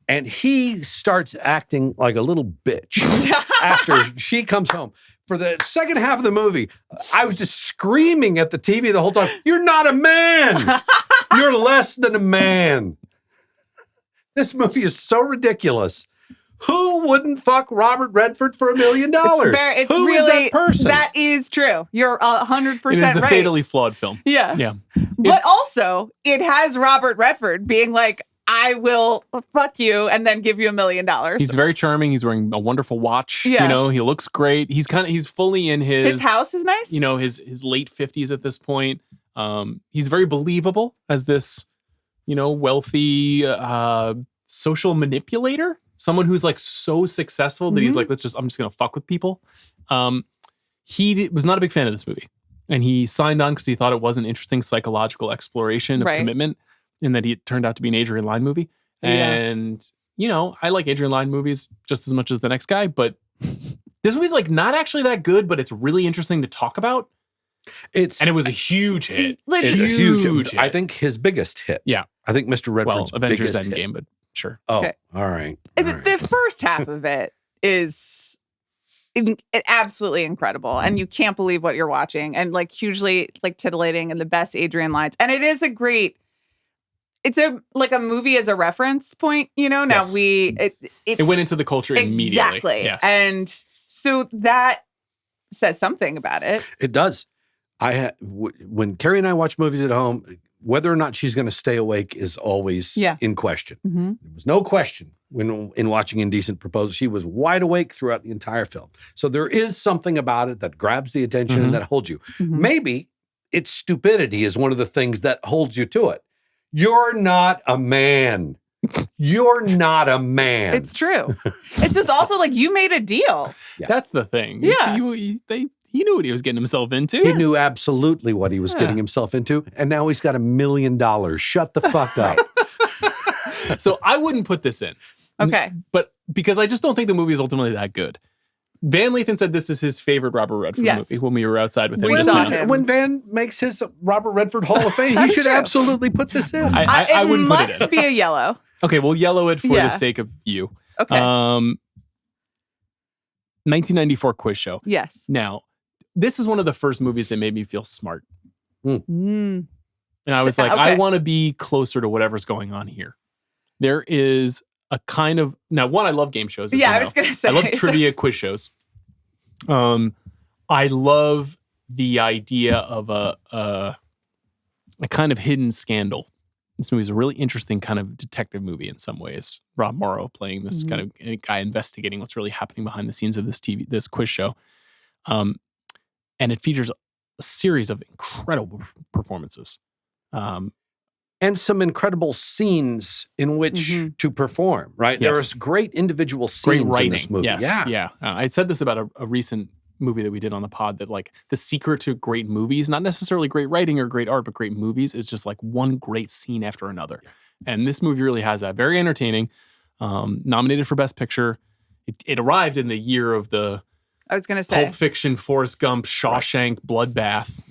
and he starts acting like a little bitch after she comes home. For the second half of the movie, I was just screaming at the TV the whole time, "You're not a man! You're less than a man!" This movie is so ridiculous. Who wouldn't fuck Robert Redford for $1 million? It's Who really is that person? That is true. You're 100% It is a right. fatally flawed film. Yeah. Yeah. But also, it has Robert Redford being like, I will fuck you and then give you $1 million. He's very charming. He's wearing a wonderful watch. Yeah. You know, he looks great. He's fully in His house is nice. you know, his late 50s at this point. He's very believable as this, you know, wealthy social manipulator. Someone who's like so successful that he's like, I'm just gonna fuck with people. He was not a big fan of this movie, and he signed on because he thought it was an interesting psychological exploration of Right. commitment, and that it turned out to be an Adrian Lyne movie. Yeah. And you know, I like Adrian Lyne movies just as much as the next guy, but this movie's like not actually that good, but it's really interesting to talk about. And it was a huge hit. Like, It's a huge hit. I think his biggest hit. Yeah. I think Mr. Well, Redford's Avengers biggest Endgame, hit. but sure. Oh, Okay. all right. The first half of it is absolutely incredible, and you can't believe what you're watching, and like hugely like titillating, and the best Adrian Lynes, and it is a great. It's a movie as a reference point, you know. Now Yes. It went into the culture immediately. exactly, Yes. and so that says something about it. It does. When Carrie and I watch movies at home, whether or not she's going to stay awake is always in question. Mm-hmm. There was no question in watching Indecent Proposal. She was wide awake throughout the entire film. So there is something about it that grabs the attention and that holds you. Mm-hmm. Maybe its stupidity is one of the things that holds you to it. You're not a man. You're not a man. It's true. It's just also like you made a deal. That's the thing. Yeah. He knew what he was getting himself into. He knew absolutely what he was getting himself into, and now he's got $1 million. Shut the fuck up. So I wouldn't put this in. Okay. But because I just don't think the movie is ultimately that good. Van Lathan said this is his favorite Robert Redford Yes. movie when we were outside with him. We just saw now. him. When Van makes his Robert Redford Hall of Fame, That he is should true. absolutely put this in. I It wouldn't put it must in. be a yellow. Okay, we'll yellow it for Yeah. the sake of you. Okay. 1994 quiz show. Yes. Now, this is one of the first movies that made me feel smart. Mm. And I was like, Okay. I want to be closer to whatever's going on here. There is a kind of now. One, I love game shows. as Yeah, you I know. was gonna say. I love trivia quiz shows. I love the idea of a kind of hidden scandal. This movie is a really interesting kind of detective movie in some ways. Rob Morrow playing this kind of guy investigating what's really happening behind the scenes of this quiz show. And it features a series of incredible performances. And some incredible scenes in which to perform, right? Yes. There's great individual scenes Great writing. in this movie. Yes, yeah. I said this about a recent movie that we did on the pod, that like the secret to great movies, not necessarily great writing or great art, but great movies, is just like one great scene after another. And this movie really has that. Very entertaining. Nominated for Best Picture. It arrived in the year of the I was gonna say. Pulp Fiction, Forrest Gump, Shawshank, Bloodbath.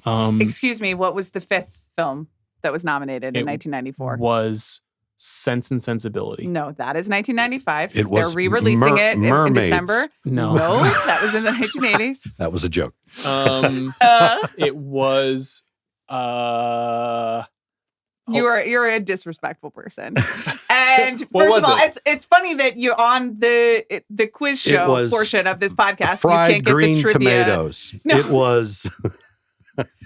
Excuse me. What was the fifth film that was nominated in It 1994? Was Sense and Sensibility. No, that is 1995. It was They're re-releasing it in Mermaids. December. No. No, that was in the 1980s. That was a joke. It was You're a disrespectful person. And What first was of all, it? it's funny that you're on the quiz It show was portion of this podcast. Fried you can't get green the trivia. tomatoes. No. It was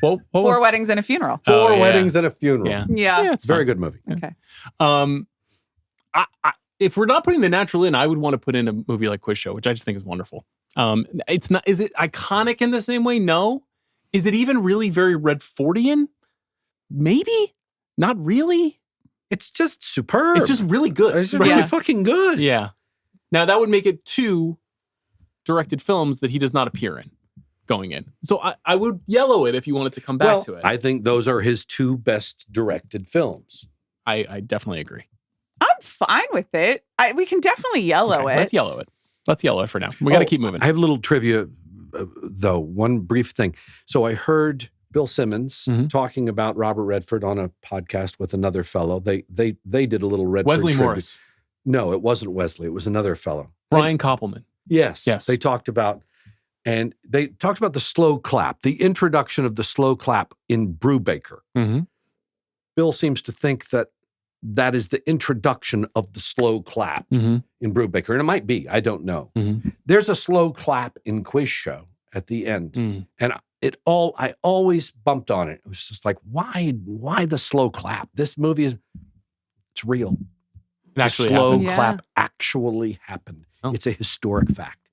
what Four was, weddings and a funeral. Oh, Four yeah. Weddings and a Funeral. Yeah. Yeah. it's Very fun. good movie. Okay. If we're not putting The Natural in, I would want to put in a movie like Quiz Show, which I just think is wonderful. It's not. Is it iconic in the same way? No. Is it even really very Redfordian? maybe, not really. It's just superb. It's just really good. It's just really fucking good. Yeah. Now that would make it 2 directed films that he does not appear in going in. So I would yellow it if you wanted to come back to it. I think those are his 2 best directed films. I definitely agree. I'm fine with it. We can definitely yellow it. Let's yellow it. Let's yellow it for now. We got to keep moving. I have a little trivia, though. One brief thing. So I heard Bill Simmons talking about Robert Redford on a podcast with another fellow. They did a little Redford Wesley tribute. Morris. No, it wasn't Wesley. It was another fellow. Brian Koppelman. Yes. Yes. They talked about the slow clap, the introduction of the slow clap in Brubaker. Mm-hmm. Bill seems to think that is the introduction of the slow clap in Brubaker. And it might be, I don't know. Mm-hmm. There's a slow clap in Quiz Show at the end. And I always bumped on it. It was just like, why the slow clap? This movie it's real. It actually the slow happened. clap actually happened. Oh. It's a historic fact.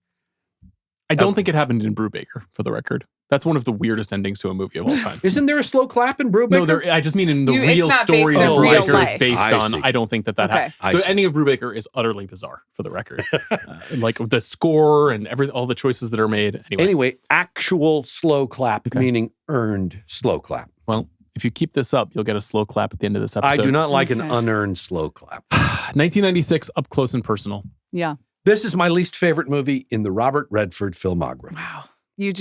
I don't think it happened in Brubaker, for the record. That's one of the weirdest endings to a movie of all time. Isn't there a slow clap in Brubaker? No, I just mean in the It's real not story based that on real Brubaker is life. based I on. see. I don't think that Okay. happened. The ending of Brubaker is utterly bizarre, for the record. Like the score and all the choices that are made. Anyway, actual slow clap, meaning earned slow clap. Well, if you keep this up, you'll get a slow clap at the end of this episode. I do not like an unearned slow clap. 1996, Up Close and Personal. Yeah. This is my least favorite movie in the Robert Redford filmography. Wow. You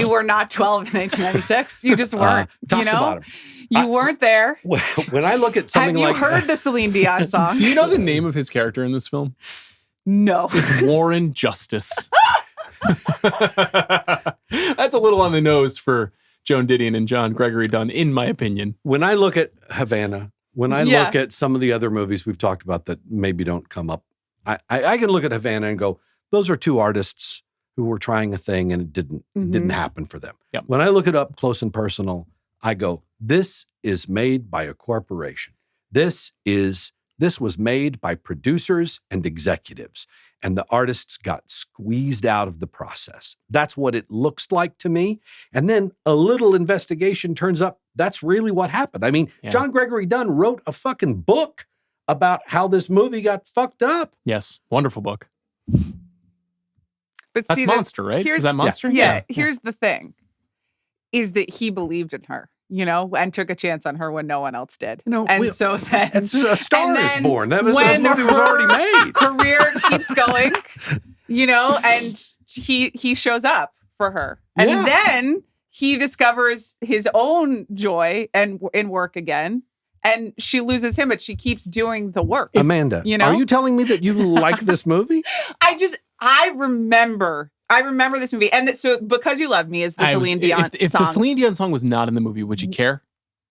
were not 12 in 1996. You just weren't. Top you to know? bottom. You weren't there. When I look at something Have you like heard the Celine Dion song? Do you know the name of his character in this film? No. It's Warren Justice. That's a little on the nose for Joan Didion and John Gregory Dunn, in my opinion. when I look at Havana, when I look at some of the other movies we've talked about that maybe don't come up, I can look at Havana and go, those are 2 artists who were trying a thing and it didn't happen for them. Yep. When I look it Up Close and Personal, I go, this is made by a corporation. This was made by producers and executives, and the artists got squeezed out of the process. That's what it looks like to me. And then a little investigation turns up, that's really what happened. I mean, John Gregory Dunn wrote a fucking book about how this movie got fucked up. Yes, wonderful book. But That's see, Monster, right? Is that Monster? Yeah. Here's the thing, is that he believed in her, and took a chance on her when no one else did. So then It's A Star Is Born. That was when the movie was already made. career keeps going, and he shows up for her. And then he discovers his own joy in work again. And she loses him, but she keeps doing the work. Amanda, are you telling me that you like this movie? I remember this movie. And so Because You Love Me is the Celine Dion song. If the Celine Dion song was not in the movie, would you care?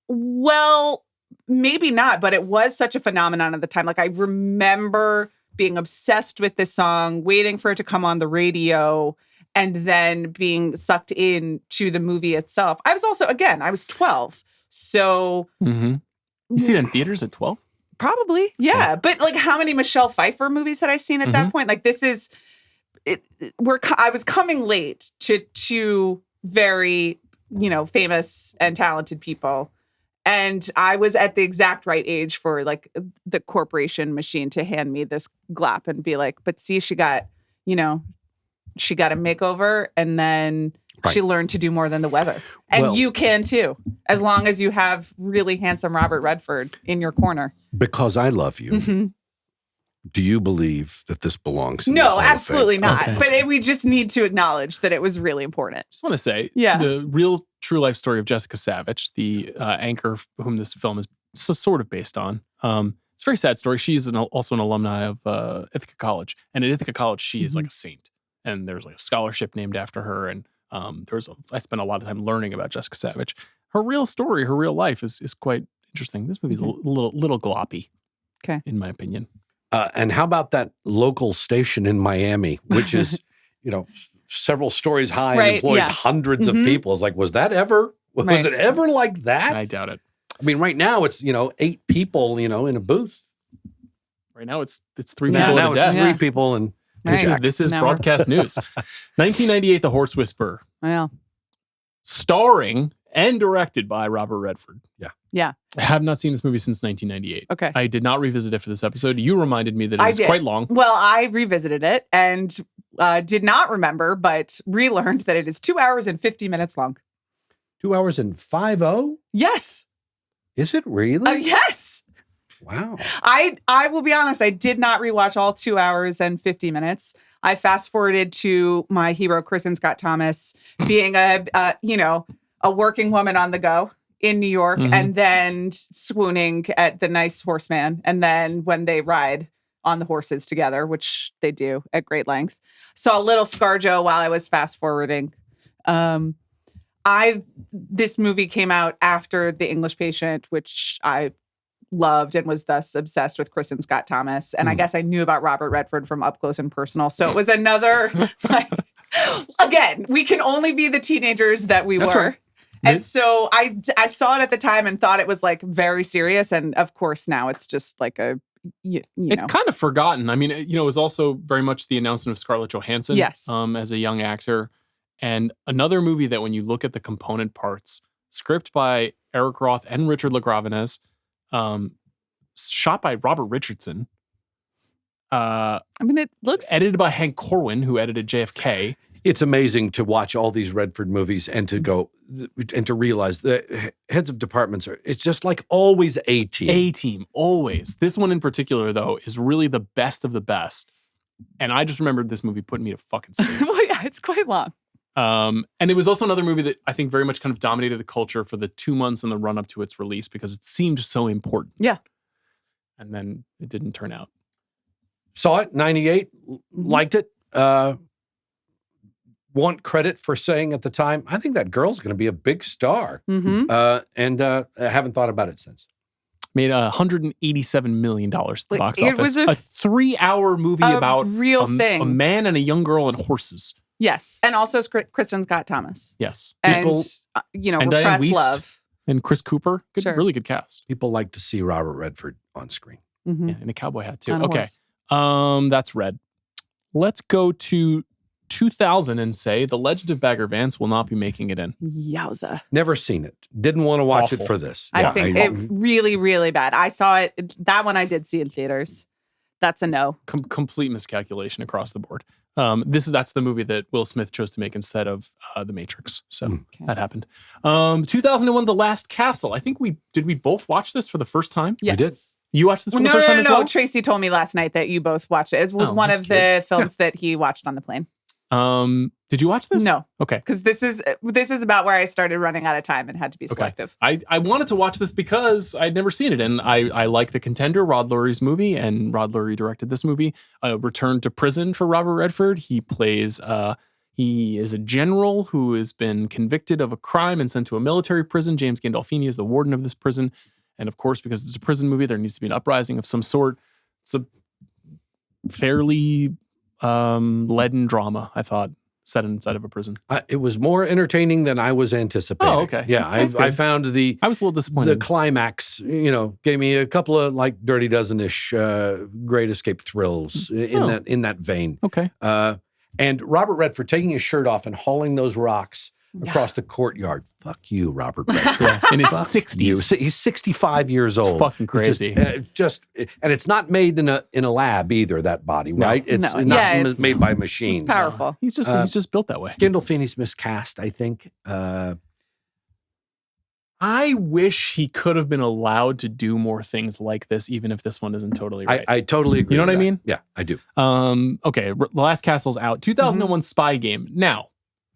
Well, maybe not, but it was such a phenomenon at the time. Like, I remember being obsessed with this song, waiting for it to come on the radio, and then being sucked in to the movie itself. I was also, again, I was 12. So... Mm-hmm. You see it in theaters at 12? Probably, yeah. But like, how many Michelle Pfeiffer movies had I seen at that point? Like, this is... I was coming late to 2 very, famous and talented people. And I was at the exact right age for like the corporation machine to hand me this glap and be like, but see, she got a makeover, and then she learned to do more than the weather. And you can too, as long as you have really handsome Robert Redford in your corner. Because I love you. Mm-hmm. Do you believe that this belongs in the No, Hall of absolutely Fame? not. Okay. But we just need to acknowledge that it was really important. Just want to say, Yeah. the real true life story of Jessica Savage, the anchor whom this film is sort of based on. It's a very sad story. She's also an alumni of Ithaca College. And at Ithaca College, she is like a saint. And there's like a scholarship named after her. And I spent a lot of time learning about Jessica Savage. Her real story, her real life is quite interesting. This movie's a little gloppy, in my opinion. And how about that local station in Miami, which is, several stories high and employs hundreds of people? It's like, was it ever like that? I doubt it. I mean, right now it's, 8 people, in a booth. Right now it's 3 people at a desk. It's 3 people and This is broadcast news. 1998, The Horse Whisperer. Yeah. Starring and directed by Robert Redford. Yeah. I have not seen this movie since 1998. Okay. I did not revisit it for this episode. You reminded me that it I was did. quite long. Well, I revisited it and did not remember, but relearned that it is 2 hours and 50 minutes long. 2 hours and 50? Yes. Is it really? Yes. Wow. I will be honest, I did not rewatch all 2 hours and 50 minutes. I fast forwarded to my hero, Kristen Scott Thomas, being a working woman on the go in New York, and then swooning at the nice horseman. And then when they ride on the horses together, which they do at great length, saw a little ScarJo while I was fast forwarding. This movie came out after The English Patient, which I loved and was thus obsessed with Kristen Scott Thomas. And I guess I knew about Robert Redford from up close and personal. So it was another, again, we can only be the teenagers that we That's were. right. And so I saw it at the time and thought it was like very serious. And of course now it's just like a, It's kind of forgotten. I mean, it was also very much the announcement of Scarlett Johansson Yes. As a young actor. And another movie that when you look at the component parts, script by Eric Roth and Richard LaGravenese, shot by Robert Richardson. it looks Edited by Hank Corwin, who edited JFK. It's amazing to watch all these Redford movies and to go and to realize the heads of departments it's just like always A team. A team, always. This one in particular, though, is really the best of the best. And I just remembered this movie putting me to fucking sleep. well, yeah, it's quite long. And it was also another movie that I think very much kind of dominated the culture for the 2 months in the run up to its release because it seemed so important. Yeah. And then it didn't turn out. Saw it, 98, liked it. Want credit for saying at the time, I think that girl's going to be a big star. Mm-hmm. And I haven't thought about it since. Made $187 million at the box It office. was a 3-hour movie about real thing. A man and a young girl and horses. Yes. And also Kristen Scott Thomas. Yes. And, and Diane repressed Wiest. love. And Chris Cooper. Good, Sure. Really good cast. People like to see Robert Redford on screen. Mm-hmm. Yeah, and a cowboy hat too. On a Okay. horse. That's red. Let's go to 2000 and say The Legend of Bagger Vance will not be making it in. Yowza. Never seen it. Didn't want to watch Awful. it for this. I think it really, really bad. I saw it. That one I did see in theaters. That's a no. Complete miscalculation across the board. That's the movie that Will Smith chose to make instead of The Matrix. So that happened. 2001, The Last Castle. I think we both watch this for the first time. Yes. did. You watched this for the first time as well? Tracy told me last night that you both watched it. It was one that's of the films that he watched on the plane. Did you watch this? No. Okay. Because this is about where I started running out of time and had to be selective. I wanted to watch this because I'd never seen it. And I like The Contender, Rod Lurie's movie, and Rod Lurie directed this movie. Return to Prison for Robert Redford. He plays, he is a general who has been convicted of a crime and sent to a military prison. James Gandolfini is the warden of this prison. And of course, because it's a prison movie, there needs to be an uprising of some sort. It's a fairly leaden drama, I thought, set inside of a prison. It was more entertaining than I was anticipating. Oh, okay. Yeah, I found I was a little disappointed. the climax, gave me a couple of like Dirty Dozen-ish Great Escape thrills in that vein. Okay. And Robert Redford taking his shirt off and hauling those rocks across the courtyard. Fuck you, Robert Redford. In his 60s. He's 65 years old. fucking crazy. It's just, and it's not made in a lab either, that body, right? It's No. not Yeah, it's- made by machines. It's powerful. He's just built that way. Gandolfini's miscast, I think. I wish he could have been allowed to do more things like this, even if this one isn't totally right. I totally agree. You know with what I that. mean? Yeah, I do. Okay, The Last Castle's out. 2001 Spy Game. Now,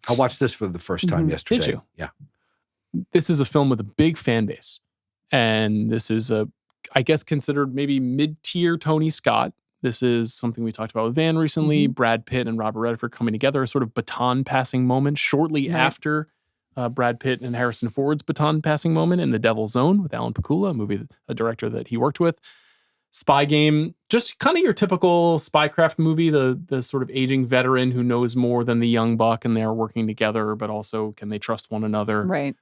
I watched this for the first time yesterday. Did you? Yeah. this is a film with a big fan base. And this is I guess, considered maybe mid-tier Tony Scott. This is something we talked about with Van recently. Brad Pitt and Robert Redford coming together, a sort of baton passing moment shortly after Brad Pitt and Harrison Ford's baton passing moment in The Devil's Own with Alan Pakula, a director that he worked with. Spy Game, just kind of your typical spycraft movie, the sort of aging veteran who knows more than the young buck, and they're working together, but also can they trust one another? Right.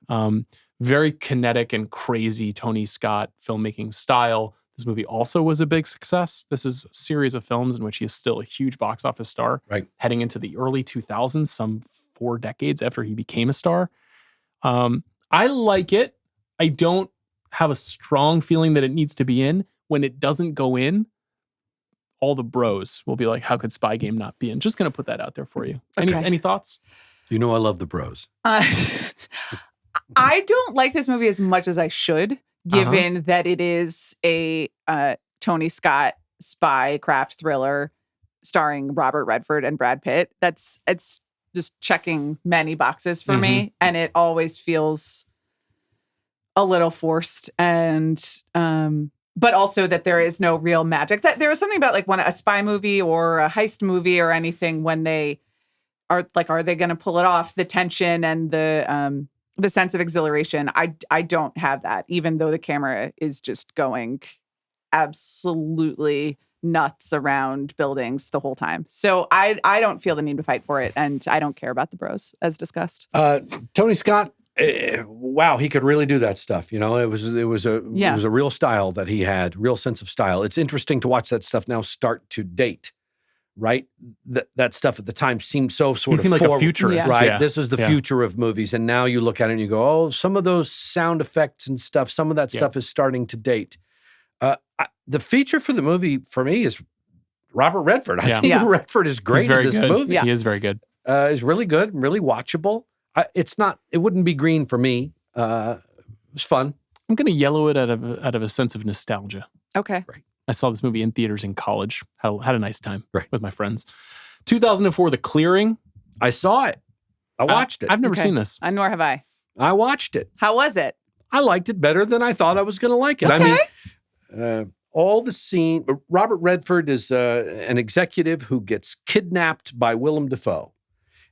Very kinetic and crazy Tony Scott filmmaking style. This movie also was a big success. This is a series of films in which he is still a huge box office star. Right. Heading Heading into the early 2000s, some 4 decades after he became a star. I like it. I don't have a strong feeling that it needs to be in. When it doesn't go in, all the bros will be like, how could Spy Game not be in? Just going to put that out there for you. Any thoughts? You know I love the bros. I don't like this movie as much as I should, given that it is a Tony Scott spy craft thriller starring Robert Redford and Brad Pitt. It's just checking many boxes for me, and it always feels a little forced, and but also that there is no real magic. That there is something about like when a spy movie or a heist movie or anything, when they are like, are they going to pull it off? The tension and the sense of exhilaration. I don't have that, even though the camera is just going absolutely nuts around buildings the whole time. So I don't feel the need to fight for it, and I don't care about the bros, as discussed. Tony Scott. Wow, he could really do that stuff. You know, it was a real style that he had, real sense of style. It's interesting to watch that stuff now start to date, right? That stuff at the time seemed so sort of like a futurist, right? Yeah. This was the future of movies, and now you look at it and you go, oh, some of those sound effects and stuff, some of that stuff is starting to date. The feature for the movie for me is Robert Redford. I think Redford is great in this movie. Yeah. He is very good. He's really good, really watchable. It wouldn't be green for me. It was fun. I'm going to yellow it out of a sense of nostalgia. Okay. Right. I saw this movie in theaters in college. Had a nice time with my friends. 2004, The Clearing. I saw it. I watched it. I've never seen this. Nor have I. I watched it. How was it? I liked it better than I thought I was going to like it. Okay. I mean, all the scene. Robert Redford is an executive who gets kidnapped by Willem Dafoe.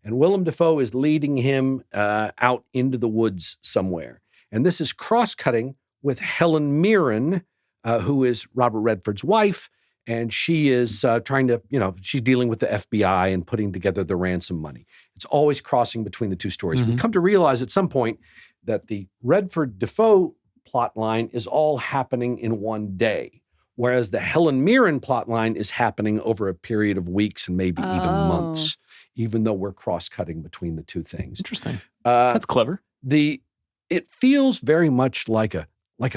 And Willem Dafoe is leading him out into the woods somewhere. And this is cross-cutting with Helen Mirren, who is Robert Redford's wife. And she is trying to, she's dealing with the FBI and putting together the ransom money. It's always crossing between the two stories. We come to realize at some point that the Redford-Dafoe plot line is all happening in one day, whereas the Helen Mirren plot line is happening over a period of weeks and maybe even months, even though we're cross-cutting between the two things. Interesting. That's clever. It feels very much like a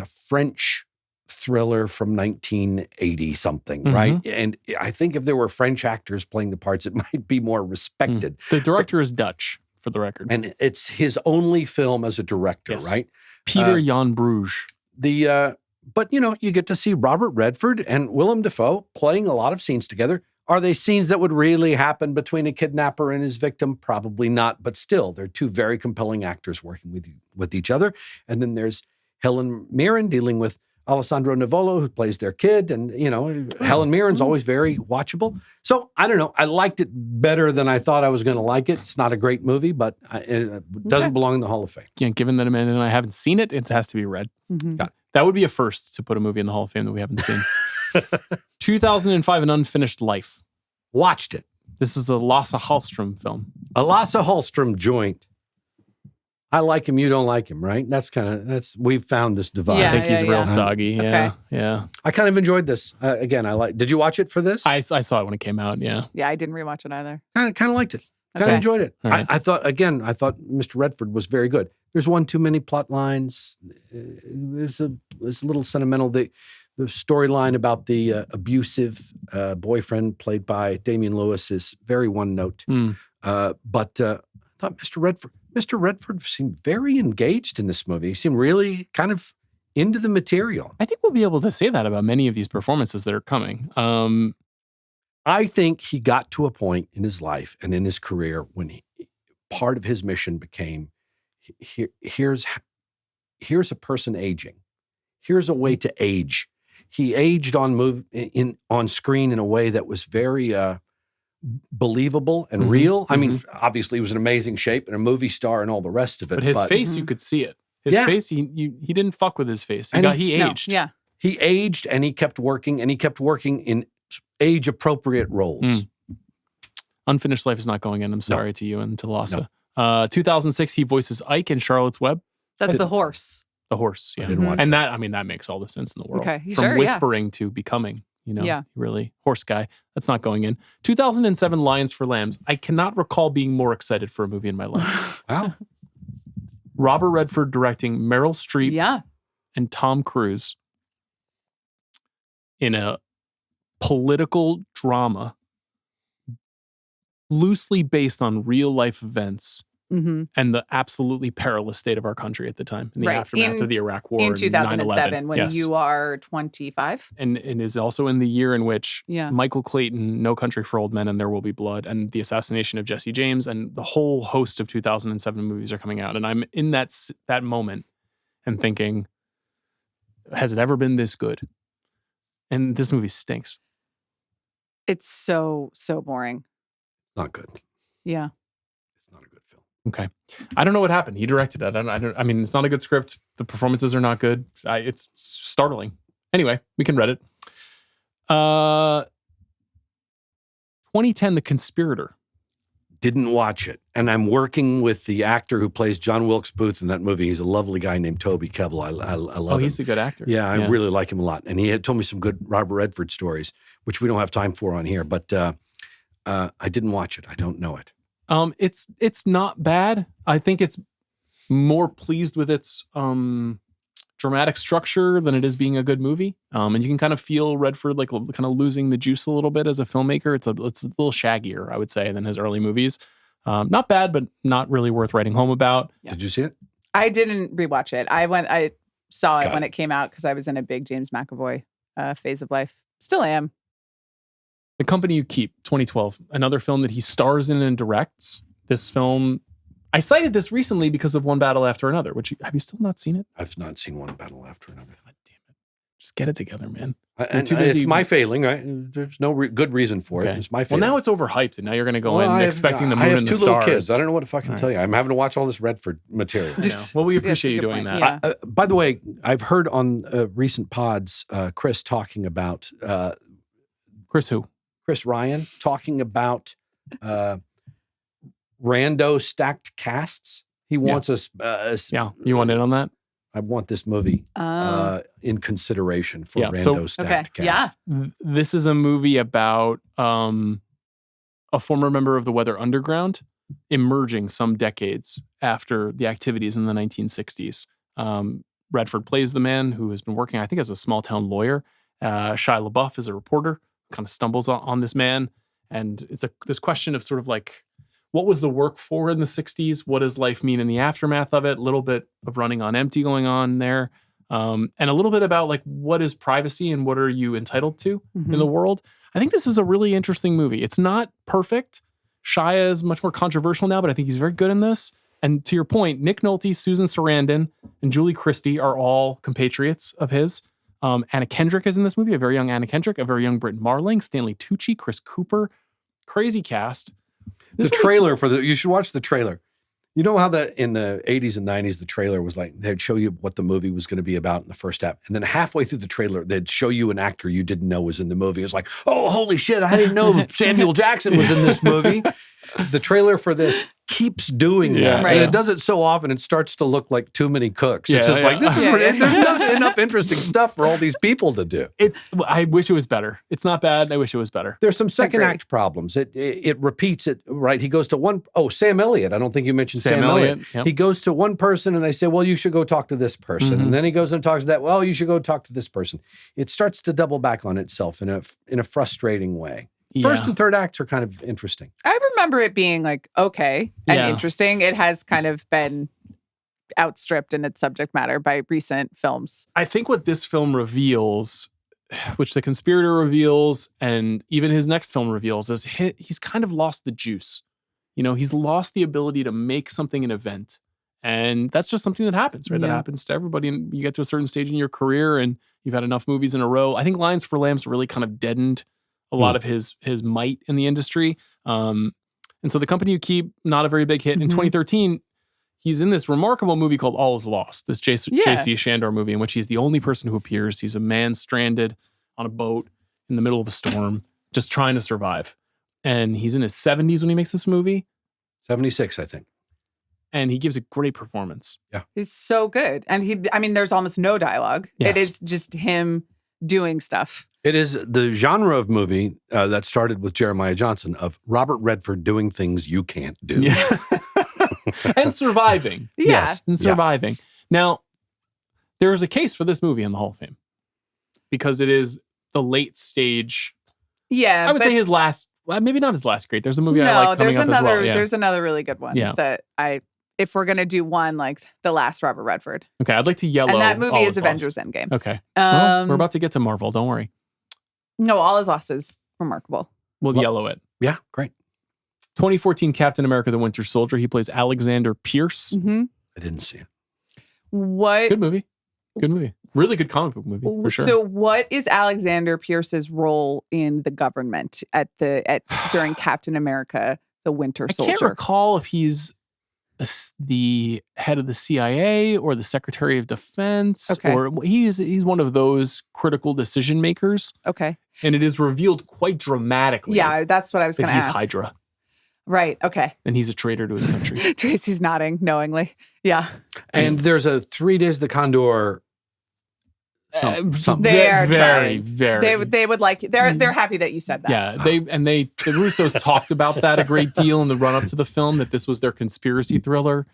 French thriller from 1980 something, right? And I think if there were French actors playing the parts, it might be more respected. The director is Dutch, for the record. And it's his only film as a director, right? Peter Jan Bruges. But, you get to see Robert Redford and Willem Dafoe playing a lot of scenes together. Are they scenes that would really happen between a kidnapper and his victim? Probably not, but still, they're two very compelling actors working with each other. And then there's Helen Mirren dealing with Alessandro Nivola, who plays their kid. And, Helen Mirren's always very watchable. So, I don't know. I liked it better than I thought I was going to like it. It's not a great movie, but it doesn't belong in the Hall of Fame. Yeah, given that Amanda and I haven't seen it, it has to be read. Got it. That would be a first to put a movie in the Hall of Fame that we haven't seen. 2005, An Unfinished Life. Watched it. This is a Lasse Hallström film. A Lasse Hallström joint. I like him, you don't like him, right? We've found this divide. I think he's real soggy. Yeah, yeah. I kind of enjoyed this. Again, did you watch it for this? I saw it when it came out, yeah. Yeah, I didn't rewatch it either. Kind of liked it. Kind of enjoyed it. Right. I thought Mr. Redford was very good. There's one too many plot lines. It's a little sentimental. The storyline about the abusive boyfriend played by Damian Lewis is very one note. But I thought Mr. Redford seemed very engaged in this movie. He seemed really kind of into the material. I think we'll be able to say that about many of these performances that are coming. I think he got to a point in his life and in his career when part of his mission became, here's a person aging. Here's a way to age. He aged on screen in a way that was very believable and real. I mean, obviously he was in amazing shape and a movie star and all the rest of it. But his face, you could see it. His face, he didn't fuck with his face. He aged. Yeah. He aged and he kept working in age-appropriate roles. Unfinished Life is not going in. I'm sorry to you and to Lasse. 2006, he voices Ike in Charlotte's Web. That's the horse. The horse, yeah. I didn't watch and that makes all the sense in the world. Okay. From whispering to becoming, really horse guy. That's not going in. 2007, Lions for Lambs. I cannot recall being more excited for a movie in my life. Wow. Robert Redford directing Meryl Streep Yeah. and Tom Cruise in a political drama loosely based on real life events and the absolutely perilous state of our country at the time in the aftermath of the Iraq War in and 2007 9/11. when you are 25. And is also in the year in which Yeah. Michael Clayton, No Country for Old Men and There Will Be Blood, and the assassination of Jesse James, and the whole host of 2007 movies are coming out. And I'm in that moment and thinking, has it ever been this good? And this movie stinks. It's so boring. Not good. Yeah. It's not a good film. Okay. I don't know what happened. He directed it. I mean, it's not a good script. The performances are not good. It's startling. Anyway, we can read it. 2010, The Conspirator. Didn't watch it. And I'm working with the actor who plays John Wilkes Booth in that movie. He's a lovely guy named Toby Kebbell. I love him. He's a good actor. Yeah, I really like him a lot. And he had told me some good Robert Redford stories, which we don't have time for on here. But I didn't watch it. I don't know it. It's not bad. I think it's more pleased with its dramatic structure than it is being a good movie. And you can kind of feel Redford like kind of losing the juice a little bit as a filmmaker. It's a little shaggier, I would say, than his early movies. Not bad, but not really worth writing home about. Yeah. Did you see it? I didn't rewatch it. I saw it when it came out because I was in a big James McAvoy phase of life. Still am. The Company You Keep, 2012, another film that he stars in and directs. This film, I cited this recently because of One Battle After Another, which, have you still not seen it? I've not seen One Battle After Another. God damn it. Just get it together, man. And it's my failing, right? There's no good reason for it. It's my failing. Well, now it's overhyped, and now you're going to go in expecting the moon and the stars. I have two little kids. I don't know what to fucking tell you. I'm having to watch all this Redford material. Well, we appreciate you doing that. Yeah. By the way, I've heard on recent pods, Chris talking about... Chris who? Chris Ryan talking about rando stacked casts. He wants us... you want in on that? I want this movie in consideration for rando stacked cast. Yeah. This is a movie about a former member of the Weather Underground emerging some decades after the activities in the 1960s. Redford plays the man who has been working, I think, as a small town lawyer. Shia LaBeouf is a reporter, kind of stumbles on this man. And it's this question of sort of like, what was the work for in the 60s? What does life mean in the aftermath of it? A little bit of running on empty going on there. And a little bit about like, what is privacy and what are you entitled to in the world? I think this is a really interesting movie. It's not perfect. Shia is much more controversial now, but I think he's very good in this. And to your point, Nick Nolte, Susan Sarandon, and Julie Christie are all compatriots of his. Anna Kendrick is in this movie, a very young Anna Kendrick, a very young Brit Marling, Stanley Tucci, Chris Cooper. Crazy cast. The trailer you should watch the trailer. You know how in the 80s and 90s, the trailer was like, they'd show you what the movie was going to be about in the first half. And then halfway through the trailer, they'd show you an actor you didn't know was in the movie. It's like, oh, holy shit, I didn't know Samuel Jackson was in this movie. The trailer for this keeps doing that. Right. And it does it so often, it starts to look like Too Many Cooks. It's just like, there's not enough interesting stuff for all these people to do. I wish it was better. It's not bad. I wish it was better. There's some second act problems. It repeats it, right? He goes to Sam Elliott. I don't think you mentioned Sam Elliott. Yep. He goes to one person and they say, well, you should go talk to this person. And then he goes and talks to that. Well, you should go talk to this person. It starts to double back on itself in a frustrating way. First and third acts are kind of interesting. I remember it being like, okay and interesting. It has kind of been outstripped in its subject matter by recent films. I think what this film reveals, which The Conspirator reveals, and even his next film reveals, is he's kind of lost the juice. You know, he's lost the ability to make something an event. And that's just something that happens, right? That happens to everybody. And you get to a certain stage in your career and you've had enough movies in a row. I think Lions for Lambs really kind of deadened a lot of his might in the industry. And so The Company You Keep, not a very big hit. In 2013, he's in this remarkable movie called All Is Lost, this J.C. Shandor movie in which he's the only person who appears. He's a man stranded on a boat in the middle of a storm, just trying to survive. And he's in his 70s when he makes this movie. 76, I think. And he gives a great performance. Yeah. He's so good. And there's almost no dialogue. Yes. It is just him doing stuff. It is the genre of movie that started with Jeremiah Johnson of Robert Redford doing things you can't do. Yeah. and surviving. Yeah. Yes. And surviving. Now, there is a case for this movie in the Hall of Fame because it is the late stage. Yeah. I would say his last, well, maybe not his last great. There's a movie I like coming up as well. Yeah. There's another really good one that if we're going to do one, like the last Robert Redford. Okay, I'd like to yellow. And that movie All is Is Avengers Lost. Endgame. Okay. Well, we're about to get to Marvel. Don't worry. No, All Is Lost is remarkable. We'll yellow it. Yeah, great. 2014 Captain America: The Winter Soldier. He plays Alexander Pierce. Mm-hmm. I didn't see it. What? Good movie. Good movie. Really good comic book movie for sure. So, what is Alexander Pierce's role in the government during Captain America: The Winter Soldier? I can't recall if he's the head of the CIA or the Secretary of Defense, or he's one of those critical decision makers. Okay. And it is revealed quite dramatically. Yeah, that's what I was going to ask. He's Hydra. Right. Okay. And he's a traitor to his country. Tracy's nodding knowingly. Yeah. And there's a 3 Days of the Condor. They are very, trying. very. They would like. They're happy that you said that. Yeah. The Russos talked about that a great deal in the run up to the film, that this was their conspiracy thriller.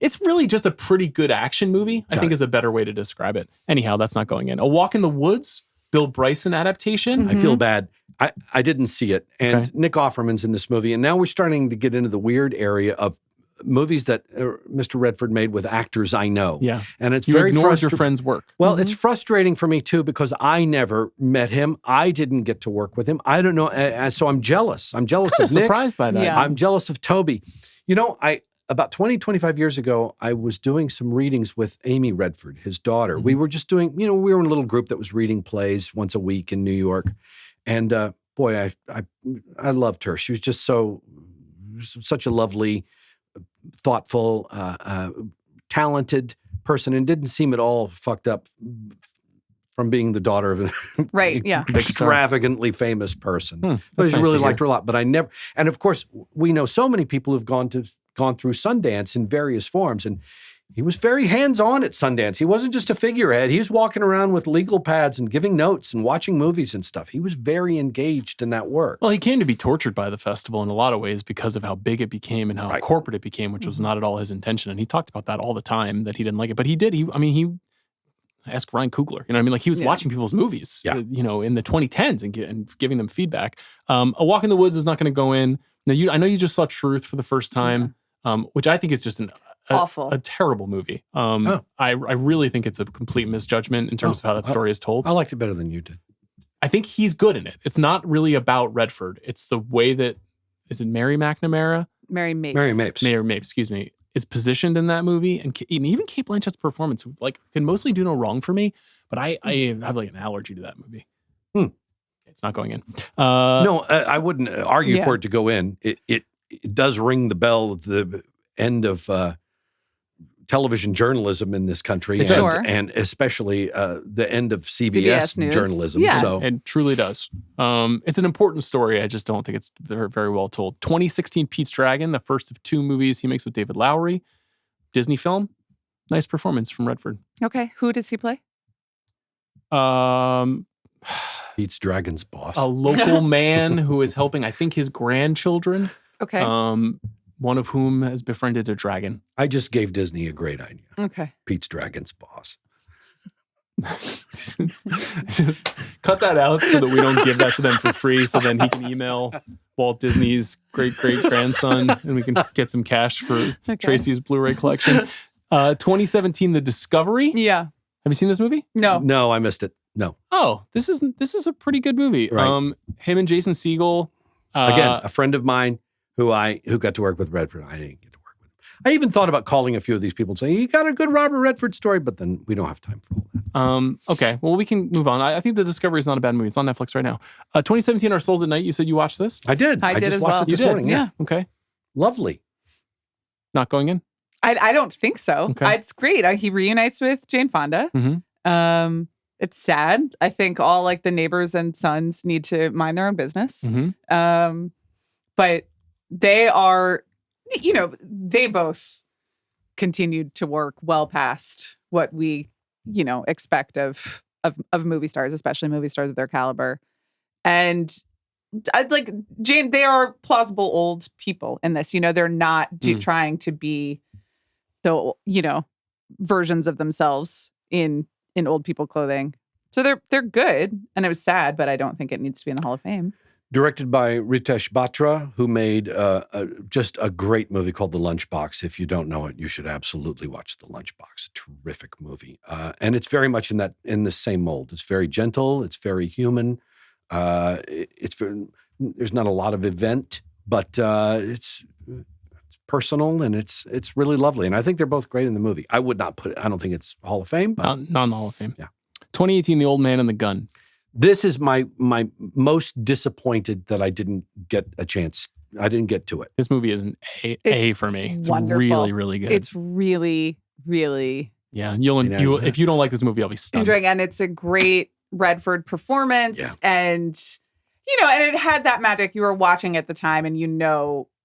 It's really just a pretty good action movie, I think is a better way to describe it. Anyhow, that's not going in. A Walk in the Woods, Bill Bryson adaptation. I feel bad. I didn't see it. And Nick Offerman's in this movie. And now we're starting to get into the weird area of movies that Mr. Redford made with actors I know. Yeah. And it's you very ignored your friend's work. Well, it's frustrating for me too, because I never met him. I didn't get to work with him. I don't know. So I'm jealous. I'm jealous of Nick. Surprised by that. Yeah. I'm jealous of Toby. You know, about 20, 25 years ago, I was doing some readings with Amy Redford, his daughter. We were just doing, we were in a little group that was reading plays once a week in New York. And boy, I loved her. She was just such a lovely, thoughtful, talented person, and didn't seem at all fucked up from being the daughter of an extravagantly famous person. I really liked her a lot, but I never. And of course, we know so many people who've gone through Sundance in various forms, and he was very hands-on at Sundance. He wasn't just a figurehead. He was walking around with legal pads and giving notes and watching movies and stuff. He was very engaged in that work. Well, he came to be tortured by the festival in a lot of ways because of how big it became and how corporate it became, which was not at all his intention. And he talked about that all the time, that he didn't like it. But he did. He asked Ryan Coogler. You know what I mean? Like, he was watching people's movies, in the 2010s and giving them feedback. A Walk in the Woods is not going to go in. Now, I know you just saw Truth for the first time, which I think is just a terrible movie. I really think it's a complete misjudgment in terms of how that story is told. I liked it better than you did. I think he's good in it. It's not really about Redford. It's the way that, is it Mary McNamara? Mary Mapes. Mary Mapes, excuse me, is positioned in that movie. And even Cate Blanchett's performance, like, can mostly do no wrong for me, but I have like an allergy to that movie. It's not going in. No, I wouldn't argue for it to go in. It does ring the bell of the end of television journalism in this country, and especially the end of CBS journalism. Yeah. So it truly does. It's an important story. I just don't think it's very, very well told. 2016 Pete's Dragon, the first of 2 movies he makes with David Lowery. Disney film. Nice performance from Redford. Okay. Who does he play? Pete's Dragon's boss. A local man who is helping, I think, his grandchildren. Okay. One of whom has befriended a dragon. I just gave Disney a great idea. Okay. Pete's Dragon's boss. Just cut that out so that we don't give that to them for free, so then he can email Walt Disney's great-great-grandson and we can get some cash for Tracy's Blu-ray collection. 2017, The Discovery. Yeah. Have you seen this movie? No, I missed it. No. Oh, this is a pretty good movie. Right. Him and Jason Segel. Again, a friend of mine who got to work with Redford. I didn't get to work with him. I even thought about calling a few of these people and saying, you got a good Robert Redford story, but then we don't have time for all that. Okay, well, we can move on. I think The Discovery is not a bad movie. It's on Netflix right now. 2017, Our Souls at Night. You said you watched this? I did. I did just as watched well. it this You did? morning. Yeah. Okay. Lovely. Not going in? I don't think so. Okay. It's great. He reunites with Jane Fonda. Mm-hmm. It's sad. I think all like the neighbors and sons need to mind their own business. Mm-hmm. But they are, they both continued to work well past what we, expect of movie stars, especially movie stars of their caliber. And like Jane, they are plausible old people in this. They're not trying to be the versions of themselves in old people clothing. So they're good, and it was sad, but I don't think it needs to be in the Hall of Fame. Directed by Ritesh Batra, who made just a great movie called The Lunchbox. If you don't know it, you should absolutely watch The Lunchbox. A terrific movie, and it's very much in the same mold. It's very gentle. It's very human. There's not a lot of event, but it's personal, and it's really lovely. And I think they're both great in the movie. I would not put it. I don't think it's Hall of Fame, but not in the Hall of Fame. Yeah. 2018, The Old Man and the Gun. This is my most disappointed that I didn't get a chance. I didn't get to it. This movie is an A for me. It's wonderful. Really, really good. It's really, really. Yeah. If you don't like this movie, I'll be stunned. And it's a great Redford performance. Yeah. And, and it had that magic. You were watching at the time and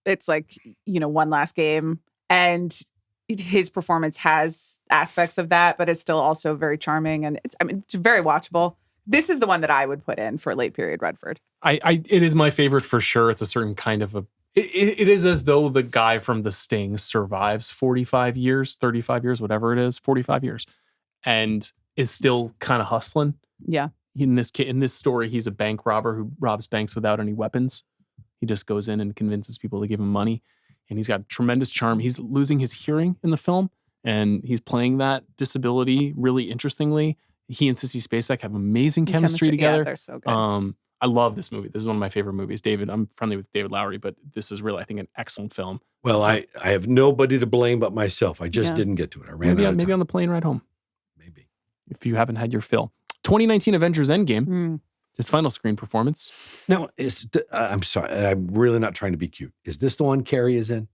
it's like, one last game. And his performance has aspects of that, but it's still also very charming. And it's very watchable. This is the one that I would put in for late period Redford. It is my favorite for sure. It's a certain kind of it is as though the guy from The Sting survives 45 years, 35 years, whatever it is, 45 years, and is still kind of hustling. Yeah. In this story, he's a bank robber who robs banks without any weapons. He just goes in and convinces people to give him money, and he's got tremendous charm. He's losing his hearing in the film, and he's playing that disability really interestingly. He and Sissy Spacek have amazing chemistry together. Yeah, they're so good. I love this movie. This is one of my favorite movies. I'm friendly with David Lowery, but this is really, I think, an excellent film. Well, I have nobody to blame but myself. I just didn't get to it. I ran out of time. Maybe on the plane ride home. Maybe. If you haven't had your fill. 2019 Avengers Endgame. His final screen performance. Now, I'm sorry. I'm really not trying to be cute. Is this the one Carrie is in?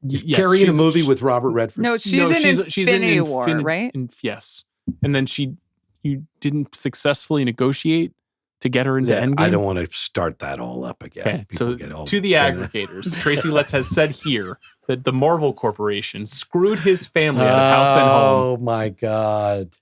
Is Carrie in a movie with Robert Redford? No, she's in Infinity War, right? Yes. And then you didn't successfully negotiate to get her into Endgame? I don't want to start that all up again. Okay, so to the aggregators, Tracy Letts has said here that the Marvel Corporation screwed his family out of house and home. Oh my God.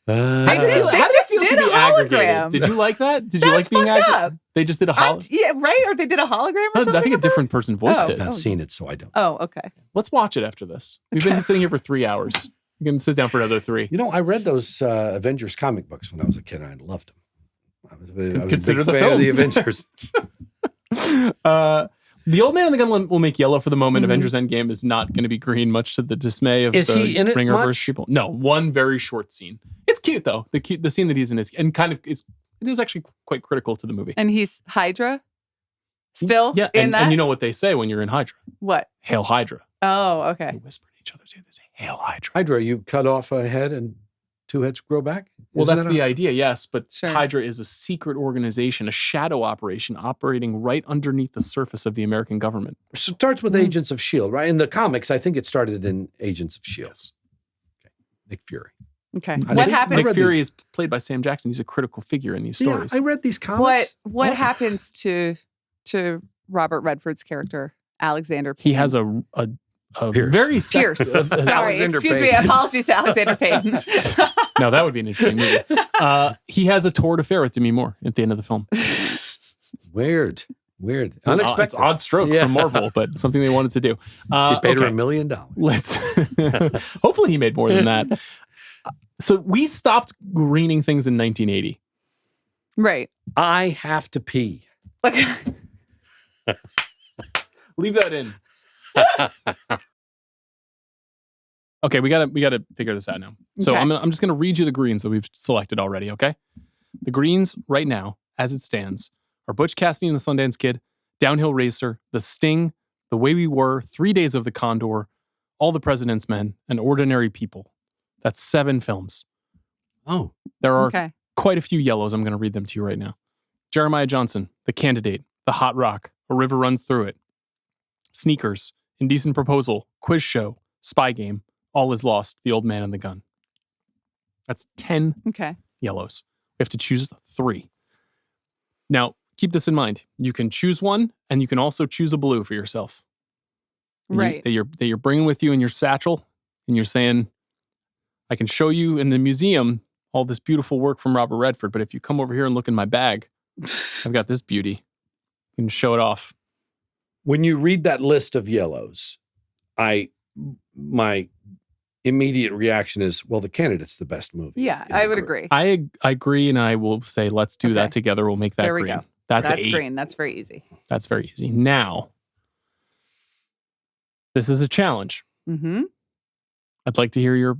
They just did a hologram. Did you like that? Did you like being aggregated? They just did a hologram? Yeah, right? Or they did a hologram or something? I think a different person voiced it. I've not seen it, so I don't. Oh, okay. Let's watch it after this. We've been sitting here for 3 hours. We can sit down for another 3. I read those Avengers comic books when I was a kid, and I loved them. I was a big the fan of the Avengers. The Old Man and the Gun will make yellow for the moment. Avengers Endgame is not going to be green, much to the dismay of he in it Ringerverse people. No, one very short scene. It's cute though. The scene that he's in is and kind of it is actually quite critical to the movie. And he's Hydra still yeah, in that? And you know what they say when you're in Hydra? What? Hail Hydra. Oh, okay. They whisper to each other. They say, Hail Hydra. Hydra, you cut off a head and 2 heads grow back? Well, that's the idea, yes. But Hydra is a secret organization, a shadow operation operating right underneath the surface of the American government. It starts with Agents of S.H.I.E.L.D., right? In the comics, I think it started in Agents of S.H.I.E.L.D. Yes. Okay. Nick Fury. Okay. What happens? Nick Fury is played by Sam Jackson. He's a critical figure in these stories. Yeah, I read these comics. What happens to Robert Redford's character, Alexander Payne? He has a very Pierce. Sorry, Alexander excuse Payne. me. Apologies to Alexander Payne. No, that would be an interesting movie. He has a torrid affair with Demi Moore at the end of the film. Weird. Unexpected. It's odd stroke from Marvel, but something they wanted to do. He paid her $1 million. Hopefully he made more than that. So we stopped greening things in 1980. Right. I have to pee. Leave that in. Okay, we gotta figure this out now. So Okay. I'm just gonna read you the greens that we've selected already. Okay, the greens right now, as it stands, are Butch Cassidy and the Sundance Kid, Downhill Racer, The Sting, The Way We Were, 3 Days of the Condor, All the President's Men, and Ordinary People. That's 7 films. Oh, There are quite a few yellows. I'm gonna read them to you right now. Jeremiah Johnson, The Candidate, The Hot Rock, A River Runs Through It, Sneakers, Indecent Proposal, Quiz Show, Spy Game, All Is Lost, The Old Man and the Gun. That's 10 yellows. We have to choose 3. Now, keep this in mind. You can choose one, and you can also choose a blue for yourself. Right. That you're bringing with you in your satchel, and you're saying, I can show you in the museum all this beautiful work from Robert Redford, but if you come over here and look in my bag, I've got this beauty. You can show it off. When you read that list of yellows, my immediate reaction is, well, The Candidate's the best movie. Yeah, in the I would group. agree. I agree, and I will say let's do that Okay. together. We'll make that There we green. go. That's That's 8. green. That's very easy. That's very easy. Now, this is a challenge. Mm-hmm. I'd like to hear your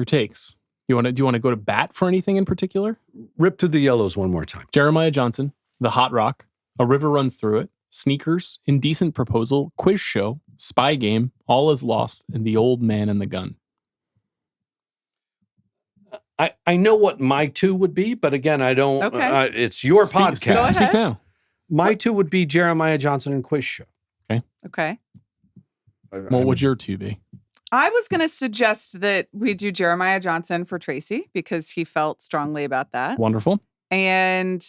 takes. Do you want to go to bat for anything in particular? Rip through the yellows one more time. Jeremiah Johnson, The Hot Rock, A River Runs Through It, Sneakers, Indecent Proposal, Quiz Show, Spy Game, All Is Lost, and The Old Man and the Gun. I know what my 2 would be, but again, I don't. Okay. It's your Speak- podcast. Go ahead. Speak now. My 2 would be Jeremiah Johnson and Quiz Show. Okay. What would your 2 be? I was going to suggest that we do Jeremiah Johnson for Tracy because he felt strongly about that. Wonderful. And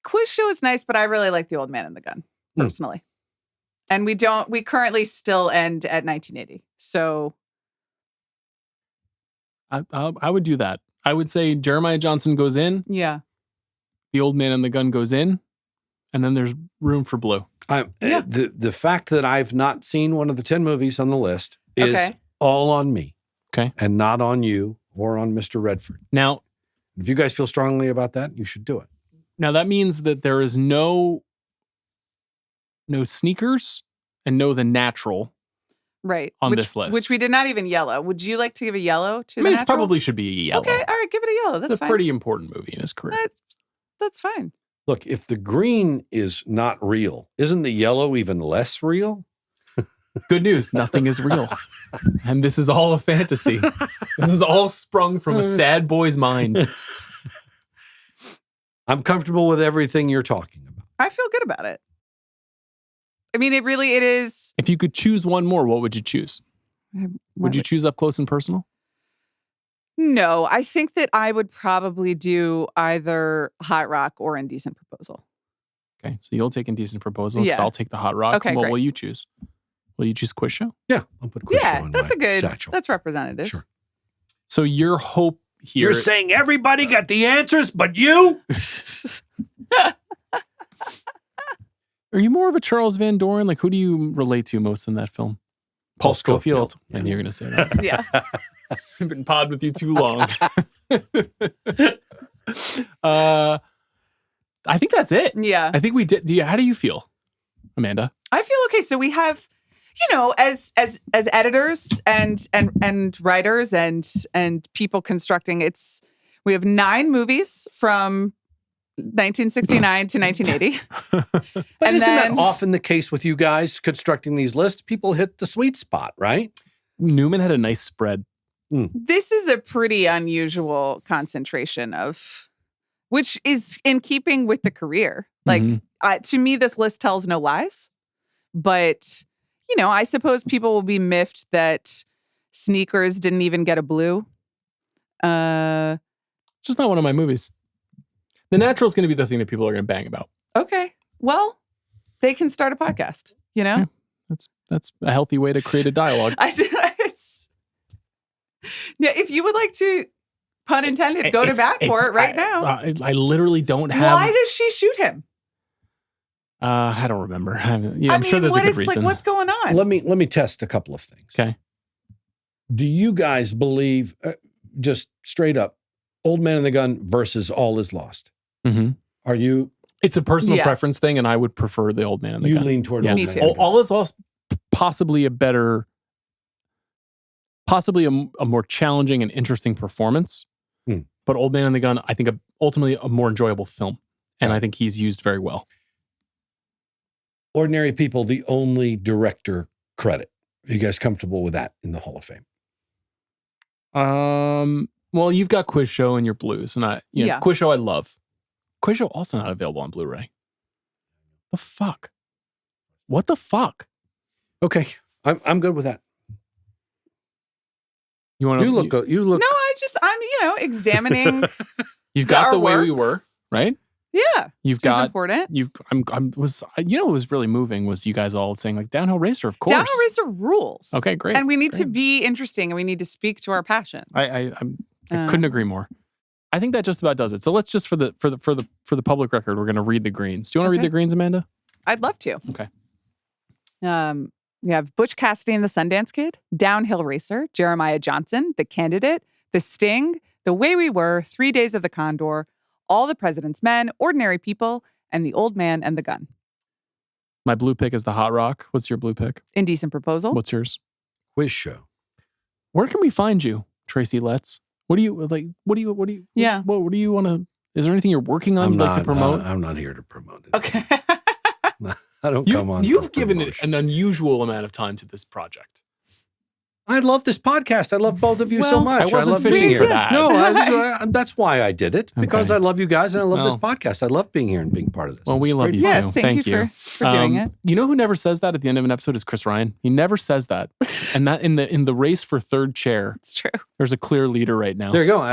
Quiz Show is nice, but I really like The Old Man and the Gun personally. And we currently still end at 1980. So I would do that. I would say Jeremiah Johnson goes in, yeah. The Old Man and the Gun goes in, and then there's room for blue. Yeah. The fact that I've not seen one of the 10 movies on the list is Okay. all on me. Okay. And not on you or on Mr. Redford. Now If you guys feel strongly about that, you should do it. that means that there is no Sneakers and no The Natural. Right. On which, this list. Which we did not even yellow. Would you like to give a yellow to I mean, the it Natural? probably should be a yellow. Okay. All right. Give it a yellow. That's It's a fine. pretty important movie in his career. That's fine. Look, if the green is not real, isn't the yellow even less real? Good news, nothing is real. And this is all a fantasy. This is all sprung from a sad boy's mind. I'm comfortable with everything you're talking about. I feel good about it. I mean, it is. If you could choose one more, what would you choose? Would you choose Up Close and Personal? No, I think that I would probably do either Hot Rock or Indecent Proposal. Okay, so you'll take Indecent Proposal because Yeah. I'll take The Hot Rock. Okay, What great. will you choose? Will you choose Quiz Show? Yeah, I'll put Quiz Show Yeah, in that's my a good. satchel. That's representative. Sure. So your hope here... You're saying everybody got the answers, but you? Are you more of a Charles Van Doren? Like, who do you relate to most in that film? Paul Scofield. Yeah. And you're going to say that. Yeah. I've been pod with you too long. I think that's it. Yeah. I think we did. How do you feel, Amanda? I feel okay. So we have, as editors and writers and people constructing, we have 9 movies from 1969 to 1980. But And isn't then- that often the case with you guys constructing these lists? People hit the sweet spot, right? Newman had a nice spread. This is a pretty unusual concentration which is in keeping with the career. Like, to me, this list tells no lies. But, I suppose people will be miffed that Sneakers didn't even get a blue. Just not one of my movies. The Natural is going to be the thing that people are going to bang about. Okay. Well, they can start a podcast, Yeah. That's a healthy way to create a dialogue. Yeah, if you would like to, pun intended, go to bat for it right now. I literally don't have. Why does she shoot him? I don't remember. I'm I sure mean, there's a what good is reason. what's going on? Let me test a couple of things. Okay. Do you guys believe, just straight up, Old Man and the Gun versus All Is Lost? Mm-hmm. Are you? It's a personal Yeah. preference thing, and I would prefer The Old Man and the You Gun. lean toward Yeah. Old Me Man too. and the Gun. All Is Lost, possibly a more challenging and interesting performance. But Old Man and the Gun, I think, ultimately a more enjoyable film, and I think he's used very well. Ordinary People, the only director credit. Are you guys comfortable with that in the Hall of Fame? Well, you've got Quiz Show and your blues, and Yeah. Quiz Show I love. Quiz Show also not available on Blu-ray. The fuck? What the fuck? Okay, I'm good with that. You want to You look. No, I'm examining. You've got our The Way work. We Were, right? Yeah, You've which is got. important. What was really moving was you guys all saying like Downhill Racer, of course. Downhill Racer rules. Okay, great. And we need to great. be interesting, and we need to speak to our passions. I couldn't agree more. I think that just about does it. So let's just for the public record, we're going to read the greens. Do you want to read the greens, Amanda? I'd love to. Okay. We have Butch Cassidy and the Sundance Kid, Downhill Racer, Jeremiah Johnson, The Candidate, The Sting, The Way We Were, 3 Days of the Condor, All the President's Men, Ordinary People, and The Old Man and the Gun. My blue pick is The Hot Rock. What's your blue pick? Indecent Proposal. What's yours? Quiz show. Where can we find you, Tracy Letts? What do you like? What do you what do you want to? Is there anything you're working on you'd like to promote? I'm not here to promote it. Okay. I don't come on. You've given it an unusual amount of time to this project. I love this podcast. I love both of you so much. I wasn't love fishing being for here. that. No, that's why I did it, because Okay. I love you guys and I love this podcast. I love being here and being part of this. Well, It's we love great you fun. Yes, too. thank you for doing it. You know who never says that at the end of an episode is Chris Ryan. He never says that, and that in the race for third chair, It's true. there's a clear leader right now. There you go.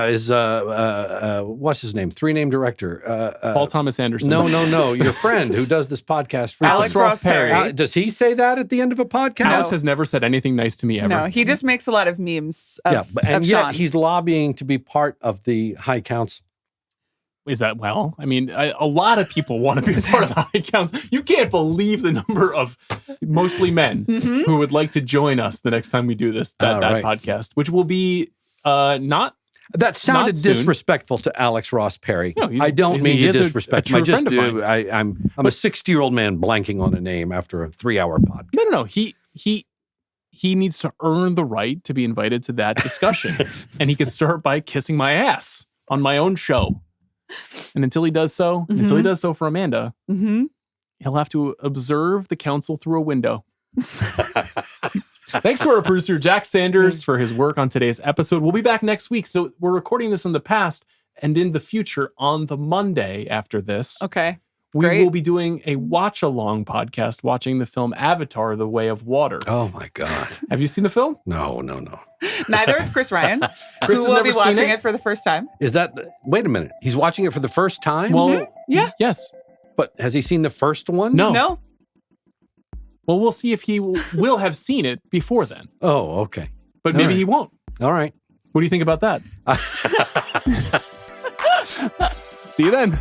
Is what's his name? 3-name director. Paul Thomas Anderson. No. Your friend who does this podcast. frequently. Alex Ross Perry. Does he say that at the end of a podcast? Alex has never said anything nice to me ever. No, he just makes a lot of memes of, and of yet Sean. he's lobbying to be part of the High Council. Is that well? I mean, a lot of people want to be part of the High Council. You can't believe the number of mostly men who would like to join us the next time we do that right. podcast, which will be not. That sounded Not soon. disrespectful to Alex Ross Perry. No, I don't mean he to is disrespect a him. true friend of mine. I'm a 60-year-old man blanking on a name after a 3-hour podcast. No. He needs to earn the right to be invited to that discussion, and he can start by kissing my ass on my own show. And until he does so for Amanda, he'll have to observe the council through a window. Thanks to our producer, Jack Sanders, for his work on today's episode. We'll be back next week. So we're recording this in the past and in the future on the Monday after this. Okay. We Great. will be doing a watch-along podcast watching the film Avatar, The Way of Water. Oh, my God. Have you seen the film? No. Neither is Chris Ryan, Chris who has will be never seen watching it? it for the first time. Is that, wait a minute. He's watching it for the first time? Well, Yeah. yes. But has he seen the first one? No. No. Well, we'll see if he will have seen it before then. Oh, okay. But All maybe right. he won't. All right. What do you think about that? See you then.